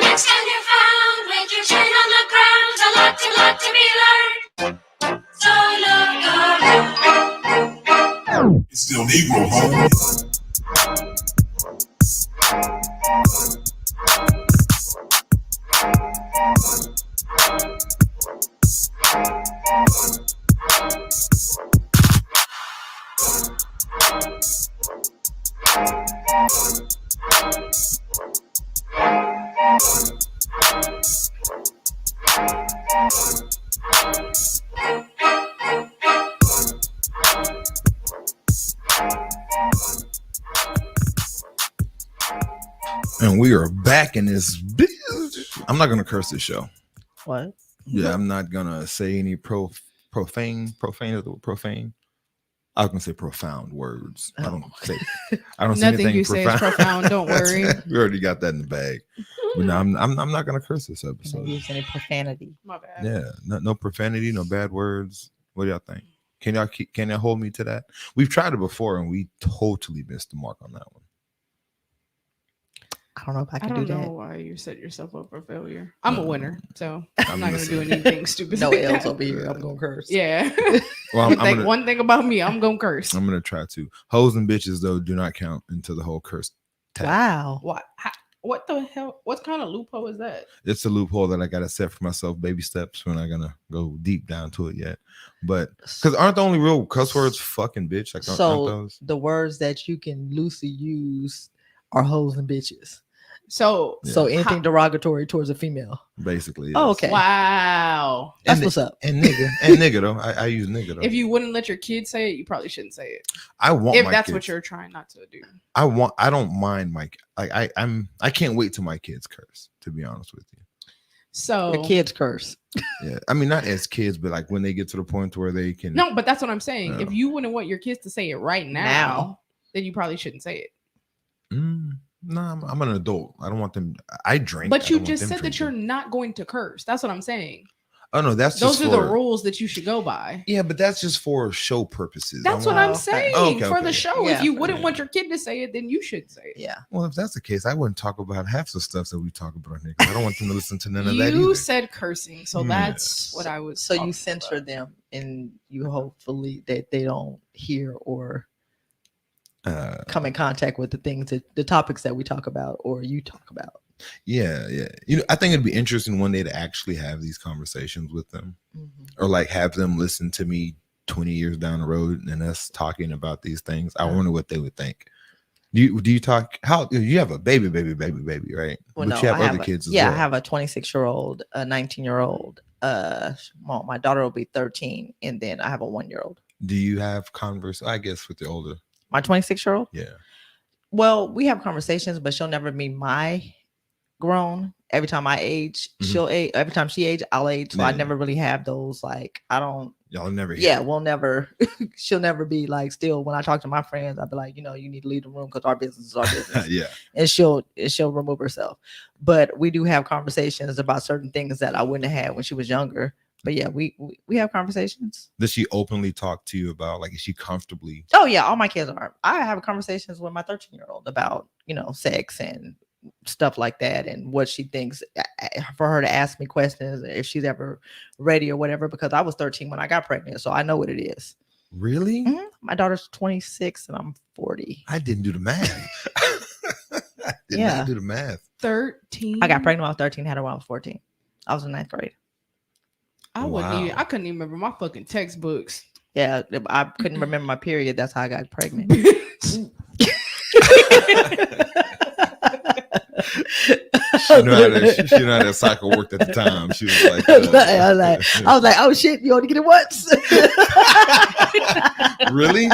Next time you're found with your chin on the ground, a lot to be learned. So look around. It's still Negro, homie. And we are back in this. I'm not gonna curse this show. What? Yeah, I'm not gonna say any profane. Is the profane? I was gonna say profound words. I don't say Nothing anything you say is profound. Don't worry. We already got that in the bag. But no, I'm not gonna curse this episode. Don't use any profanity. My bad. Yeah, no profanity, no bad words. What do y'all think? Can y'all hold me to that? We've tried it before and we totally missed the mark on that one. I don't know if I I can don't do know that. why you set yourself up for failure. I'm a winner, so I'm not gonna do anything stupid. No like L's that. over here. I'm gonna curse. Yeah. Well, One thing about me, I'm gonna curse. I'm gonna try to. Hoes and bitches though do not count into the whole curse tag. Wow. What the hell? What kind of loophole is that? It's a loophole that I gotta set for myself. Baby steps. We're not gonna go deep down to it yet, but because aren't the only real cuss words fucking bitch? Like, aren't So those? the words that you can loosely use are hoes and bitches. So So anything derogatory towards a female. Basically. Oh, yes. okay. wow. That's And what's up. And nigga though. I use nigga though. If you wouldn't let your kids say it, you probably shouldn't say it. I want If my that's kids, what you're trying not to do. I don't mind my I can't wait till my kids curse, to be honest with you. So Your kids curse. Yeah. I mean, not as kids, but like when they get to the point where they can. no, but that's what I'm saying. No. If you wouldn't want your kids to say it right now, then you probably shouldn't say it. No, I'm an adult. I don't want them. I drink. But I you don't want just them said that you're drinking. not going to curse. That's what I'm saying. Oh no, that's Those just are the for- rules that you should go by. Yeah, but that's just for show purposes. That's I what want- I'm okay. saying Okay, for okay. the show. Yeah, If you for wouldn't the- want your kid to say it, then you should say it. Yeah. Well, if that's the case, I wouldn't talk about half the stuff that we talk about, nigga. I don't want them to listen to none of that You either. said cursing, so that's what I was. So you talking censor about. them and you hopefully that they don't hear or come in contact with the topics that we talk about or you talk about. Yeah. You know, I think it'd be interesting one day to actually have these conversations with them, or like have them listen to me 20 years down the road and us talking about these things. I wonder what they would think. Do you talk? How you have a baby, right? Well, but no, you have I other kids as yeah, well. I have a 26-year-old, a 19-year-old. Well, my daughter will be 13, and then I have a 1-year-old. Do you have I guess with the older? My 26-year-old? Yeah. Well, we have conversations, but she'll never be my grown. Every time I age, she'll age. Every time she age, I'll age. So I Yeah. never really have those. Like, I don't. Y'all never. Yeah, we'll never. She'll never be like. Still, when I talk to my friends, I'll be like, you need to leave the room because our business is our business. Yeah. And she'll remove herself. But we do have conversations about certain things that I wouldn't have had when she was younger. But yeah, we have conversations. Does she openly talk to you about, like, is she comfortably? Oh yeah, all my kids are. I have conversations with my 13-year-old about sex and stuff like that, and what she thinks. For her to ask me questions if she's ever ready or whatever, because I was 13 when I got pregnant, so I know what it is. Really? Mm-hmm. My daughter's 26 and I'm 40. I didn't do the math. I did not do the math. 13. I got pregnant when I was 13. Had her when I was 14. I was in 9th grade. I couldn't even remember my fucking textbooks. Yeah, I couldn't remember my period. That's how I got pregnant. She knew how that cycle worked at the time. She was like, I was like, oh shit, you only get it once. Really?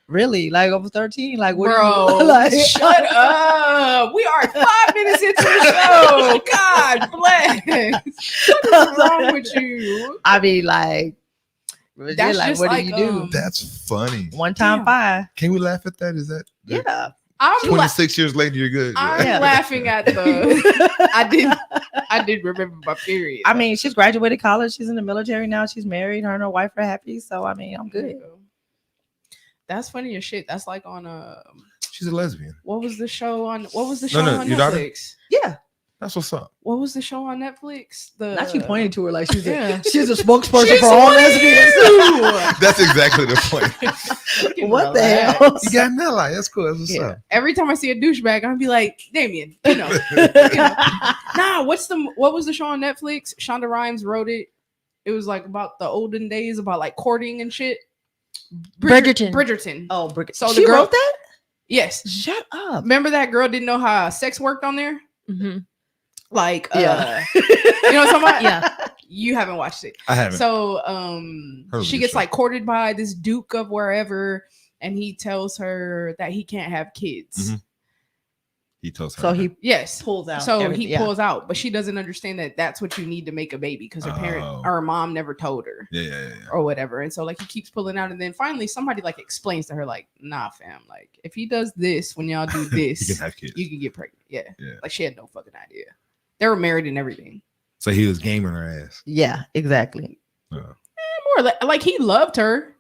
Really? Like I was 13? Like what? Bro, Like, shut up. We are 5 minutes into the show. God bless. What's wrong with you? I mean, like, That's like, just what like, do you do? That's funny. One time, Yeah. 5. Can we laugh at that? Is that? Yeah. I'm 26 years later, you're good. I'm laughing at the. I did remember my period. I mean, she's graduated college. She's in the military now. She's married. Her and her wife are happy. So I mean, I'm good. That's funny as shit. That's like on She's a lesbian. what was the show on no, on your daughter? Netflix? Yeah. That's what's up. What was the show on Netflix? Not you pointing to her like she's Yeah. she's a spokesperson She's for all one of lesbians. you. That's exactly the point. What the Relax. hell? You got Nella. That's cool. That's what's Yeah. up. Every time I see a douchebag, I'm be like, Damien, Nah, what was the show on Netflix? Shonda Rhimes wrote it. It was like about the olden days, about like courting and shit. Bridgerton. Bridgerton. Oh, Brick. So She the girl wrote that? Yes. Shut up. Remember that girl didn't know how sex worked on there? Mm-hmm. Like, Yeah. you know what I'm talking about? Yeah. You haven't watched it. I haven't. So Heard of she this gets show. like courted by this duke of wherever, and he tells her that he can't have kids. Mhm. He tells her. So he Yes. pulls out. So everything. he pulls out, but she doesn't understand that that's what you need to make a baby because her parent Oh. or her mom never told her Yeah. or whatever. And so like he keeps pulling out, and then finally somebody like explains to her like, nah, fam, like if he does this when y'all do He this, can have kids. you can get pregnant. Yeah. Yeah. Like she had no fucking idea. They were married and everything. So he was gaming her ass. Yeah, exactly. More like he loved her.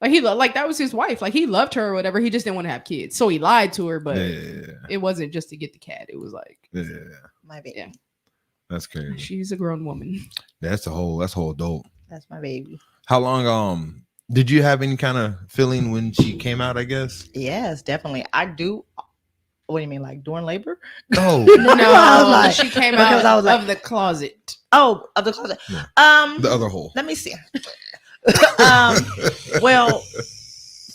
Like like that was his wife. Like he loved her or whatever. He just didn't want to have kids. So he lied to her, but Yeah. it wasn't just to get the cat. It was like My baby. Yeah. That's crazy. she's a grown woman. That's whole adult. That's my baby. How long did you have any kind of feeling when she came out, I guess? Yes, definitely. I do. What do you mean, like during labor? No. No, I was like- she came because out I was like- of the closet. Oh, of the closet. Yeah. Um, The other hole. let me see. Well,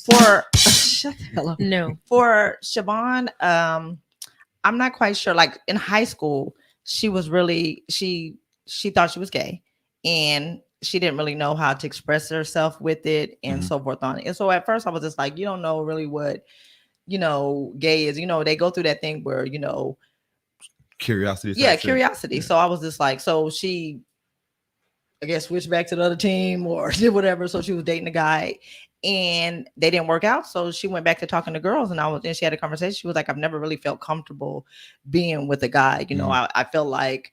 for shut the hell up. No. For Siobhan, I'm not quite sure. Like in high school, she was really she thought she was gay, and she didn't really know how to express herself with it, and Mhm. so forth on it. And so at first, I was just like, you don't know really what gay is. They go through that thing where Curiosity. yeah, type shit. curiosity. Yeah. So I was just like, so she, I guess, switched back to the other team or did whatever. So she was dating a guy, and they didn't work out. So she went back to talking to girls, and she had a conversation. She was like, I've never really felt comfortable being with a guy. I felt like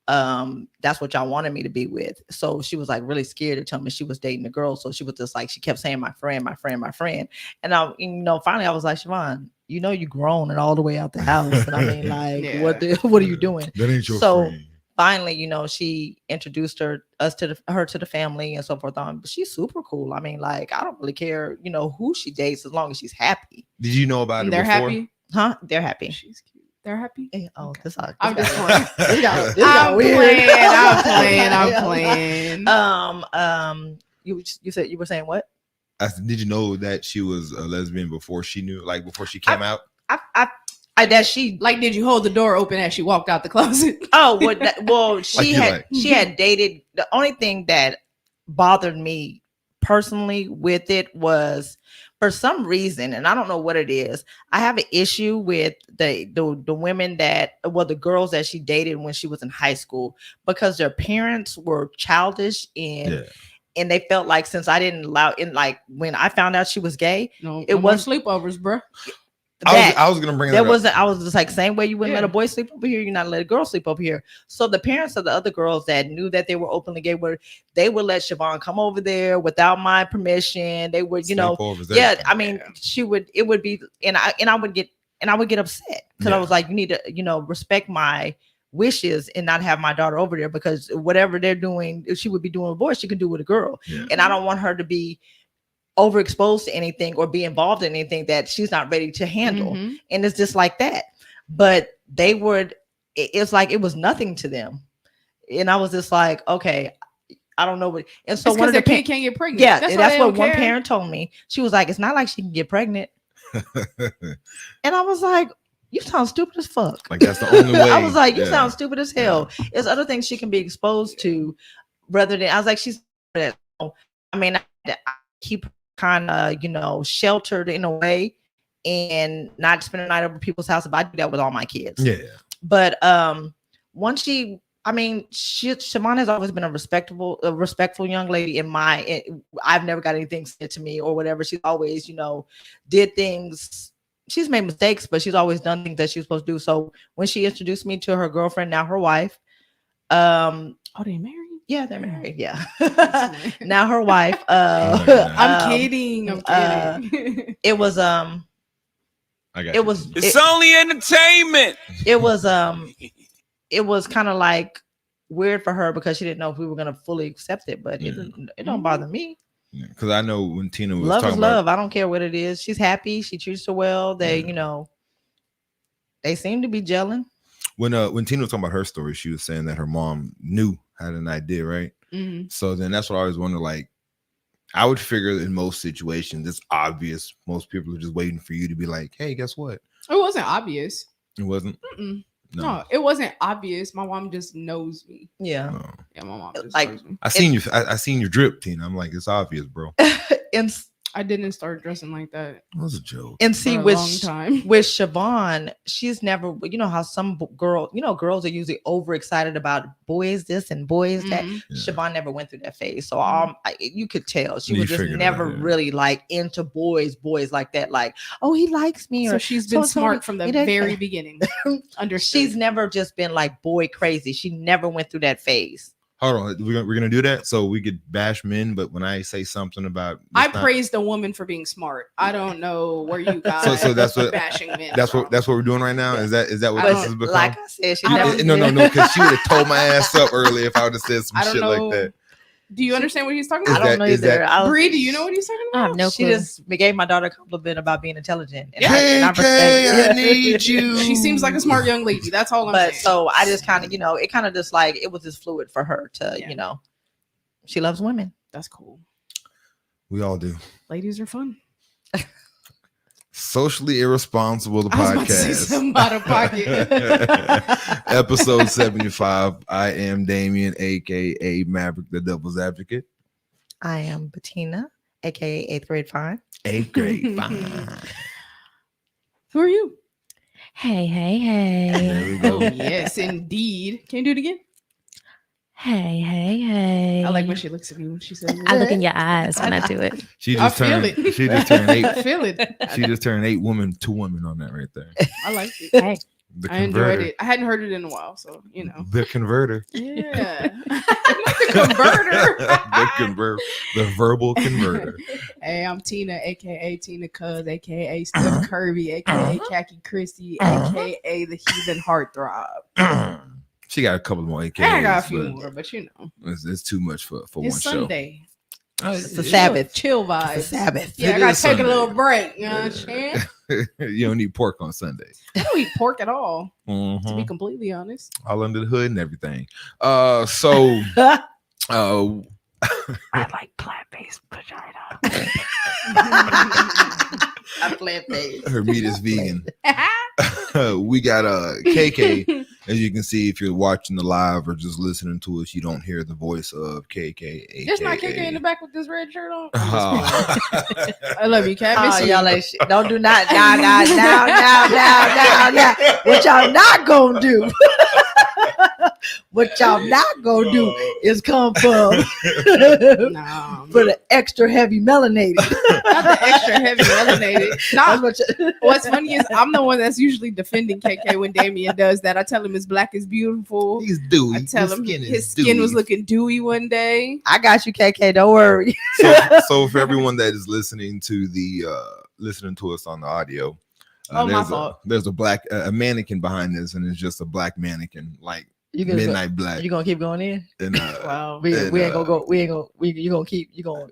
that's what y'all wanted me to be with. So she was like really scared to tell me she was dating a girl. So she was just like, she kept saying my friend, my friend, my friend. And finally I was like, Siobhan, you grown and all the way out the house. And I mean, like, Yeah. what are you doing? That ain't your So, friend. Finally, she introduced her to the family and so forth on. But she's super cool. I mean, like, I don't really care, who she dates as long as she's happy. Did you know about it They're before? happy. Huh? They're happy. She's cute. They're happy. Eh, Oh, this I'm just got- playing. this got weird. I'm playing. You said you were saying what? Did you know that she was a lesbian before she knew, like before she came out? I that she Like, did you hold the door open as she walked out the closet? well she Like you had dated. The only thing that bothered me personally with it was, for some reason, and I don't know what it is, I have an issue with the women the girls that she dated when she was in high school, because their parents were childish and they felt like, since I didn't allow like when I found out she was gay, No, It no more was- sleepovers, bro. I was gonna bring that up. I was just like, same way you wouldn't let Yeah. a boy sleep over here, you're not let a girl sleep over here. So the parents of the other girls that knew that they were openly gay, they would let Siobhan come over there without my permission. They would, Sleepovers, yeah. everything. I mean, it would be, and I would get upset because I Yeah. was like, you need to, respect my wishes and not have my daughter over there, because whatever they're doing, if she would be doing with a boy, she can do with a girl, Yeah. and I don't want her to be overexposed to anything or be involved in anything that she's not ready to handle. Mhm. And it's just like that. But it's like it was nothing to them, and I was just like, okay, I don't know what. And so It's one because of the the kid can't get pregnant. yeah, that's, that's why what they one don't care. parent told me. She was like, it's not like she can get pregnant, and I was like, you sound stupid as fuck. Like that's the only way. I was like, you Yeah. sound stupid as hell. There's other things she can be exposed to, rather than, I was like, I mean, I keep kind of, sheltered in a way and not spend the night over people's house. If I do that with all my kids. Yeah. But once Shimon has always been a respectful young lady I've never got anything said to me or whatever. She's always, did things. She's made mistakes, but she's always done things that she's supposed to do. So when she introduced me to her girlfriend, now her wife, Oh, they married? Yeah, they're married. Yeah. nice. Now her wife. I'm kidding. I'm kidding. It was I got it you. was It's only entertainment. it was kind of like weird for her because she didn't know if we were gonna fully accept it, but it don't bother me. Because I know when Tina was Love talking is love. I don't care what it is. She's happy. She treats her well. They, they seem to be gelling. when Tina was talking about her story, she was saying that her mom had an idea, right? Mhm. So then that's what I always wonder. Like, I would figure in most situations it's obvious. Most people are just waiting for you to be like, "Hey, guess what?" It wasn't obvious. It wasn't. Mm-mm. No, it wasn't obvious. My mom just knows me. Yeah. No. Yeah, my mom just Like- knows me. I seen your drip, Tina. I'm like, it's obvious, bro. And I didn't start dressing like that It was a joke. see for a with long time. with Siobhan, she's never, how some girls are usually overexcited about boys this and boys that. Mhm. Yeah. Siobhan never went through that phase, so you could tell she You was just figured it never out, yeah. really like into boys like that. Like, oh, he likes me, So or she's been so- smart from the it ain't- very beginning. Understood. she's never just been like boy crazy. She never went through that phase. Hold on, we're gonna do that so we could bash men, but when I say something about I praised a woman for being smart. I don't know where you guys So that's what- bashing men. that's from. what we're doing right now. Is that what I this don't- has become? Like I said, she I never. don't- No, because she would have told my ass up earlier if I would have said some I don't shit know. like that. Do you understand what he's talking Is I about? don't know is either. that- Bree, do you know what he's talking I about? have no She clue. just gave my daughter a compliment about being intelligent. And Hey, I Kay, I respect- need you. She seems like a smart young lady. That's all I'm But saying. so I just kind of, it kind of just like it was just fluid for her to, Yeah. she loves women. That's cool. We all do. Ladies are fun. Socially Irresponsible, the I was about to say podcast. something out of pocket. Episode 75. I am Damien, aka Mavriq, the Devil's Advocate. I am Bettina, aka 8th grade fine. 8th grade. Fine. Who are you? Hey, hey, There hey. we go. Oh, yes, indeed. Can you do it again? Hey, hey, hey. I like when she looks at me when she says it. I look in your eyes when I do it. She I just feel turned. it. She just turned 8. I feel it. She just turned 8 women, 2 women on that right there. I liked it. Hey, The I enjoyed converter. it. I hadn't heard it in a while, so you know. The converter. Yeah. The converter. The verbal converter. Hey, I'm Tina, aka Tina Cuz, aka Steph Kirby, aka Khaki Christie, aka the Heathen Heartthrob. She got a couple more AKs. I got a few but more, but you know, it's too much for one it's show. Sunday. It's a Sabbath. Chill It's a vibes. Sabbath. Yeah, I It gotta is take Sunday. a little break. You know what I'm saying? You don't need pork on Sunday. I don't eat pork at all, to Mhm. be completely honest. All under the hood and everything. So I like plant-based vagina. I plant based. her meat is vegan. We got KK. As you can see, if you're watching the live or just listening to us, you don't hear the voice of KK. There's not KK in the back with this red shirt on. Oh. I love you, Cat. Miss Oh, you. y'all ain't shit. Don't do not now. What y'all not gonna do? What y'all not gonna do is come for Nah, for the extra heavy melanated. not the extra heavy melanated. That's Nah, what you- what's funny is I'm the one that's usually defending KK when Damien does that. I tell him his black is beautiful. He's dewy. I tell him his skin was looking dewy one day. I got you, KK. Don't worry. So for everyone that is listening to us on the audio, Oh, my there's fault. there's a mannequin behind this, and it's just a black mannequin, like You gonna midnight black. You gonna keep going in? And Wow. We And, ain't gonna go. We ain't gonna. You gonna keep. You gonna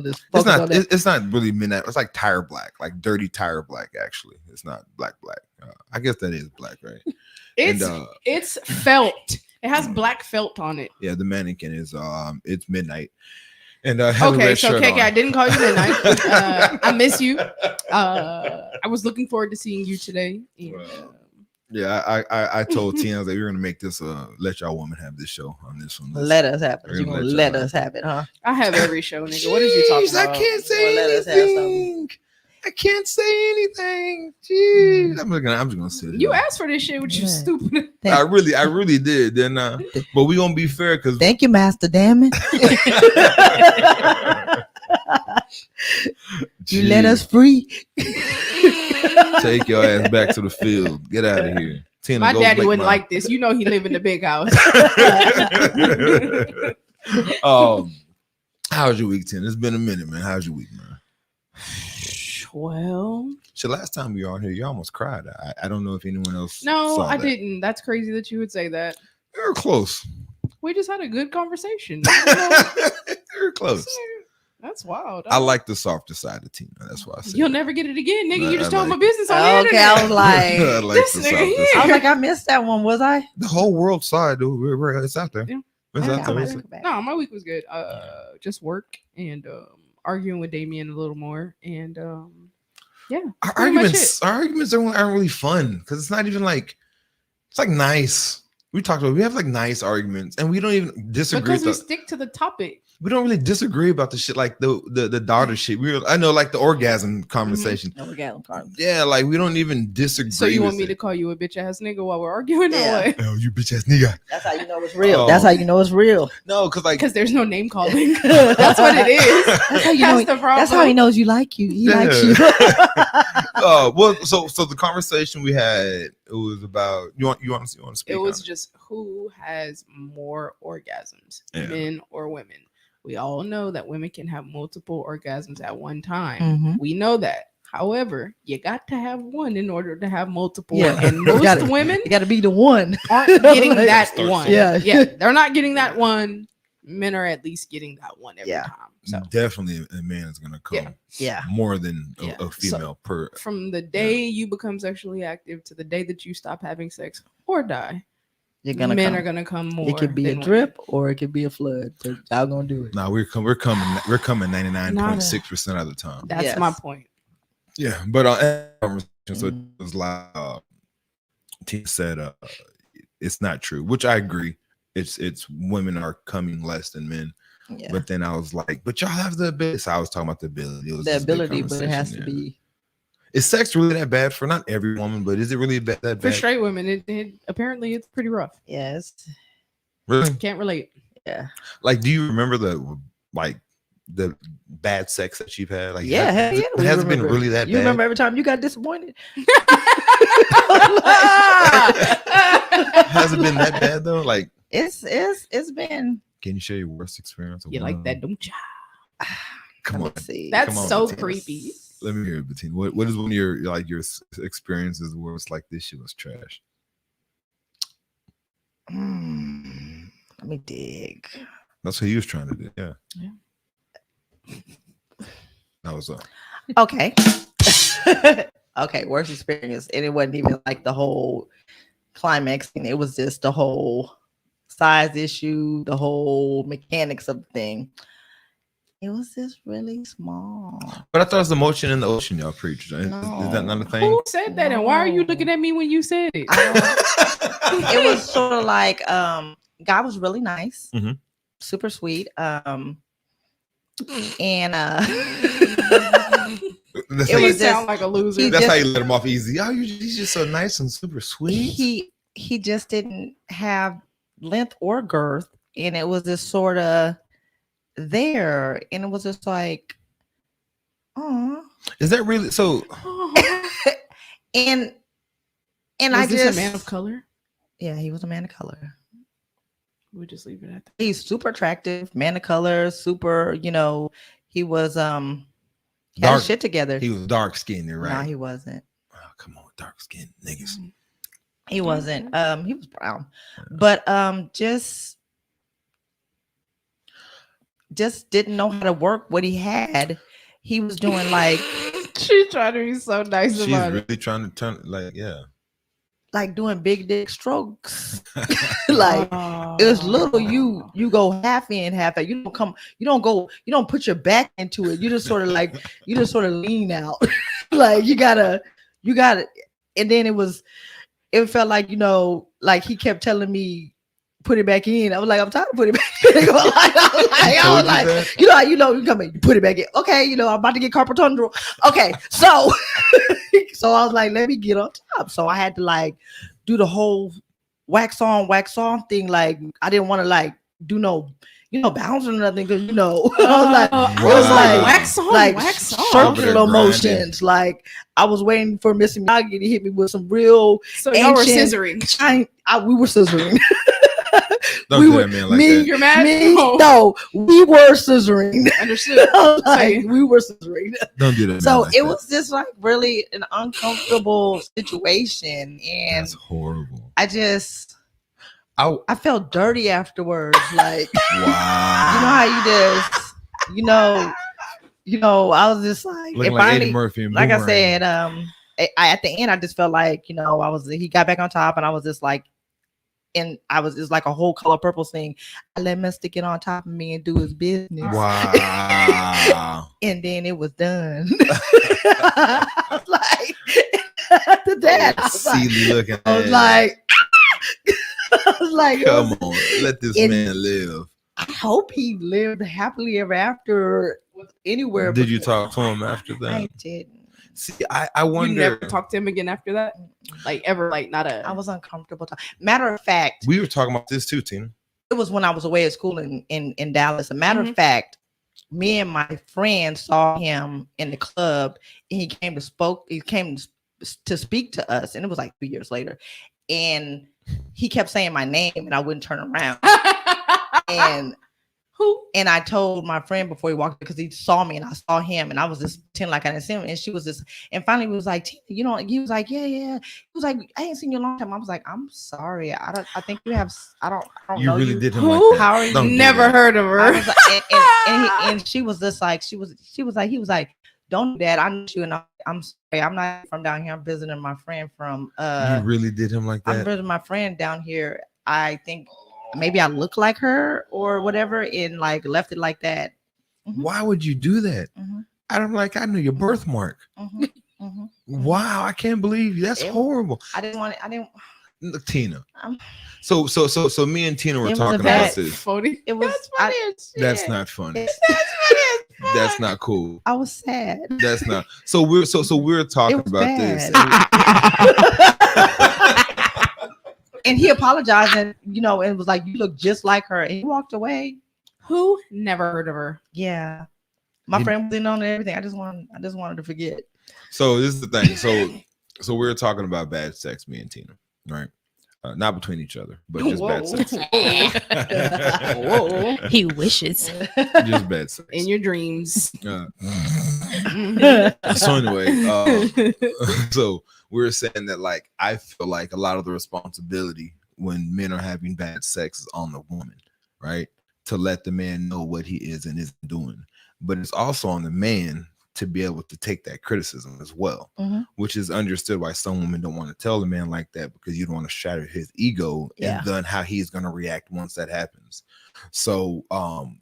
just it's focus on not that. it's not really midnight. It's like tire black, like dirty tire black. Actually, it's not black. I guess that is black, right? It's And, it's felt. It has black felt on it. Yeah, the mannequin is it's midnight. And has a Okay, red so shirt KK, on. I didn't call you midnight. I miss you. I was looking forward to seeing you today. And, Yeah, I told Tina I was like, we're gonna make this let y'all women have this show on this one. Let us have it. We're You gonna gonna let let y'all us have it, huh? I have every show, nigga. What is you talking Jeez, about? I can't Well, say let us have anything. I can't say anything. Jeez. I'm just gonna sit You here. asked for this shit with your Yeah. stupid. I really did. Then but we gonna be fair because Thank you, Master. Damn it. You let us free. take your ass back to the field. Get out of here. Tina, My go daddy make wouldn't mine. like this. You know he live in the big house. How's your week, Tina? It's been a minute, man. How's your week, man? Well, So last time you were on here, you almost cried. I don't know if anyone else. no, saw I that. didn't. That's crazy that you would say that. You were close. We just had a good conversation. You were close. That's wild. I like the softer side of Tina. That's why I said You'll that. never get it again, nigga. Nah, You just I told my like business on the Okay, I internet. was like, I like this the nigga softer here. I side. was like, I missed that one. Was I? The whole world side, dude. It's out there. Yeah. It's Yeah, out I might there. look back. No, my week was good. Just work and arguing with Damien a little more, and yeah, Our pretty much arguments aren't really fun because it's not even like it's like nice. We have like nice arguments, and we don't even disagree. because we stick to the topic. We don't really disagree about the shit like the daughter shit. I know like the orgasm conversation. Orgasm card. Yeah, like we don't even disagree. So you want with me to it. call you a bitch ass nigga while we're arguing, Yeah. or what? Oh, you bitch ass nigga. That's how you know it's real. Oh. That's how you know it's real. No, because like Because there's no name calling. That's what it is. That's how you That's know. the problem. That's how he knows you like you. He likes you. well, so the conversation we had, it was about you want to speak. It was on just who has more orgasms, Yeah. men or women. We all know that women can have multiple orgasms at one time. Mhm. We know that. However, you got to have one in order to have multiple. Yeah. And You most gotta- women You got to be the one. aren't getting that Start one. somewhere. Yeah. They're not getting that one. Men are at least getting that one every Yeah. time. So definitely a man is gonna come Yeah. more than Yeah. a female per. from the day you become sexually active to the day that you stop having sex or die, You're gonna men come. are gonna come more. It could be a than drip or it could be a flood. But y'all gonna do it. No, we're coming 99.6% of the time. women. That's Yes. my point. Yeah, but conversation, so it Mhm. was like Tina said it's not true, which I agree. It's women are coming less than men. Yeah. But then I was like, but y'all have the ability. So I was talking about the ability. It was The just a big ability, but it has to conversation, yeah. be. Is sex really that bad for not every woman, but is it really that For bad? straight women, it apparently it's pretty rough. Yes. Really? Can't relate. Yeah. Like, do you remember the bad sex that you've had? Like, Yeah. Hell yeah. it we hasn't been remember. really that You bad. remember every time you got disappointed? Has it been that bad though? Like, It's been. can you share your worst experience? You like that, don't you? Come on. Let's see. That's Come on, so Bettina. creepy. Let me hear it, Bettina. What is one of your experiences where it's like this shit was trash? Let me dig. That's what he was trying to do. Yeah. Yeah. That was Okay. Okay. Worst experience. And it wasn't even like the whole climaxing. It was just the whole size issue, the whole mechanics of the thing. It was just really small. But I thought it was the motion in the ocean y'all preached. Is that not a thing? Who said that? And why are you No. looking at me when you said it? It was sort of like God was really nice, Mhm. super sweet. And That's, It how You you, was just- sound like a loser. he that's how just- you let him off easy. Oh, he's just so nice and super sweet. he just didn't have length or girth, and it was just sort of there, and it was just like, oh, Is that really so? and Was I this just a man of color? yeah, he was a man of color. We'll just leave it at that. He's super attractive, man of color, super. He was he had Dark- his shit together. He was dark skinned, No, right? he wasn't. Oh, come on, dark skinned niggas. He wasn't. He was brown, but just didn't know how to work what he had. He was doing like She's trying to be so nice She's about really it. trying to turn yeah. doing big dick strokes. Like it was little. You go half in, half out. You don't put your back into it. You just sort of lean out. Like you gotta, and then it felt like, like he kept telling me, put it back in. I was like, I'm tired of putting it back in. I was like, you come in, you put it back in. Okay, I'm about to get carpal tunnel. Okay, so so I was like, let me get on top. So I had to like do the whole wax on thing. Like I didn't want to like do no bouncing or nothing because I was like, it was Wow. wax on, like wax off. circular Grinding. motions. Like I was waiting for Missy Miyagi to hit me with some real. So y'all were ancient- scissoring. We were scissoring. Don't we do were that man like me, that. You're mad? me. No. No, we were scissoring. Understood. Like, we were scissoring. Don't do that. man So like it that. was just like really an uncomfortable situation, and That's horrible. I felt dirty afterwards. Like Wow. how you just I was just like, Looking it like finally, Eddie Murphy and like I Boomerang. said, at the end I just felt like he got back on top, and I was just like, and it's like a whole Color Purple thing. I let Mr. get on top of me and do his business. Wow. And then it was done. I was like, after that, I was like, Seely looking. I was ass. like, I was like, Come on, let this And- man live. I hope he lived happily ever after anywhere. Did you because talk to him after I that? didn't. See, I You wonder. never talked to him again after that? Like ever? Like not a. I was uncomfortable. Matter of fact, We were talking about this too, Tina. it was when I was away at school in Dallas. A matter of fact, me and my friend saw him in the club, and he came to speak to us, and it was like 2 years later, and he kept saying my name, and I wouldn't turn around. And Who? and I told my friend before he walked because he saw me and I saw him, and I was just pretending like I didn't see him, and she was just, and finally he was like, Tina, he was like, yeah. He was like, I ain't seen you in a long time. I was like, I'm sorry. I think you have. I don't You know really you. did him Who? like that. How are you? Don't do Never that. heard of her. I was like, and she was just like, he was like, don't do that. I know you, and I'm sorry. I'm not from down here. I'm visiting my friend from. You really did him like I'm that. visiting my friend down here. I think maybe I look like her or whatever, and like left it like that. Why would you do that? Mhm. I knew your birthmark. Mhm, mhm. Wow, I can't believe you. That's It- horrible. I didn't want it. I didn't. Look, Tina. I'm- So me and Tina were It was talking a about bad- this. Funny. It was. That's funny as shit. That's not funny. It's- That's not cool. I was sad. That's not. So we're talking It was about bad. this. And he apologized, and and was like, "You look just like her," and he walked away. Who? Never heard of her. Yeah, my You- friend was in on everything. I just wanted to forget. So this is the thing. So we're talking about bad sex, me and Tina, right? Not between each other, but just bad sex. Whoa. He wishes. Just bad sex. In your dreams. So anyway, so we're saying that like I feel like a lot of the responsibility when men are having bad sex is on the woman, right? To let the man know what he is and isn't doing. But it's also on the man to be able to take that criticism as well, Mhm. which is understood why some women don't want to tell the man like that because you don't want to shatter his ego Yeah. and then how he's going to react once that happens. So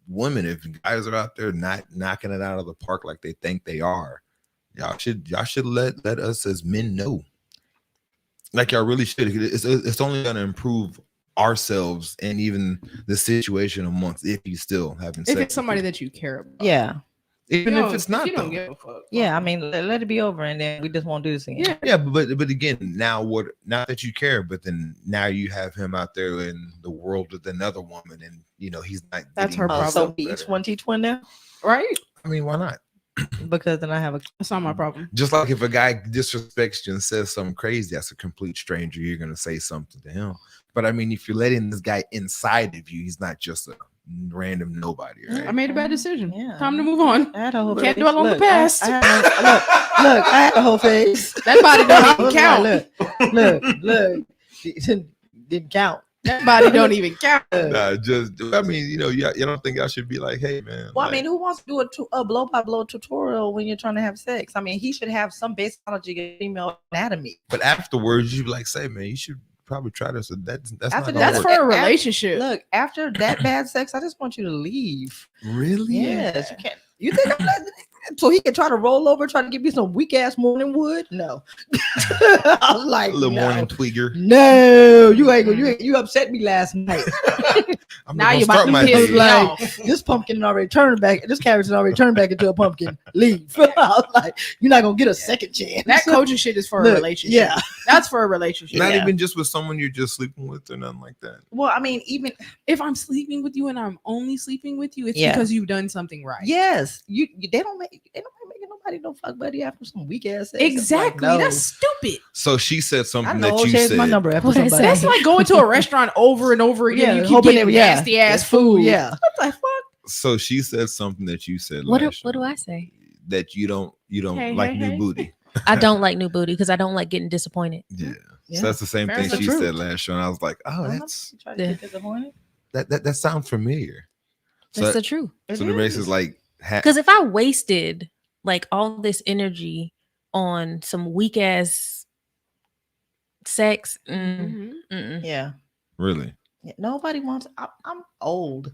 women, if guys are out there not knocking it out of the park like they think they are, y'all should let us as men know. Like y'all really should. It's only going to improve ourselves and even the situation amongst if you still having sex If with it's somebody people. that you care about. Yeah, even You if don't- it's not you don't though. give a fuck. yeah. I mean, let it be over, and then we just won't do this again. Yeah. Yeah, but again, now not that you care, but then now you have him out there in the world with another woman, and he's not. That's getting her himself So problem. better. each one teach one now, Right? I mean, why not? because then I have a. That's not my problem. Just like if a guy disrespects you and says something crazy, that's a complete stranger. You're gonna say something to him. But I mean, if you're letting this guy inside of you, he's not just a random nobody, right? I made a bad decision. Yeah. Time to move on. I had a whole Can't face. dwell on the Look, past. I had look, I had a whole face. That body don't I even was count. like, look. Didn't count. That body don't even count. Nah, I mean, you don't think I should be like, hey, man. Well, I like, mean, who wants to do a blow by blow tutorial when you're trying to have sex? I mean, he should have some basic knowledge of female anatomy. but afterwards, you like say, man, you should probably try this. That's After not gonna That's work. for a After- relationship. Look, after that bad sex, I just want you to leave. Really. Yes, you can't. You think I'm letting so he can try to roll over, try to give me some weak ass morning wood. No, I was like, A little no. morning tweaker. No, you ain't gonna. You upset me last night. I'm Now gonna you're about start to my piss day. me like, off. this pumpkin already turned back. This carrot's already turned back into a pumpkin. Leave. I was like, you're not gonna get a second chance. That coaching shit is for a Look, relationship. yeah. That's for a relationship. Not Yeah. even just with someone you're just sleeping with or nothing like that. Well, I mean, even If I'm sleeping with you and I'm only sleeping with you, it's Yeah. because you've done something right. yes, they don't make nobody no fuck buddy after some weak ass sex. It's Exactly. Like, no. That's stupid. So she said I something know. that you Change my said. number after What is somebody. That's like going to a restaurant over and over again. Yeah, You keep hoping getting yeah, nasty ass it's food. Yeah. What the fuck? So she said something that you said. What last do show, I say? That you don't Hey, like hey, new hey. booty. I don't like new booty because I don't like getting disappointed. Yeah. Yeah. So that's the same Fair thing enough. she True. said last show, and I was like, oh, that's You try to get disappointed. that sounds familiar. So, That's the truth. so the race is like Because if I wasted like all this energy on some weak ass sex, Mhm. mm-mm. Yeah. really. Yeah, nobody wants. I'm old.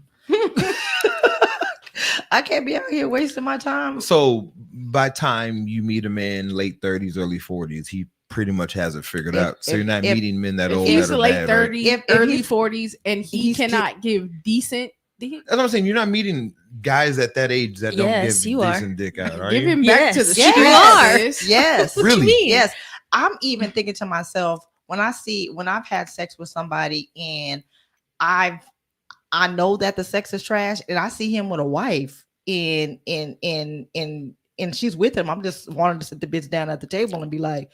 I can't be out here wasting my time. So by time you meet a man late 30s, early 40s, he pretty much has it figured If- out. So if- you're not if- meeting men that if old He's that are late bad, right? 30s, If early he's- 40s, and he he's cannot give decent dick. That's what I'm saying. You're not meeting guys at that age that don't Yes, give you are. decent dick out, are Give you? him back to the Yes, streets. you are. sis. Yes. What you Really? mean? Yes. I'm even thinking to myself when I've had sex with somebody and I know that the sex is trash and I see him with a wife and she's with him. I'm just wanting to sit the bitch down at the table and be like,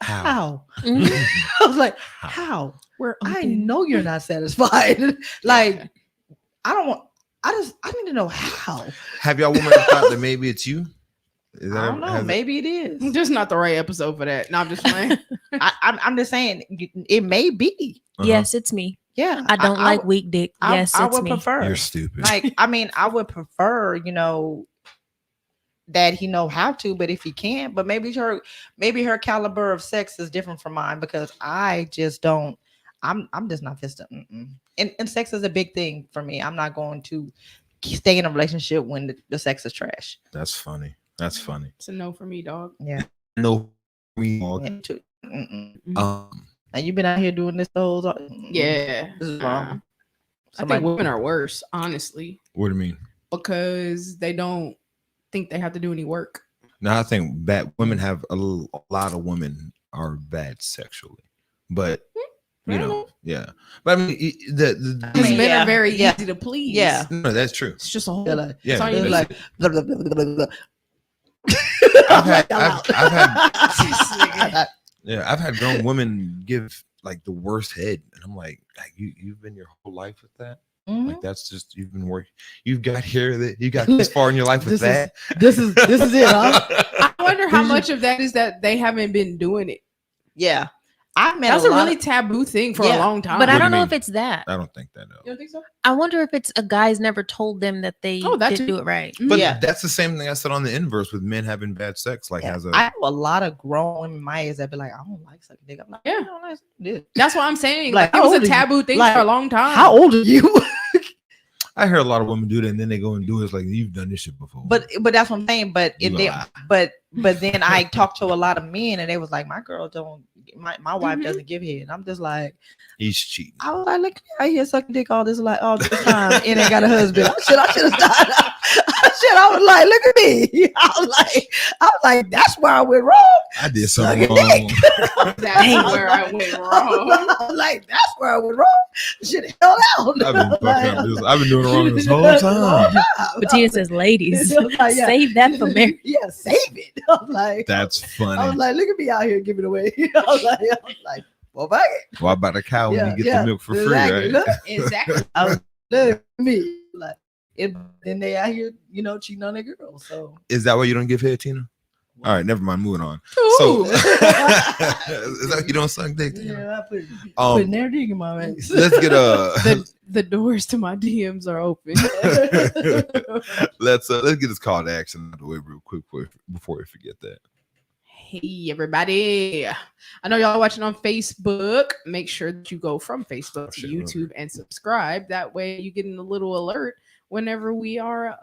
how? Mhm. I was like, how? We're I open. know you're not satisfied. Like, I need to know how. Have y'all women thought that maybe it's you? Is that I don't ever- know. has it- Maybe it is. Just not the right episode for that. No, I'm just playing. I'm just saying it may be. Uh-huh. Yes, it's me. Yeah. I don't like weak dick. Yes, I it's would me. prefer. You're stupid. Like, I mean, I would prefer, that he know how to, but if he can't, but maybe her caliber of sex is different from mine because I just don't. I'm just not fisting. And sex is a big thing for me. I'm not going to stay in a relationship when the sex is trash. That's funny. That's funny. It's a no for me, dog. Yeah. No, we all. And to- mm-mm. And you've been out here doing this the whole time. Yeah. This is wrong. I think women are worse, honestly, what do you mean? because they don't think they have to do any work. No, I think bad women have a lot of women are bad sexually, but you know, yeah. But I mean, the Because mean, men yeah, are very yeah. easy to please. Yeah. no, that's true. It's just a whole. They're like, Yeah, That's all you they're need. that's- like blah, blah, blah, blah, blah, blah. I've had- I'm I've I've had grown women give like the worst head, and I'm like you've been your whole life with that. Mhm. Like that's just you've been working. You've got here that you got this far in your life with that. This is it, huh? I wonder how much of that is that they haven't been doing it. Yeah. I've met That's a a lot really of- taboo thing for a Yeah, long time. But What I do don't you know mean? if it's that. I don't think that. No. You don't think so? I wonder if it's a guy's never told them that they Oh, that didn't too. do it right. But Yeah. that's the same thing I said on the inverse with men having bad sex. Like Yeah. has a I know a lot of grown women my age that be like, I don't like sucking dick. I'm like, Yeah. I don't like sucking dick. That's what I'm saying. Like, Like, it was how a old are you? taboo thing Like, for a long time. How old are you? I hear a lot of women do that, and then they go and do it. It's like you've done this shit before. but that's what I'm saying. But You it, they, lie. but then I talked to a lot of men and they was like, my girl don't, my wife Mhm. doesn't give head. And I'm just like, he's cheating. I was like, look, I hear sucking dick all this time and ain't got a husband. I should have died. I was like, look at me. I was like, that's where I went wrong. I did something Sucking wrong. That's Dang. where I went wrong. I was like, that's where I went wrong. Should have held out. I've been fucking up this. I've been doing it wrong this whole Whole time. Bettina says, ladies, Yeah. save that for marriage. Yeah, save it. I was like, That's I was funny. like, look at me out here giving it away. I was like, well, fuck it. Why about a cow when Yeah, you get yeah, the milk for exactly. free, right? Look, Exactly. I was look at me like, then they out here, cheating on their girls. So Is that why you don't give head, Tina? All right, never mind. Moving on. Ooh. So, is that why you don't suck dick? Tina? yeah, I putting their dick in my face. Let's get the doors to my DMs are open. let's get this call to action out of the way real quick before we forget that. Hey everybody. I know y'all are watching on Facebook. Make sure that you go from Facebook to shit, YouTube okay. and subscribe. That way you get a little alert whenever we are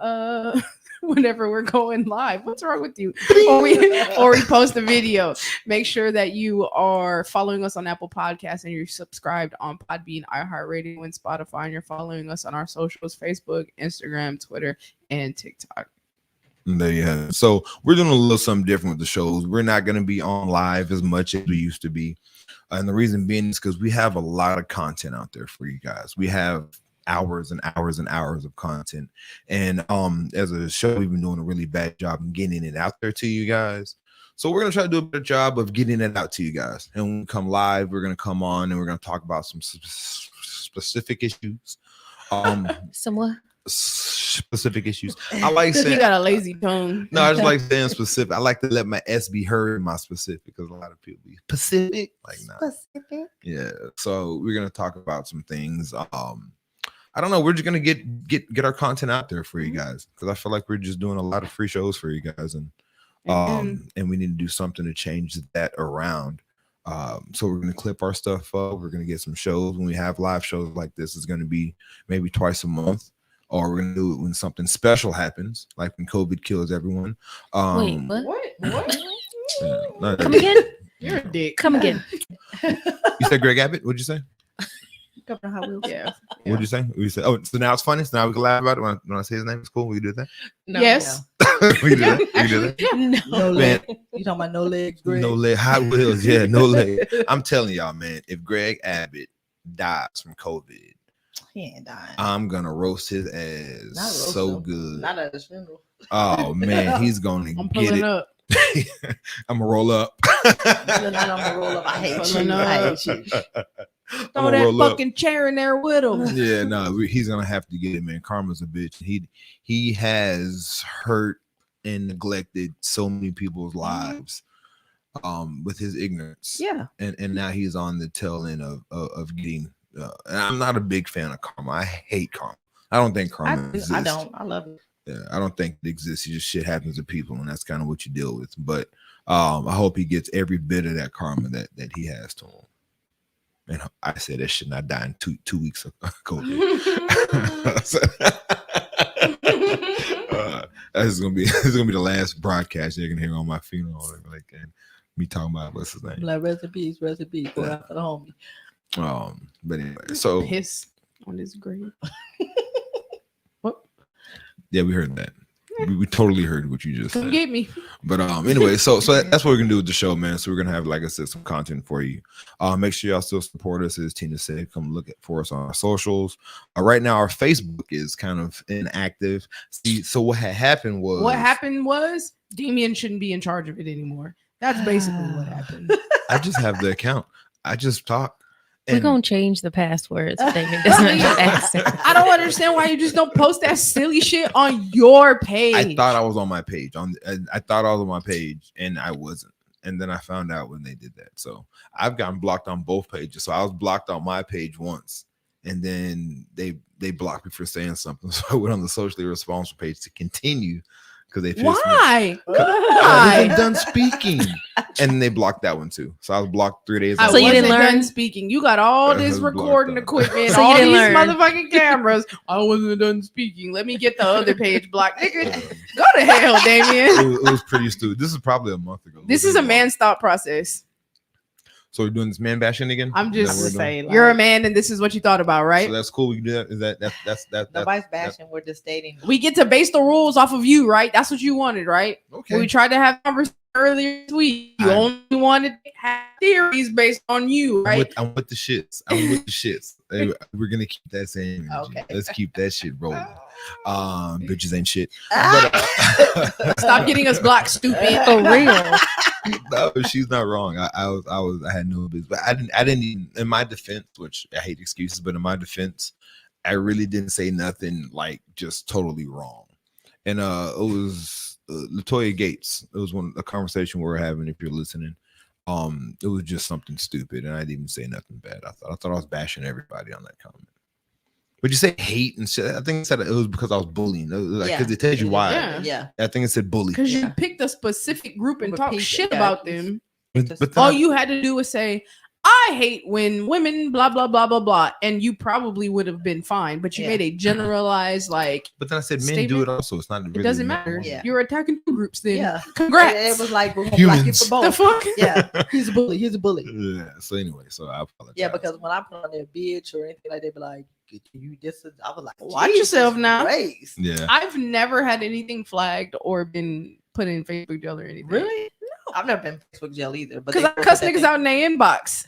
whenever we're going live. What's wrong with you? Or we post a video. Make sure that you are following us on Apple Podcasts and you're subscribed on Podbean, iHeartRadio, and Spotify. And you're following us on our socials: Facebook, Instagram, Twitter, and TikTok. There you have it. So we're doing a little something different with the shows. We're not going to be on live as much as we used to be. And the reason being is because we have a lot of content out there for you guys. We have hours and hours and hours of content. And as a show, we've been doing a really bad job in getting it out there to you guys. So we're going to try to do a better job of getting it out to you guys. And when we come live, we're going to come on and we're going to talk about some specific issues. Some what? Specific issues. I like Because saying you got a lazy tongue. no, I just like saying specific. I like to let my S be heard in my specific because a lot of people be Pacific. Like, nah. Specific. Yeah. So we're gonna talk about some things. I don't know. We're just gonna get our content out there for you guys because I feel like we're just doing a lot of free shows for you guys, and we need to do something to change that around. So we're gonna clip our stuff up. We're gonna get some shows when we have live shows like this. It's gonna be maybe twice a month. Or we're gonna do it when something special happens, like when COVID kills everyone. Wait, what? What? Yeah, Come again? You're a dick. Come again. You said Greg Abbott? What'd you say? Governor Hot Wheels. Yeah. What'd you say? You said, oh, so now it's funny. So now we can laugh about it when I say his name. It's cool. We can do that. No. Yes. We can do that. We can do Actually, that. yeah. No Man. leg. You talking about no legs, Greg? No leg. Hot Wheels. Yeah, no leg. I'm telling y'all, man. If Greg Abbott dies from COVID, He ain't dying. I'm gonna roast his ass Not roast so him. good. Not at his funeral. Oh man, he's gonna I'm get pulling it. up. I'm gonna roll up. You're not on the roll up. I hate Pulling you. up. I hate you. I'm Throw gonna that roll up. fucking chair in there with him. Yeah, no, he's gonna have to get it, man. Karma's a bitch. He has hurt and neglected so many people's lives with his ignorance. Yeah. And now he's on the tail end of getting and I'm not a big fan of karma. I hate karma. I don't think karma exists. I don't. I love it. Yeah, I don't think it exists. You just shit happens to people, and that's kind of what you deal with. But I hope he gets every bit of that karma that he has to him. And I said that should not die in two weeks of COVID. This is gonna be the last broadcast you're gonna hear on my funeral. Like, and me talking about what's his name. Like recipes. Going out for the homie. But anyway, so Piss on his grave. yeah, we heard that. We totally heard what you just Come said. get me. But anyway, so that's what we're gonna do with the show, man. So we're gonna have, like I said, some content for you. Make sure y'all still support us, as Tina said. Come look for us on our socials. Right now, our Facebook is kind of inactive. See, so what had happened was Damien shouldn't be in charge of it anymore. That's basically what happened. I just have the account. I just talk. We're gonna change the passwords. Damien doesn't have access. I don't understand why you just don't post that silly shit on your page. I thought I was on my page. I thought I was on my page, and I wasn't. And then I found out when they did that. So I've gotten blocked on both pages. So I was blocked on my page once, and then they blocked me for saying something. So I went on the socially responsible page to continue because they pissed me. Why? I Why? wasn't done speaking, and then they blocked that one too. So I was blocked 3 days. I So you wasn't didn't learn? done speaking. You got all I this was blocked recording out. equipment, So you all didn't these learn? motherfucking cameras. I wasn't done speaking. Let me get the other page blocked. Nigga, go to hell, Damien. It was pretty stupid. This is probably a month ago. This is a man's thought process. So we're doing this man bashing again. I'm Is that just what we're doing? saying, You're a man, and this is what you thought about, right? So that's cool. We can do that. Is that Nobody's bashing. We're just stating. We get to base the rules off of you, right? That's what you wanted, right? okay? We tried to have conversation earlier this week. You I- only wanted to have theories based on you, right? I'm with the shits. I'm with the shits. Hey, we're gonna keep that same energy. Okay. Let's keep that shit rolling. Bitches ain't shit. Ah! But, Stop getting us blocked, stupid. For real. no, she's not wrong. I had no business, but I didn't even, in my defense, which I hate excuses, but in my defense, I really didn't say nothing like just totally wrong. And it was Latoya Gates. It was a conversation we were having. If you're listening, it was just something stupid, and I didn't even say nothing bad. I thought I was bashing everybody on that comment. But you say hate and shit. I think it said it was because I was bullying. It was like, Yeah. because it tells you why. Yeah. Yeah. I think it said bully. Because you Yeah. picked a specific group and Repeat talked it, shit yeah. about them. But then All I- you had to do was say, I hate when women blah blah blah blah blah, and you probably would have been fine, but you Yeah. made a generalized like. But then I said men do Statement. it also. It's not really It doesn't men matter. or women. Yeah. You're attacking two groups. Then Yeah. congrats. It was like we're gonna block you Humans. for both. the fuck. Yeah, he's a bully. He's a bully. Yeah. So anyway, so I apologize. Yeah, because when I put on their bitch or anything like, they be like, "You this is." I was like, Watch "Jesus yourself now." Christ." yeah. I've never had anything flagged or been put in Facebook jail or anything. Really? No, I've never been Facebook jail either. But Because I cuss niggas out in their inbox.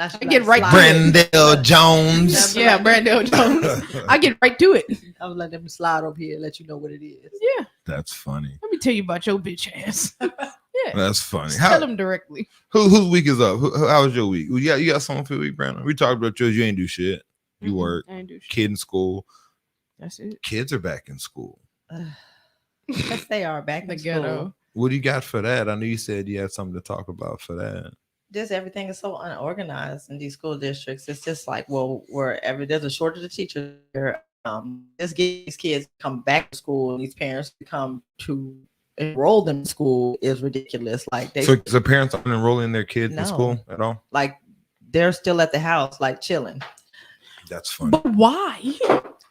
I I get right to Brandell Jones. Yeah, Brandell Jones. I get right to it. I was letting them slide over here, let you know what it is. Yeah. That's funny. Let me tell you about your bitch ass. Yeah. That's funny. Just How, tell them directly. whose week is up? How was your week? You got something for your week, Brandon? We talked about yours. You ain't do shit. You work. I ain't do shit. Kid in school. That's it. Kids are back in school. Yes, they are back The in school. ghetto. What do you got for that? I know you said you had something to talk about for that. Just everything is so unorganized in these school districts. It's just like, well, wherever there's a shortage of teachers, just get these kids to come back to school and these parents to come to enroll them in school is ridiculous. Like they So parents aren't enrolling their kids in No. school at all? like they're still at the house, like chilling. That's funny. But why?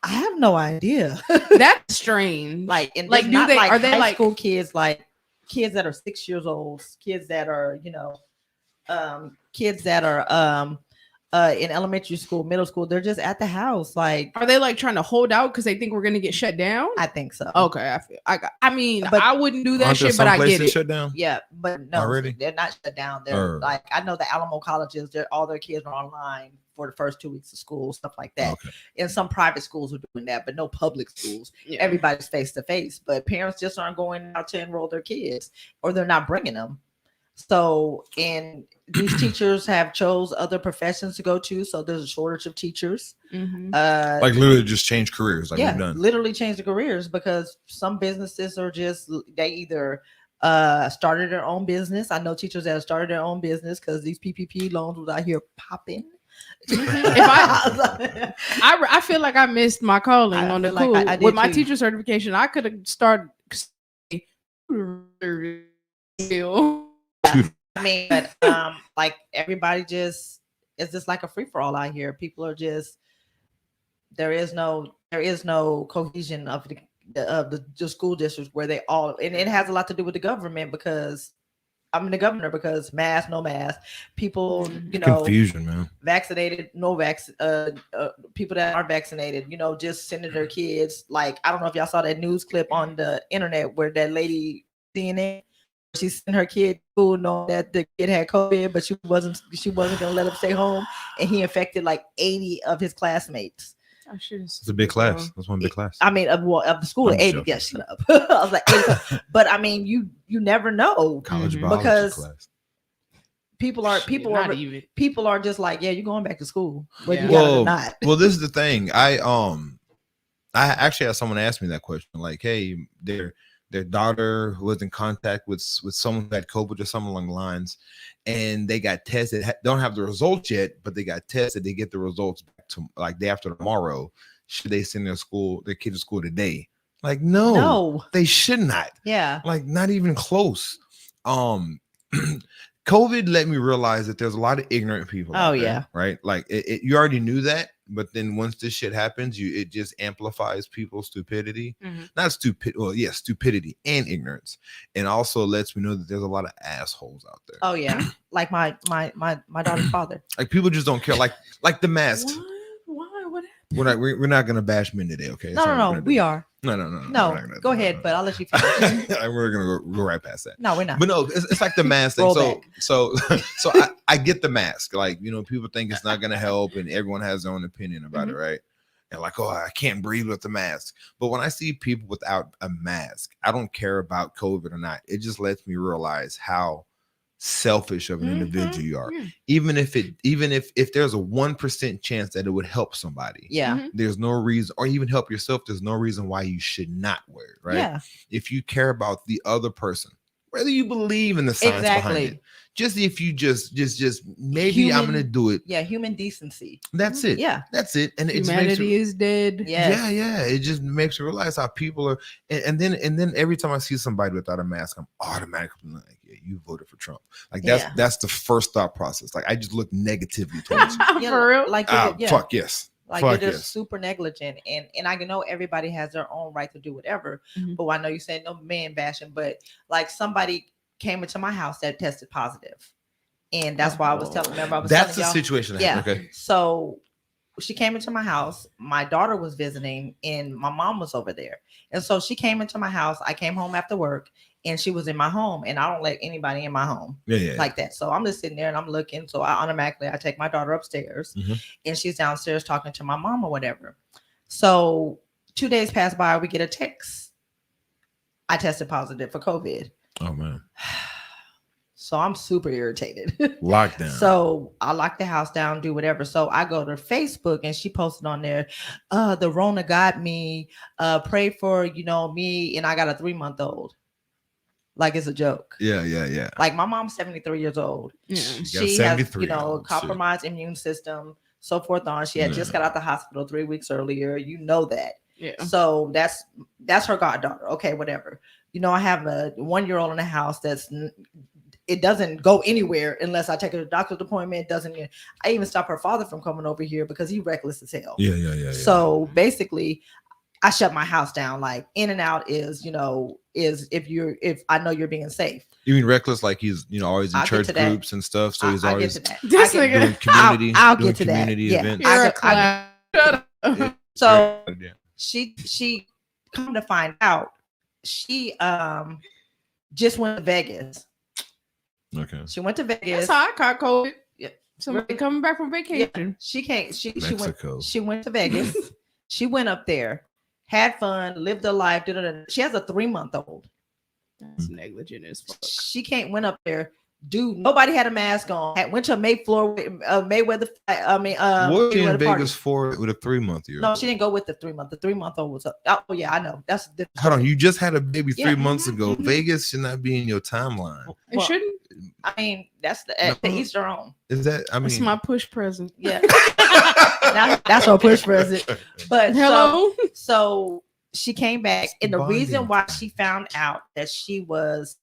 I have no idea. That's strange. like, and Like, like, do not they- like are they high like- school kids, like kids that are 6 years old, kids that are, kids that are in elementary school, middle school, they're just at the house. Like, Are they like trying to hold out because they think we're gonna get shut down? I think so. Okay, I mean, But- I wouldn't do that Aren't there shit, but some I get places it. shut down? Yeah, but no, Already? they're not shut down. They're Or- like, I know the Alamo colleges, all their kids are online for the first 2 weeks of school, stuff like that. Okay. And some private schools are doing that, but no public schools. Yeah. Everybody's face to face, but parents just aren't going out to enroll their kids, or they're not bringing them. So, and these teachers have chose other professions to go to, so there's a shortage of teachers. Mhm. Like literally just change careers like Yeah, we've done. literally change the careers because some businesses are just, they either started their own business. I know teachers that have started their own business because these PPP loans was out here popping. I feel like I missed my calling I on the feel like cool. I did With my too. teacher certification, I could have started. I mean, but like everybody just, it's just like a free for all out here. People are just, there is no cohesion of the school districts where they all, and it has a lot to do with the government because I'm the governor, because mask, no mask, people, Confusion, man. vaccinated, no people that aren't vaccinated, just sending their kids. Like, I don't know if y'all saw that news clip on the internet where that lady CNN, she sent her kid to school knowing that the kid had COVID, but she wasn't gonna let him stay home, and he infected like 80 of his classmates. It's a big class. That's one big class. I mean, of the school, I'm 80. joking. Yeah, shut up. I was like, 80. But I mean, you never know. College Mhm. biology Because class. People are people are just like, yeah, you're going back to school, whether Yeah. you got it or Well, not. well, this is the thing. I actually had someone ask me that question. Like, hey, their daughter who was in contact with someone who had COVID or something along the lines, and they got tested. Don't have the results yet, but they got tested. They get the results back to like day after tomorrow. Should they send their kid to school today? Like, no, they should not. Yeah. Like, not even close. COVID let me realize that there's a lot of ignorant people. Oh, out there, yeah. right. Like you already knew that, but then once this shit happens, it just amplifies people's stupidity. Mhm. Not stupid. Well, yeah, stupidity and ignorance, and also lets me know that there's a lot of assholes out there. Oh yeah. Like my daughter's father. Like people just don't care. Like the mask. What? Why? What happened? We're not gonna bash men today, okay? No, we are. No. No, we're not gonna- go ahead, but I'll let you finish. we're gonna go right past that. No, we're not. But no, it's like the mask thing. Roll So, back. so I get the mask. Like, people think it's not gonna help, and everyone has their own opinion about it, right? And like, oh, I can't breathe with the mask. But when I see people without a mask, I don't care about COVID or not. It just lets me realize how selfish of an individual you are. Yeah. Even if there's a 1% chance that it would help somebody, Yeah. Mhm. there's no reason, or even help yourself, there's no reason why you should not wear it, right? Yeah. If you care about the other person, whether you believe in the science behind Exactly. it, just if you just maybe I'm gonna do it. Yeah, human decency. That's it. Yeah, that's it. And it Humanity is dead. yes. yeah. It just makes you realize how people are. And then every time I see somebody without a mask, I'm automatically like, yeah, you voted for Trump. Like that's the first thought process. Like I just look negatively towards you. For real. Like Fuck yes. Like Fuck you're just yes. super negligent, and I know everybody has their own right to do whatever. Mhm. But I know you said no man bashing, but like somebody came into my house that tested positive, and that's why I was telling. Remember, I was That's the telling y'all. situation. Yeah. Okay. So she came into my house. My daughter was visiting, and my mom was over there. And so she came into my house. I came home after work, and she was in my home. And I don't let anybody in my home Yeah. like that. So I'm just sitting there and I'm looking. So I take my daughter upstairs, and she's downstairs talking to my mom or whatever. So 2 days pass by, we get a text. I tested positive for COVID. Oh man. So I'm super irritated. Lockdown. So I lock the house down, do whatever. So I go to Facebook and she posted on there, the Rona got me, pray for, me. And I got a 3-month-old. Like it's a joke. Yeah. Like my mom's 73 years old. Yeah. She has, compromised immune system, so forth on. She had just got out the hospital 3 weeks earlier. You know that. Yeah. So that's her goddaughter. Okay, whatever. I have a 1-year-old in the house it doesn't go anywhere unless I take her to a doctor's appointment. I even stop her father from coming over here because he's reckless as hell. Yeah. So basically, I shut my house down. Like in and out is if I know you're being safe. You mean reckless? Like he's always in I'll get church to that. groups and stuff. So he's I'll always get to that. This I get- nigga. doing community. I'll doing get to that. community Yeah. events. You're a I clown. Shut up. So Yeah. she come to find out, she just went to Vegas. Okay. She went to That's Vegas. how I caught COVID. Yeah. Somebody coming back from vacation. She can't. She Mexico. went to Vegas. She went up there, had fun, lived her life. She has a 3-month-old. That's negligent as fuck. She went up there. Dude, nobody had a mask on. Went to Mayweather. What in Mayweather Vegas party. for with a 3-month-year? No, she didn't go with the 3-month. The 3-month-old was up. Oh yeah, I know. That's the difference. Hold on, you just had a baby Yeah. 3 months ago. Mhm. Vegas should not be in your timeline. It Well, shouldn't. I mean, that's the No. each their own. Is that? I That's mean, my push present. Yeah. That's her push present. But Hello. So she came back, and the reason Bonding why time. she found out that she was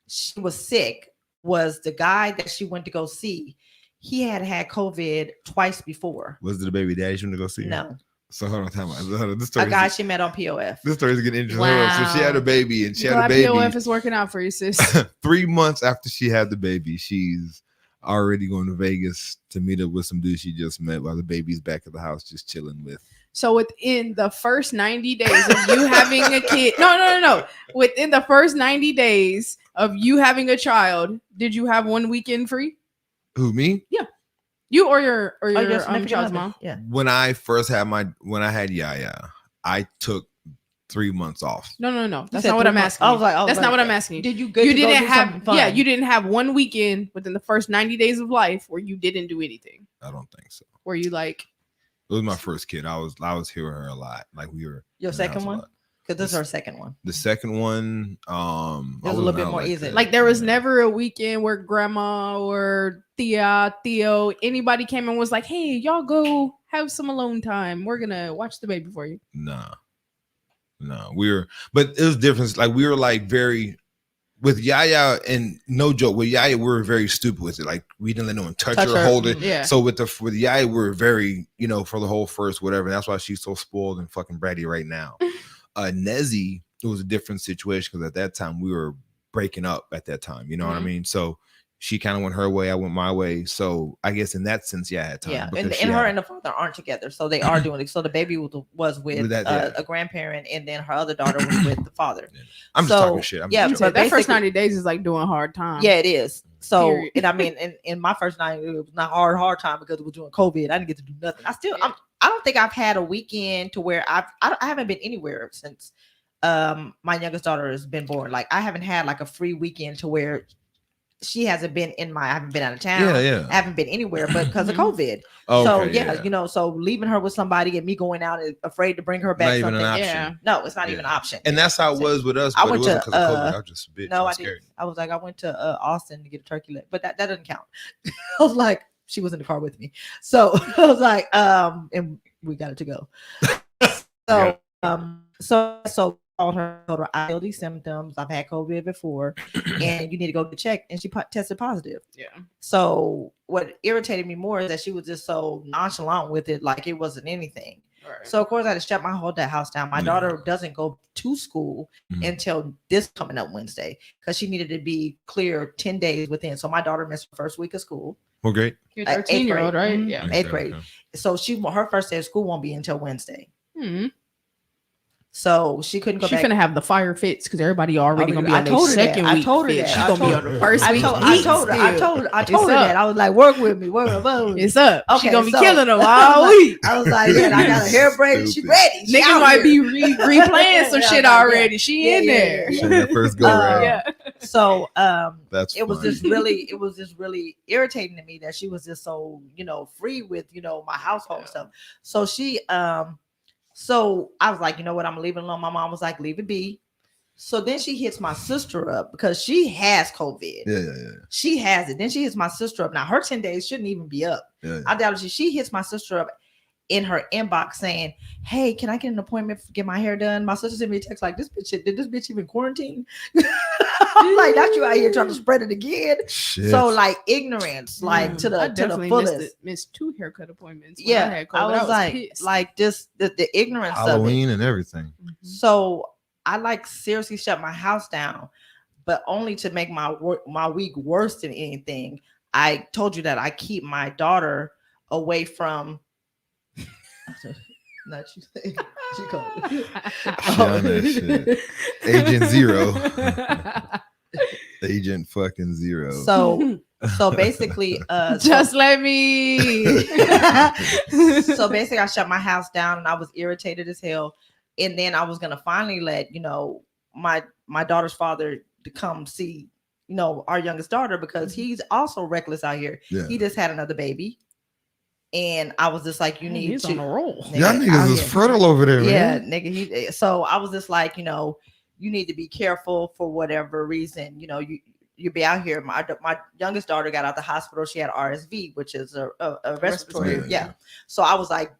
sick was the guy that she went to go see. He had COVID twice before. was it the baby daddy you want to go see? her? No, So hold on, time out. Hold on. This a story. guy she met on POF. This story is getting interesting. Hold on. So she had a Wow. baby, and she had Glad a baby. POF is working out for you, sis. 3 months after she had the baby, she's already going to Vegas to meet up with some dude she just met while the baby's back at the house just chilling with. So within the first 90 days of you having a kid, no. Within the first 90 days of you having a child, did you have 1 weekend free? Who, me? You or your Oh, your significant child's other. mom? Yeah. When I first had when I had Yaya, I took 3 months off. No. You That's said not what 3 I'm months. asking. I You. was like, That's not what I'm asking you. Did you You to go didn't do have, something fun? yeah, you didn't have 1 weekend within the first 90 days of life where you didn't do anything. I don't think so. Where you like, It was my first kid. I was here with her a lot. Like we were Your in the second house a one? lot. Because this is her second one. The second one, It was a I little wasn't bit out more easy. that. like there was Yeah. never a weekend where grandma or Theo, anybody came and was like, hey, y'all go have some alone time. We're gonna watch the baby for you. No, but it was different. Like we were like very with Yaya, and no joke, with Yaya, we were very stupid with it. Like we didn't let no one touch her, hold it. Yeah. So with Yaya, we're very, for the whole first whatever. And that's why she's so spoiled and fucking bratty right now. Nezzy, it was a different situation because at that time we were breaking up at that time. You know what I Mhm. mean? So she kind of went her way, I went my way. So I guess in that sense, yeah, I had time. Yeah, because and she her had- and the father aren't together, so they are doing it. So the baby was with With that, yeah. a grandparent, and then her other daughter was with the father. I'm just so, talking shit. I'm yeah, just So joking. that first basically- 90 days is like doing hard time. Yeah, it is. So, Period. and I mean, in my first night, it was not hard time because it was during COVID. I didn't get to do nothing. I don't think I've had a weekend to where I haven't been anywhere since my youngest daughter has been born. Like I haven't had like a free weekend to where she hasn't been I haven't been out of town. Yeah. I haven't been anywhere, but because of Mhm. COVID. Okay, So yeah, so leaving her with somebody and me going out and afraid to bring her back not even something. an option. Yeah. No, it's not even an Yeah. option. And that's how it was with us. I But it went wasn't to, because of COVID. I was just a bitch. No, I I was didn't. scared. I was like, I went to Austin to get a turkey leg, but that doesn't count. I was like, she was in the car with me, so I was like, and we got it to go. So, so called her, told her I feel these symptoms. I've had COVID before, and you need to go get checked. And she tested positive. Yeah. So what irritated me more is that she was just so nonchalant with it, like it wasn't anything. Right. So of course I had to shut my whole house down. My daughter doesn't go to school until this coming up Wednesday because she needed to be clear 10 days within. So my daughter missed her first week of school. Well, great. Your 13-year-old, right? Mhm. Yeah. 8th grade. So her first day of school won't be until Wednesday. Hmm. So she couldn't go She back. finna have the fire fits because everybody already gonna be I on their told her that. second I week. told her fit. that. She's I gonna be told- on the first I week. told her It's that. up. I was like, work with me. It's up. Okay, She's gonna be so- killing them all week. I was like, yeah, I got her hair braided. She Stupid. ready. She Niggas out might here. be replaying some Yeah, shit yeah. already. She Yeah, in yeah, there. She had first go round. Yeah. So That's it was funny. just really irritating to me that she was just so free with my household stuff. So she so I was like, you know what, I'm gonna leave it alone. My mom was like, leave it be. So then she hits my sister up because she has COVID. Yeah. She has it. Then she hits my sister up. Now her 10 days shouldn't even be up. Yeah. I doubt it. She hits my sister up in her inbox saying, hey, can I get an appointment to get my hair done? My sister sent me a text like, did this bitch even quarantine? I'm like, not you out here trying to spread it again. Shit. So like ignorance, like to I the definitely fullest. missed 2 haircut appointments. when Yeah, had COVID. I was like, pissed. just the ignorance Halloween and everything. Mhm. of it. So I like seriously shut my house down, but only to make my week worse than anything. I told you that I keep my daughter away from. Not you. She called it. Done that shit. Agent Zero. Agent fucking Zero. So basically, Just let me. so basically I shut my house down and I was irritated as hell. And then I was gonna finally let my daughter's father to come see our youngest daughter because he's also reckless out here. Yeah. He just had another baby. And I was just like, you need He's to on a roll. Nigga, Y'all out niggas is here. fertile over there, Yeah, man. nigga. So I was just like, you need to be careful for whatever reason. You be out here. My youngest daughter got out the hospital. She had RSV, which is a respiratory. Yeah. So I was like,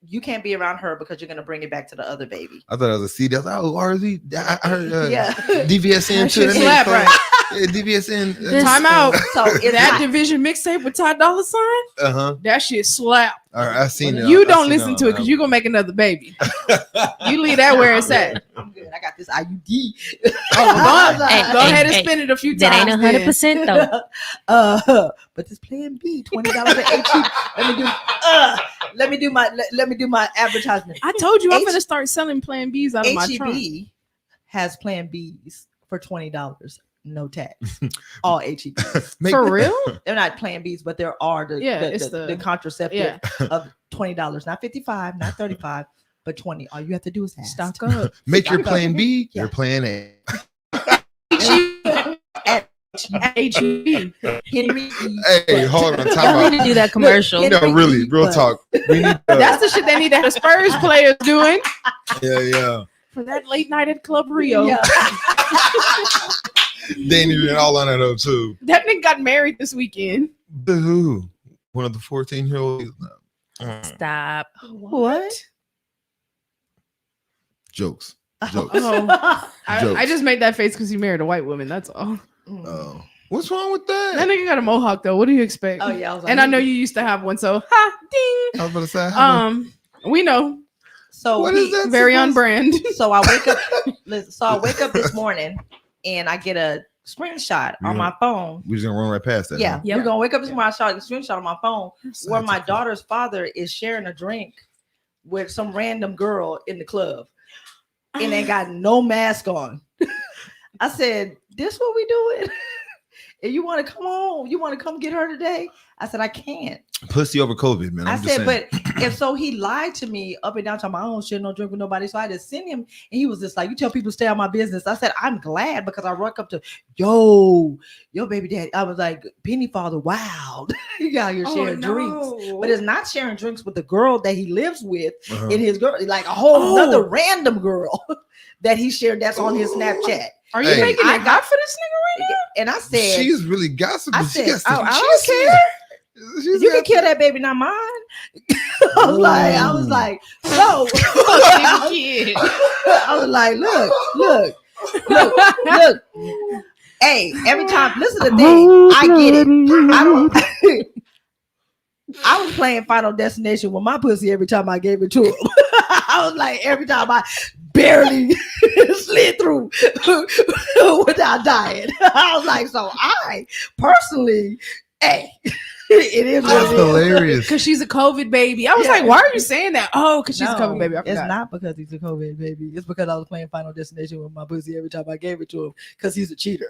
you can't be around her because you're gonna bring it back to the other baby. I thought it was a CD. I was like, oh, RZ. I heard Yeah. DVSN That shit too. slap, right? Yeah, DVSN. Time out. So it's That not- division mixtape with Ty Dolla $ign, Uh-huh. that shit slap. All right, I seen it. You I don't seen listen to it because you're gonna make another baby. gonna You leave that where it's at. I'm good. I got this IUD. Oh, go, Hey, go ahead and hey, spin it a few That times. ain't then. 100% though. But this Plan B, $20 at HEB. Let me do my advertisement. I told you I'm H- gonna start selling Plan Bs out of my trunk. HEB has Plan Bs for $20, no tax. All HEBs. For real? They're not Plan Bs, but there are It's the the- contraceptive of $20, not $55, not $35, but $20. All you have to do is ask. Stock up. Make your plan B, Yeah. your plan A. At HEB. Henry. Hey, hold on. Y'all Time need out. to do that commercial. Look, No, really, real talk. We need That's the shit they need to have the Spurs players doing yeah. for that late night at Club Rio. Yeah. They need it all on that though too. That nigga got married this weekend. Who? One of the 14-year-olds. Stop. What? Jokes. Oh, I Jokes. just made that face because he married a white woman. That's all. Oh, what's wrong with That that? nigga got a mohawk though. What do you expect? Oh yeah, I was like, And I know you used to have one, so ha ding. I was about to say. I have We know. So what is that? Very on supposed- brand. So I wake up. Listen, so I wake up this morning and I get a screenshot on my phone. We just gonna run right past that. Yeah, huh? Yep. we're gonna wake up this morning. I saw a screenshot on my phone where my Scientific. daughter's father is sharing a drink with some random girl in the club, and they got no mask on. I said, "This what we doing?" And you want to come on? You want to come get her today? I said, I can't. Pussy over COVID, man. I I'm just said, saying. but if so, he lied to me up and down. Talking about, I don't share no drink with nobody. So I just sent him, and he was just like, "You tell people to stay out my business." I said, "I'm glad because I rock up to yo baby daddy." I was like, "Penny father, wow, you out here sharing drinks." But it's not sharing drinks with the girl that he lives with Uh-huh. and his girl, like a whole other random girl that he shared. That's on his Snapchat. Are you Hey. making I it hot for this nigga right now? And I said, She's really gossiping. I She said, got some- I she's- don't care. she's You can got kill some- that baby, not mine. I was like, so Fuck kid. I was like, look. Hey, every time, listen to the thing. I get it. I don't. I was playing Final Destination with my pussy every time I gave it to him. I was like, every time I barely slid through without dying. I was like, so I personally, hey, it is That's what it is. hilarious. Because she's a COVID baby. I was Yeah. like, why are you saying that? Oh, because she's a No, COVID baby. I it's forgot. not because he's a COVID baby. It's because I was playing Final Destination with my pussy every time I gave it to him because he's a cheater.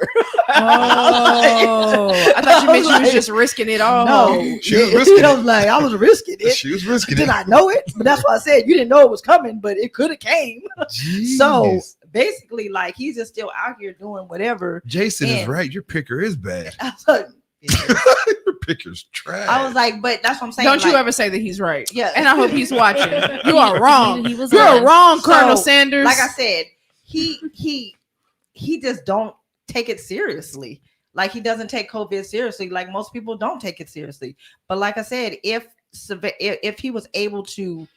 Oh, I thought you meant you was just risking it all. No, She was risking I was like, I was risking it. She was risking Did it. I know it? But that's why I said you didn't know it was coming, but it could have came. So Jeez. basically, like he's just still out here doing whatever. Jason is and- right. Your picker is bad. I was like, Your picker's trash. I was like, but that's what I'm saying. Don't you like, ever say that he's right. Yeah. And I hope he's watching. You are wrong. He was You're lying. wrong, So, Colonel Sanders. Like I said, he just don't take it seriously. Like he doesn't take COVID seriously. Like most people don't take it seriously. But like I said, if he was able to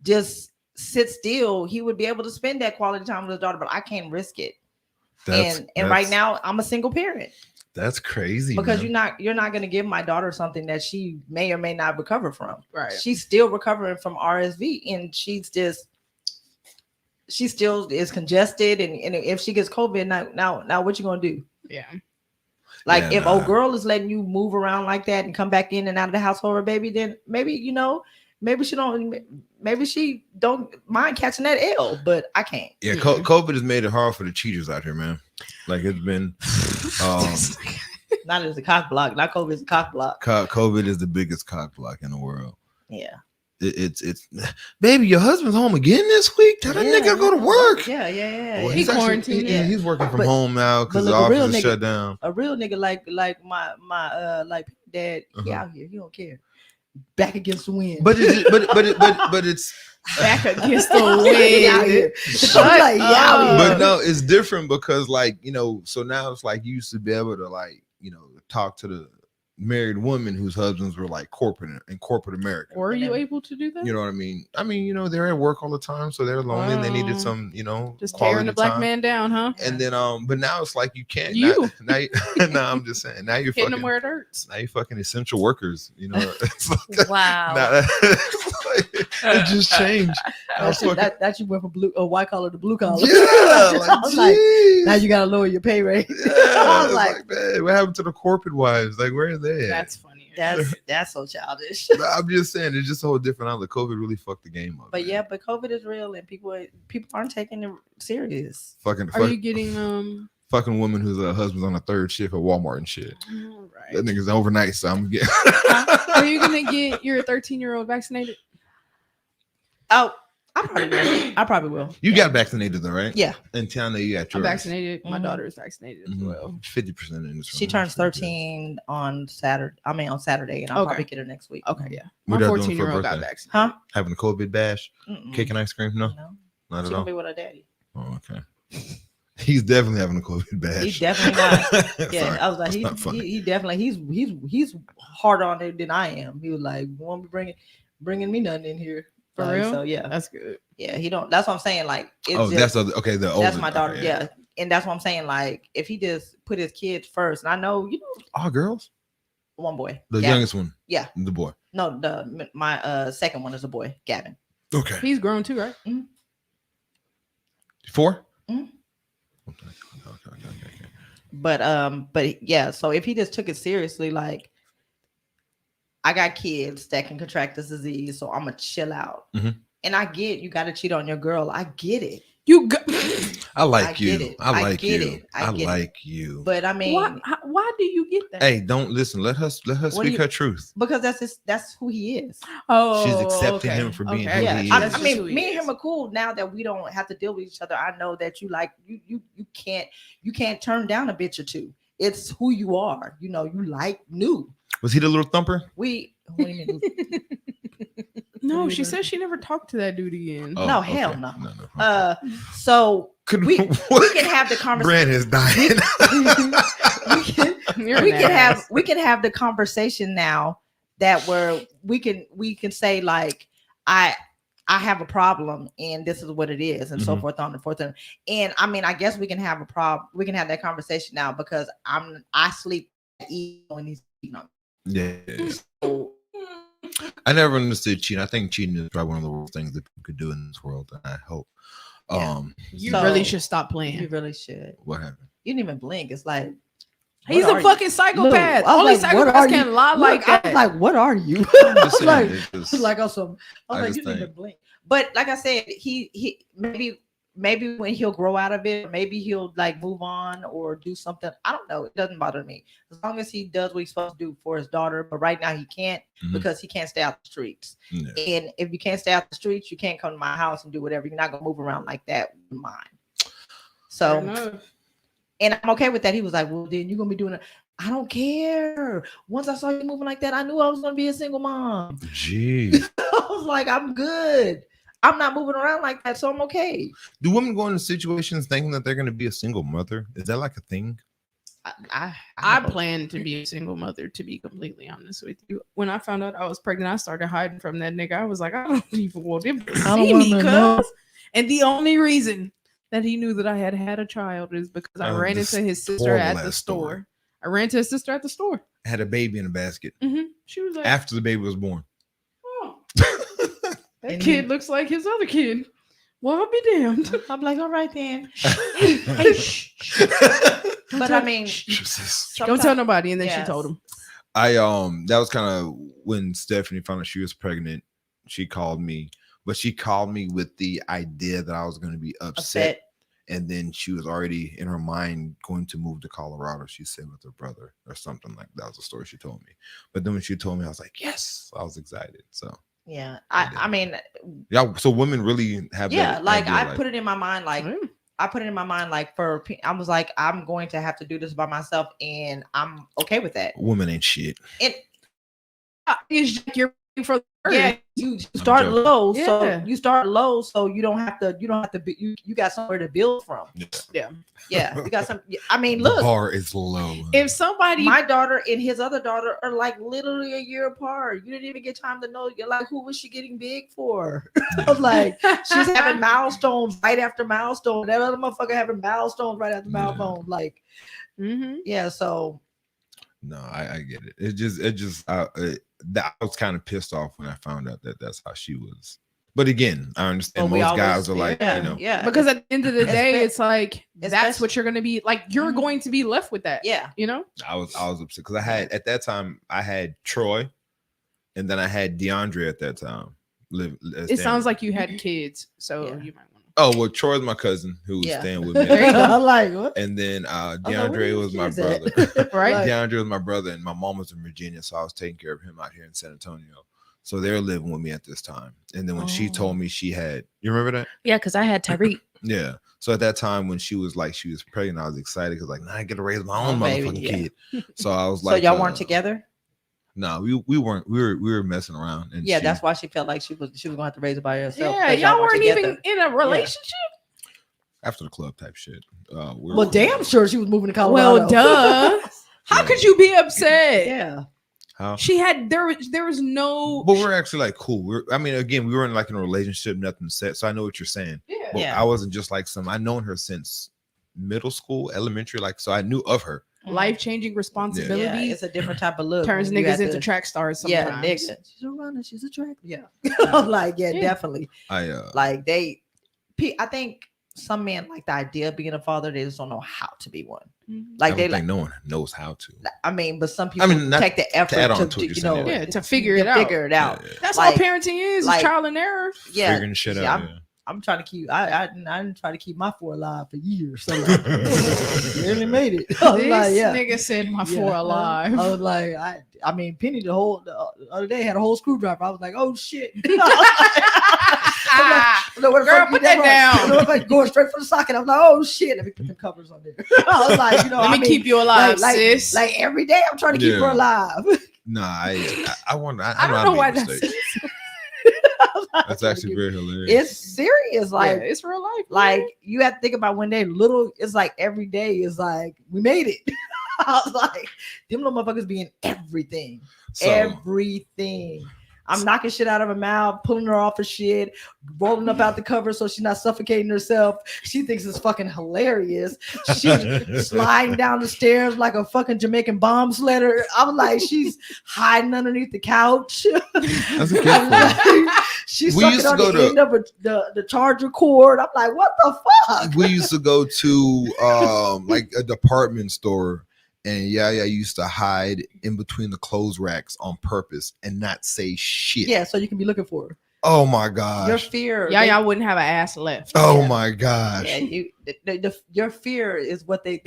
just sit still, he would be able to spend that quality time with his daughter. But I can't risk it. And right now I'm a single parent that's crazy. because man. you're not going to give my daughter something that she may or may not recover from. Right. She's still recovering from RSV, and she still is congested. And if she gets COVID, now what you gonna do? Yeah. Like Yeah, if nah. old girl is letting you move around like that and come back in and out of the house for her baby, then maybe she don't mind catching that L, but I can't. Yeah, COVID has made it hard for the cheaters out here, man. Like it's been Not as a cock block. Not COVID is a cock block. COVID is the biggest cock block in the world. Yeah. It's baby, your husband's home again this week. Tell that nigga to go to work. Yeah. Well, He he's actually- quarantined. Yeah, he's working from But- home now because but the look, a real office is nigga- shut down. A real nigga like my like dad, he Uh-huh. out here. He don't care. Back against the wind. But it's Back against the He out wind. here. Shut I'm like, he out here. but no, it's different because like, so now it's like you used to be able to like, talk to the married women whose husbands were like corporate America. Were you able to do that? You know what I mean? They're at work all the time, so they're lonely and they needed Oh. some, Just quality tearing the black time. man down, huh? And then but now it's like you can't. You. Now I'm just saying. Now you're Hitting fucking. them where it hurts. Now you're fucking essential workers. It's like, Wow. it's like, it just changed. I was fucking, That you went from white collar to blue collar. yeah, I was like, geez. now you gotta lower your pay rate. Yeah, I was it's like, man, what happened to the corporate wives? Like, where are they at? That's funny. that's so childish. I'm just saying, it's just a whole different outlook. COVID really fucked the game up. But man. yeah, but COVID is real and people aren't taking it serious. fucking Are you getting fucking woman whose husband's on a third shift at Walmart and shit. all right. That nigga's overnight, so I'm getting. Are you gonna get your 13-year-old vaccinated? Oh, I probably will. You got vaccinated though, right? Yeah. And Tiana, you got I'm yours. vaccinated. My Mhm. daughter is vaccinated as well. 50% in this She room. turns 13 on Saturday. On Saturday, and I'll Okay. probably get her next week. Okay, yeah. What My y'all doing for 14-year-old got birthday? vaccinated. Huh? Having a COVID bash, Mm-mm. cake and ice cream? No, No. not She's at gonna all. be with her daddy. Oh, okay. He's definitely having a COVID bash. He's definitely not. Yeah, Sorry, I was like, that's not funny. he definitely he's harder on it than I am. He was like, won't be bringing me nothing in here. For Like, real? So yeah, That's good. yeah. He don't. That's what I'm saying. Like, it's Oh, just, that's okay. The older, that's my daughter. okay, Yeah, and that's what I'm saying. Like, if he just put his kids first, and I know All girls. one boy, The Gavin. youngest one. Yeah. The boy. No, my second one is a boy, Gavin. Okay. He's grown too, right? 4. Mhm. Okay. But yeah. So if he just took it seriously, like, I got kids that can contract this disease, so I'm gonna chill out. Mhm. And I get you got to cheat on your girl. I get it. You got I like get you. it. I I like get you. it. I I get it. like you. But I mean, Why do you get that? Hey, don't listen. Let her What do speak you- her truth. because that's who he is. Oh, She's accepting okay. him for being Okay. who Yeah, he I, is. That's I just mean, who he me and is. him are cool now that we don't have to deal with each other. I know that you like you can't turn down a bitch or two. It's who you are. You know, you like new. Was he the little thumper? What do you mean? No, she says she never talked to that dude again. Oh, No, okay. hell no. No. So Could we can have the conversation. Brand is dying. we can have the conversation now that where we can say like I have a problem and this is what it is and so Mhm. forth on and forth and I mean I guess we can have a problem. We can have that conversation now because I sleep when he's cheating on me. Yeah. So, I never understood cheating. I think cheating is probably one of the worst things that people could do in this world. And I hope. Yeah. You So- really should stop you playing. really should. What happened? You didn't even blink. It's like He's what a are fucking you? psychopath. Look, I was Only like, what are psychopaths you? can lie Look, like I that. was like, what are you? I'm just saying, like, it's just- like also, I was I like, just you didn't even think- blink. But like I said, he maybe when he'll grow out of it, maybe he'll like move on or do something. I don't know. It doesn't bother me as long as he does what he's supposed to do for his daughter. But right now he can't Mhm. because he can't stay out the streets. Yeah. And if you can't stay out the streets, you can't come to my house and do whatever. You're not gonna move around like that with mine. Fair So, enough. and I'm okay with that. He was like, well, then you're gonna be doing it. I don't care. Once I saw you moving like that, I knew I was gonna be a single mom. Jeez. I was like, I'm good. I'm not moving around like that, so I'm okay. Do women go into situations thinking that they're going to be a single mother? Is that like a thing? I plan to be a single mother, to be completely honest with you. When I found out I was pregnant, I started hiding from that nigga. I was like, I don't even want him to I don't see me, wanna know. cuz. And the only reason that he knew that I had had a child is because I ran this into his sister horrible at the ass store. story. I ran to his sister at the store. Had a baby in a basket She was like, after the baby was born. oh, that And kid he- looks like his other kid. Well, I'll be damned. I'm like, all right then. Hey, shh. But I mean, Don't tell nobody. And then Yes. she told him. That was kind of when Stephanie found out she was pregnant. She called me, but she called me with the idea that I was going to be upset. And then she was already in her mind going to move to Colorado. She said with her brother or something like that was the story she told me. But then when she told me, I was like, yes, I was excited. So Yeah, I mean, yeah. So women really have yeah, that like idea, I put it in my mind, like Mm. I put it in my mind, like I was like, I'm going to have to do this by myself, and I'm okay with that. women ain't shit. And You're for the yeah, you start joking. low, Yeah. so you start low, so you don't have to be, you got somewhere to build from. Yeah. Yeah, you got some. I mean, The look, bar is low. If somebody my daughter and his other daughter are like literally a year apart. You didn't even get time to know. You're like, who was she getting big for? I was like, she's having milestones right after milestone. That other motherfucker having milestones right after Yeah. milestone. Like, Mhm. yeah. So No, I get it. I was kind of pissed off when I found out that that's how she was. But again, I understand we most always- guys are like, yeah, you know, yeah, Because at the end of the day, Espe- it's like that's especially- what you're gonna be like. You're Mhm. going to be left with that. yeah. You know. I was upset because I had at that time I had Troy, and then I had DeAndre at that time. It sounds like you had kids, so Yeah. you might want to. Oh well, Troy's my cousin who was Yeah. staying with me, There you go. I'm like, what? and then I was like, DeAndre where was my is it? brother. Right. Like, DeAndre was my brother, and my mom was in Virginia, so I was taking care of him out here in San Antonio. So they were living with me at this time. And then when she Oh. told me she had, you remember that? Yeah, because I had Tyreek. Yeah. So at that time when she was pregnant, I was excited because like, now I get to raise my own Oh, baby, motherfucking yeah. kid. So I was so like, y'all weren't together? No, we weren't. We were messing around. And Yeah, she- that's why she felt like she was gonna have to raise it by herself. Yeah, 'cause y'all weren't together. even in a relationship. after the club type shit. Well, damn sure she was moving to Colorado. Well, duh. How Yeah. could you be upset? Yeah. How? She had there was no. But we're actually like cool. I mean, again, we weren't like in a relationship, nothing set. So I know what you're saying. Yeah. But Yeah. I wasn't just like I've known her since middle school, elementary, like so I knew of her. Life-changing responsibility Yeah, it's a different type of look. turns when you niggas have into to- track stars Yeah, sometimes. nigga. She's a runner. She's a track. Yeah. I'm like, yeah, Yeah. definitely. I Like I think some men like the idea of being a father. They just don't know how to be one. Mhm. Like I they don't like. think no one knows how to. I mean, but some people mean, not take the effort add on to, to what do, you're you know, saying, Yeah, to figure it out. Figure it out. Yeah, That's Like- all parenting is like- trial and error. Yeah. figuring shit Yeah, out. I'm- Yeah. I'm trying to keep. I didn't try to keep my 4 alive for years. So like, really made it. I was This like, yeah. nigga said my Yeah. 4 alive. I was like, I mean, Penny the other day had a whole screwdriver. I was like, oh shit. Girl, put that down. I was like going straight for the socket. I was like, oh shit. Let me put the covers on there. I was like, Let me keep you alive, sis. Like every day, I'm trying to keep her alive. Nah, I wonder. I don't know why that's. That's actually very hilarious. It's serious. Like it's real life. Like you have to think about when they little. It's like every day is like we made it. I was like, them little motherfuckers being everything, everything. I'm knocking shit out of her mouth, pulling her off of shit, rolling up out the cover so she's not suffocating herself. She thinks it's fucking hilarious. She's sliding down the stairs like a fucking Jamaican bomb sledder. I'm like, she's hiding underneath the couch. That's a good She's sucking on the end of the charger cord. I'm like, what the fuck? We used to go to like a department store. And Yaya used to hide in between the clothes racks on purpose and not say shit. Yeah, so you can be looking for her. Oh my gosh. Your fear. Y'all wouldn't have an ass left. Oh my gosh. Yeah, your fear is what they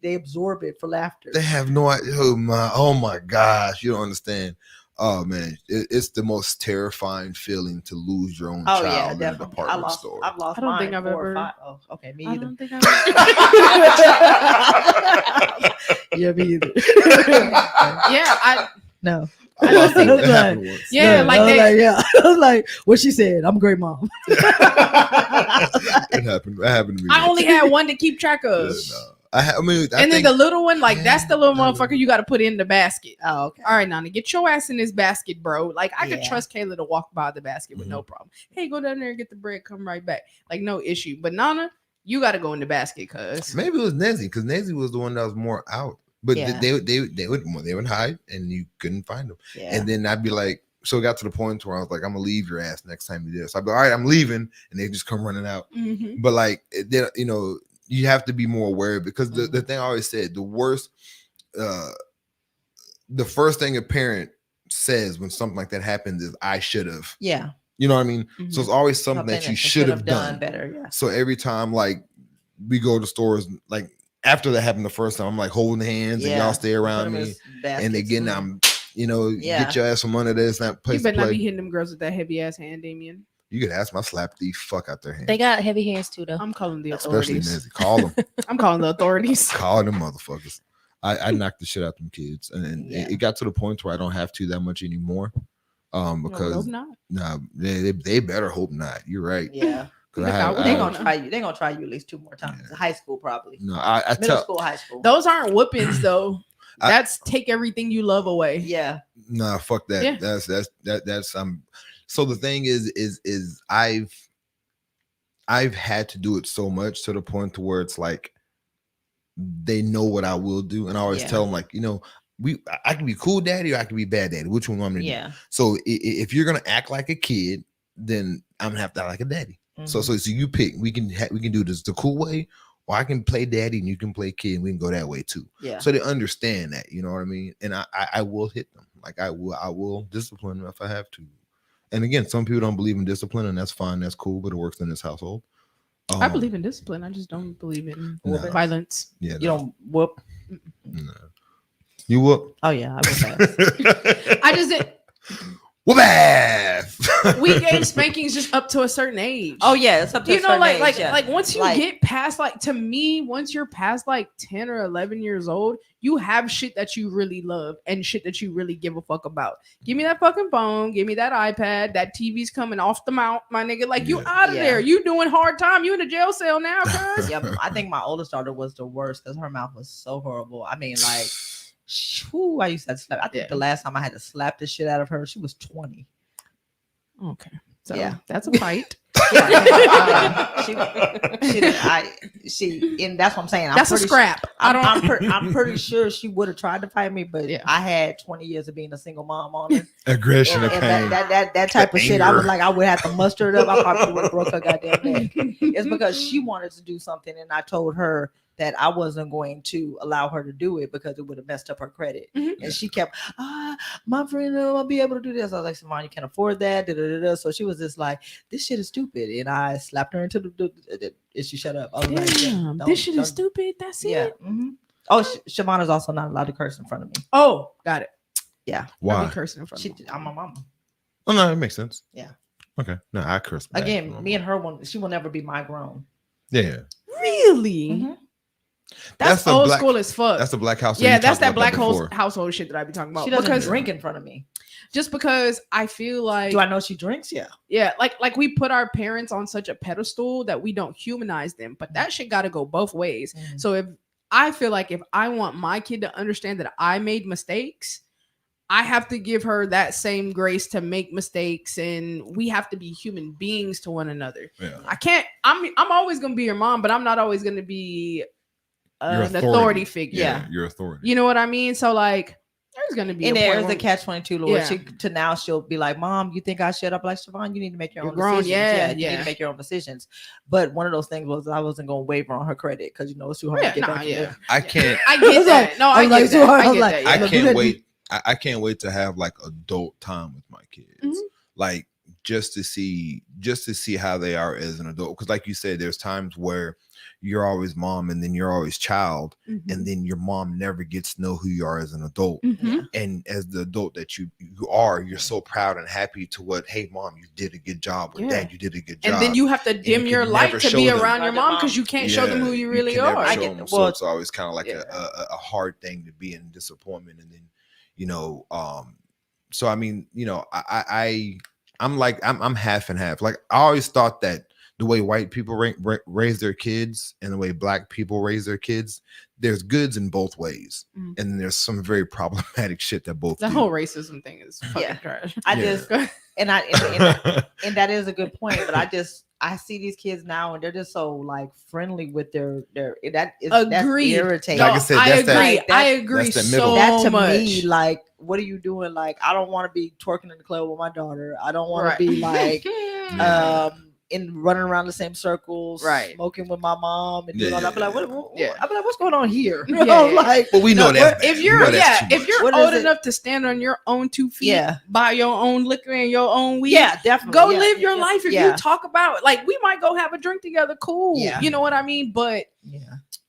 absorb it for laughter. They have no idea. Oh my gosh. You don't understand. Oh man, it's the most terrifying feeling to lose your own child in a department store. I've lost. I don't think I've ever. Oh, okay, me I either. don't think I've Yeah, me either. Yeah, no. I lost it. It happened once. Yeah, no, like I was they. like, yeah. I was like, what she said. I'm a great mom. It happened. It happened to me. I only had one to keep track of. Yeah, no. I mean, And then the little one, like that's the little motherfucker you got to put in the basket. Oh, okay. All right, Nana, get your ass in this basket, bro. Like I could Yeah. trust Kayla to walk by the basket with no problem. Hey, go down there and get the bread, come right back. Like no issue. But Nana, you got to go in the basket, cuz. maybe it was Nezzy because Nezzy was the one that was more out. But Yeah. they would hide and you couldn't find them. Yeah. And then I'd be like, so it got to the point where I was like, I'm gonna leave your ass next time you do this. I'd be all right, I'm leaving, and they just come running out. Mm-hmm. But like, you know, you have to be more aware because the thing I always said, the worst, the first thing a parent says when something like that happens is, I should have. Yeah. You know what I mean? Mm-hmm. So it's always something that you should have done better. Yeah. So every time like we go to stores, like after that happened the first time, I'm like holding hands and y'all stay around me, and again I'm, you know, get your ass from under this. Not place You better to play. not be hitting them girls with that heavy ass hand, Damien. You could ask my slap the fuck out their hand. They got heavy hands too, though. I'm calling the Especially authorities. Nezzy. Call them. I'm calling the authorities. Call them motherfuckers. I knocked the shit out them kids, and it got to the point where I don't have to that much anymore. Because not. nah, they better hope not. You're right. Yeah. Because They're gonna try you. They're gonna try you at least 2 more times. Yeah. High school, probably. No, I Middle tell school, high school. Those aren't whoopings though. I- That's take everything you love away. Yeah. nah, fuck that. Yeah. That's so the thing is I've had to do it so much to the point to where it's like they know what I will do, and I always tell them like, you know, I can be cool daddy or I can be bad daddy. Which one want me to do? Yeah. So if you're gonna act like a kid, then I'm gonna have to act like a daddy. So you pick. We can do this the cool way, or I can play daddy and you can play kid, and we can go that way too. Yeah. So they understand that, you know what I mean? And I will hit them. Like I will discipline them if I have to. And again, some people don't believe in discipline, and that's fine, that's cool, but it works in this household. I believe in discipline. I just don't believe in violence. Yeah, You don't whoop. No. You whoop. Oh yeah, I would say. I just did. Whoop ass. We gave spankings just up to a certain age. Oh yeah, it's up to You a know, certain like age, yeah. like once you Like- get past, like, to me, once you're past like 10 or 11 years old, you have shit that you really love and shit that you really give a fuck about. Give me that fucking phone, give me that iPad, that TV's coming off the mount, my nigga. Like, you out of there. You doing hard time. You in a jail cell now, cuz. Yeah, I think my oldest daughter was the worst because her mouth was so horrible. I mean, like, whew, I used to slap. I think the last time I had to slap the shit out of her, she was 20. Okay. So Yeah. that's a fight. Yeah, she, and that's what I'm saying. That's a scrap. I'm pretty sure she would have tried to fight me, but Yeah. I had 20 years of being a single mom on her. Aggression And and pain. that type of shit, I was anger. like, I would have to muster it up. I probably would have broke her goddamn neck. It's because she wanted to do something, and I told her, that I wasn't going to allow her to do it because it would have messed up her credit. Mhm. And she kept, my friend won't be able to do this. I was like, Simone, you can't afford that. So she was just like, this shit is stupid. And I slapped her into and she shut up. I was like, Damn, this shit is stupid. That's Yeah. it. Mm-hmm. Oh, Shavonna's also not allowed to curse in front of me. Oh, got it. Yeah. Why? I'll be cursing in front of me. I'm my mama. Oh no, it makes sense. Yeah. Okay. No, I curse back. Again, me and her she will never be my grown. Yeah. Really? Mhm. That's the old black- school as fuck. That's the black house. Yeah, you that's talked that about black before. household shit that I be talking about. She doesn't Because drink in front of me. just because I feel like Do I know she drinks? Yeah. yeah, like we put our parents on such a pedestal that we don't humanize them, but that shit got to go both ways. Mhm. So if I feel like if I want my kid to understand that I made mistakes, I have to give her that same grace to make mistakes, and we have to be human beings to one another. Yeah. I can't. I'm always gonna be your mom, but I'm not always gonna be Your an authority figure. Yeah, your authority. You know what I mean? So like, there's gonna be And a point there's where a catch-22, Lord. Yeah. Now she'll be like, Mom, you think I shut up? Like, Siobhan, you need to make your You're own grown. decisions. Yeah, You need yeah. to make your own decisions. But one of those things was I wasn't going to waver on her credit because, it's too hard Yeah, to get nah, back from yeah. there. I can't. I get that. No, I I'm get like, that. so hard. I I'm get like, that. I Yeah. look, can't look, wait. I can't wait to have like adult time with my kids. Mhm. Like just to see how they are as an adult. Because like you said, there's times where you're always mom and then you're always child, Mhm. and then your mom never gets to know who you are as an adult. Mhm. And as the adult that you are, you're so proud and happy to what, hey mom, you did a good job, or Yeah. dad, you did a good job. And then you have to you dim can your light never to show be them. around your Around your mom mom. because you can't show them who you really can never are. show I get- them. well, So it's always kind of like yeah. a hard thing to be in disappointment. And then, so I mean, I'm half and half. Like I always thought that the way white people raise their kids and the way black people raise their kids, there's goods in both ways. Mhm. And there's some very problematic shit that both The do. whole racism thing is fucking Yeah. trash. I Yeah. just, and that is a good point, but I see these kids now and they're just so like friendly with their that's Agreed. irritating. Like I said, I that's that- agree. like, I that's- agree that's that middle. so That to much. me, like, what are you doing? Like, I don't want to be twerking in the club with my daughter. I don't want Right. to be like, Yeah. in running around the same circles, Right. smoking with my mom, and Yeah, doing all that. I'll be like, Yeah. I'll be like, what's going on here? Yeah, yeah. Like, But we know No, that's If bad. you're We know that's too if much. you're What old is it? enough to stand on your own 2 feet, Yeah. buy your own liquor and your own weed, yeah, definitely. go yeah, live your yeah, life. If yeah. you talk about like we might go have a drink together, cool. Yeah. You know what I mean? But Yeah.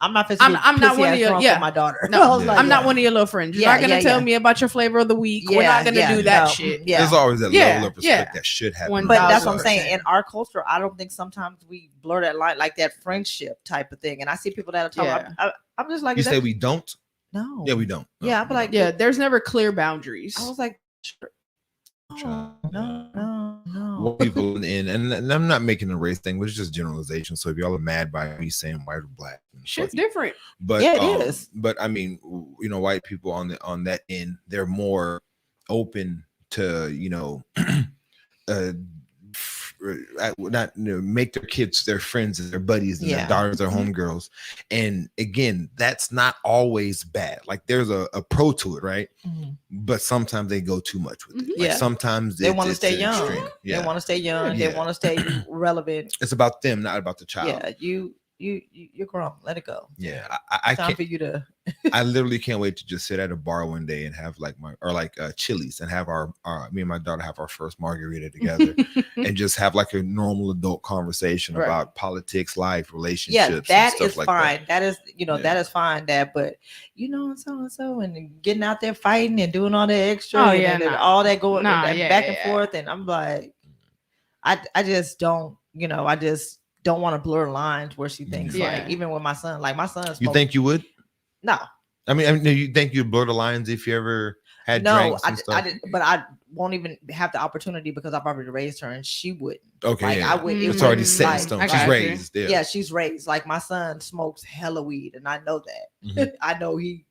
I'm not. I'm not one of your- yeah. my daughter. No, I was Yeah. like, I'm not yeah. one of your little friends. You're Yeah, not gonna yeah, tell yeah. me about your flavor of the week. We're not gonna do that no, shit. Yeah. There's always that Yeah, level of respect yeah. that should happen. One- But that's what I'm 1000%. saying. In our culture, I don't think sometimes we blur that line, like that friendship type of thing. And I see people that are talking. Yeah. I'm just like, You is say that- we don't? no. Yeah, we don't. No, Yeah, I'd be we like, don't. Yeah, there's never clear boundaries. I was like, sure. Child, No, no, no. White people and I'm not making a race thing, but it's just generalization. So if y'all are mad by me saying white or black, then Shit's fuck you. different. But Yeah, it is. But I mean, white people on that end, they're more open to make their kids their friends and their buddies and Yeah. their daughters their Mhm. homegirls. And again, that's not always bad. Like there's a pro to it, right? Mhm. But sometimes they go too much with it. Mhm. Like Yeah. sometimes They want to it's stay an young. extreme. Yeah. They want to stay young. Yeah. They want to stay relevant. It's about them, not about the child. Yeah, you're grown. Let it go. Yeah, I Time can't. for you to. I literally can't wait to just sit at a bar one day and have like Chili's and have our me and my daughter have our first margarita together and just have like a normal adult conversation Right. about politics, life, Yeah, relationships. that and stuff is like fine. That is, Yeah. that is fine. But so and getting out there fighting and doing all that extra, Oh, and, yeah, and nah. all that going Nah, and yeah, back yeah, and yeah. forth, and I'm like, I just don't, I just don't want to blur lines where she thinks Yeah. like, even with my son, like my son. You think you would? No, I mean, you think you'd blur the lines if you ever had no, drinks and I stuff? did, but I won't even have the opportunity because I've already raised her, and she wouldn't. Okay, Like, yeah. I would. It's already set in like, stone. I She's got you. raised. Yeah. Yeah, she's raised. Like my son smokes hella weed, and I know that. Mhm. I know he.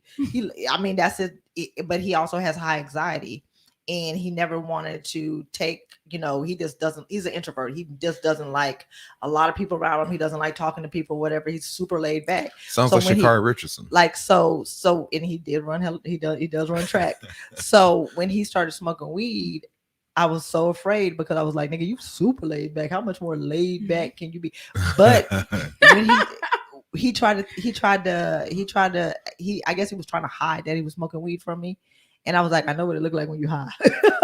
I mean, that's it. But he also has high anxiety, and he never wanted to take. He just doesn't. He's an introvert. He just doesn't like a lot of people around him. He doesn't like talking to people. Whatever. He's super laid back. Sounds So like when he- Sha'Carri Richardson. Like so, and he did run. He does run track. So when he started smoking weed, I was so afraid because I was like, nigga, you super laid back. How much more laid back can you be? But when he he I guess he was trying to hide that he was smoking weed from me. And I was like, I know what it looked like when you high.